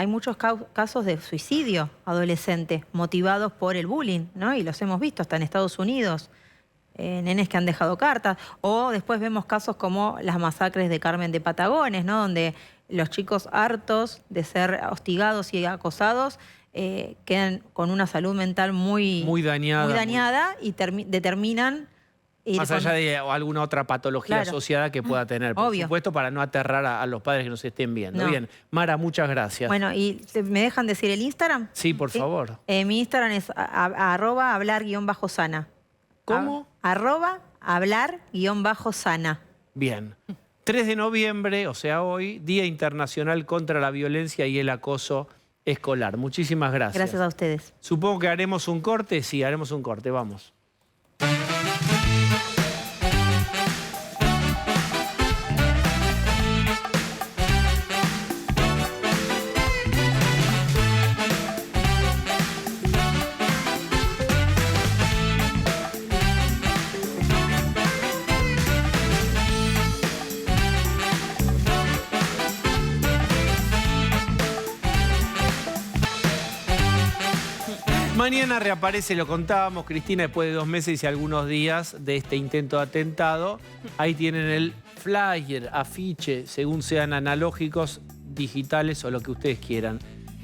muchos casos de suicidio adolescentes motivados por el bullying, ¿no? Y los hemos visto hasta en Estados Unidos. Nenes que han dejado cartas. O después vemos casos como las masacres de Carmen de Patagones, ¿no? Donde los chicos hartos de ser hostigados y acosados quedan con una salud mental muy dañada y determinan... Más allá de alguna otra patología asociada que pueda tener, por supuesto, para no aterrar a los padres que nos estén viendo. No. Bien, Mara, muchas gracias. Bueno, ¿y me dejan decir el Instagram? Sí, por favor. Mi Instagram es @hablar_sana. ¿Cómo? @hablar_sana. Bien. 3 de noviembre, o sea hoy, Día Internacional contra la Violencia y el Acoso Escolar. Muchísimas gracias. Gracias a ustedes. Supongo que haremos un corte. Sí, haremos un corte. Vamos. Mañana reaparece, lo contábamos, Cristina, después de 2 meses y algunos días de este intento de atentado. Ahí tienen el flyer, afiche, según sean analógicos, digitales o lo que ustedes quieran.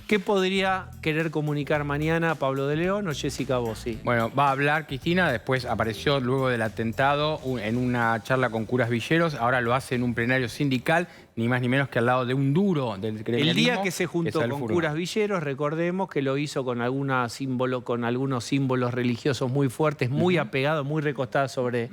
¿Qué podría querer comunicar mañana Pablo de León o Jessica Bossi? Bueno, va a hablar Cristina, después apareció luego del atentado en una charla con curas villeros, ahora lo hace en un plenario sindical, ni más ni menos que al lado de un duro del gremialismo. El día que se juntó con curas villeros, recordemos que lo hizo con algunos símbolos religiosos muy fuertes, muy apegados, muy recostados sobre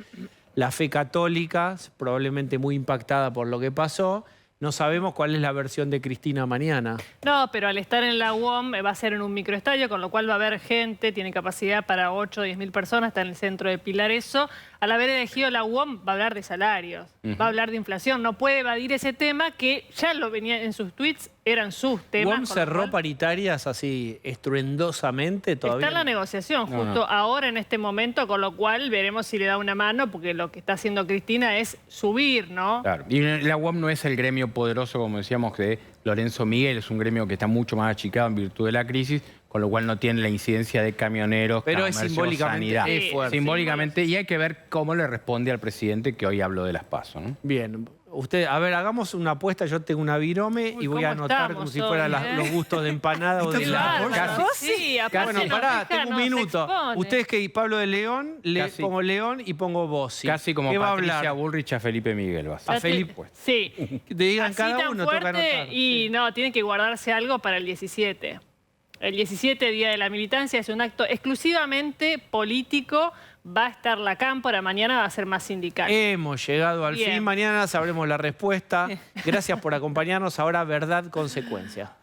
la fe católica, probablemente muy impactada por lo que pasó. No sabemos cuál es la versión de Cristina mañana. No, pero al estar en la UOM va a ser en un microestadio, con lo cual va a haber gente, tiene capacidad para 8 o 10 mil personas, está en el centro de Pilar eso. Al haber elegido la UOM va a hablar de salarios, va a hablar de inflación, no puede evadir ese tema que ya lo venía en sus tweets, eran sus temas. ¿UOM cerró paritarias así estruendosamente todavía? Está en la negociación justo ahora en este momento, con lo cual veremos si le da una mano, porque lo que está haciendo Cristina es subir, ¿no? Claro. Y la UOM no es el gremio poderoso, como decíamos, de Lorenzo Miguel, es un gremio que está mucho más achicado en virtud de la crisis, con lo cual no tiene la incidencia de camioneros, pero es simbólicamente sanidad. es fuerte. Simbólicamente, y hay que ver cómo le responde al presidente que hoy habló de las PASO, ¿no? Bien. Usted, a ver, hagamos una apuesta. Yo tengo una virome y voy a anotar como si fueran los gustos de empanada o de helado. Bueno, pará, tengo un minuto. Ustedes que Pablo de León, pongo León y pongo Bossi. Casi como ¿Qué va a Patricia hablar? Bullrich a Felipe Miguel. A Felipe. Sí. Te digan Así cada tan uno, toca fuerte anotar. y no, tienen que guardarse algo para el 17. El 17, Día de la Militancia, es un acto exclusivamente político. Va a estar la cámpora, mañana va a ser más sindical. Hemos llegado al Bien. fin, mañana sabremos la respuesta. Gracias por acompañarnos. Ahora, verdad, consecuencia.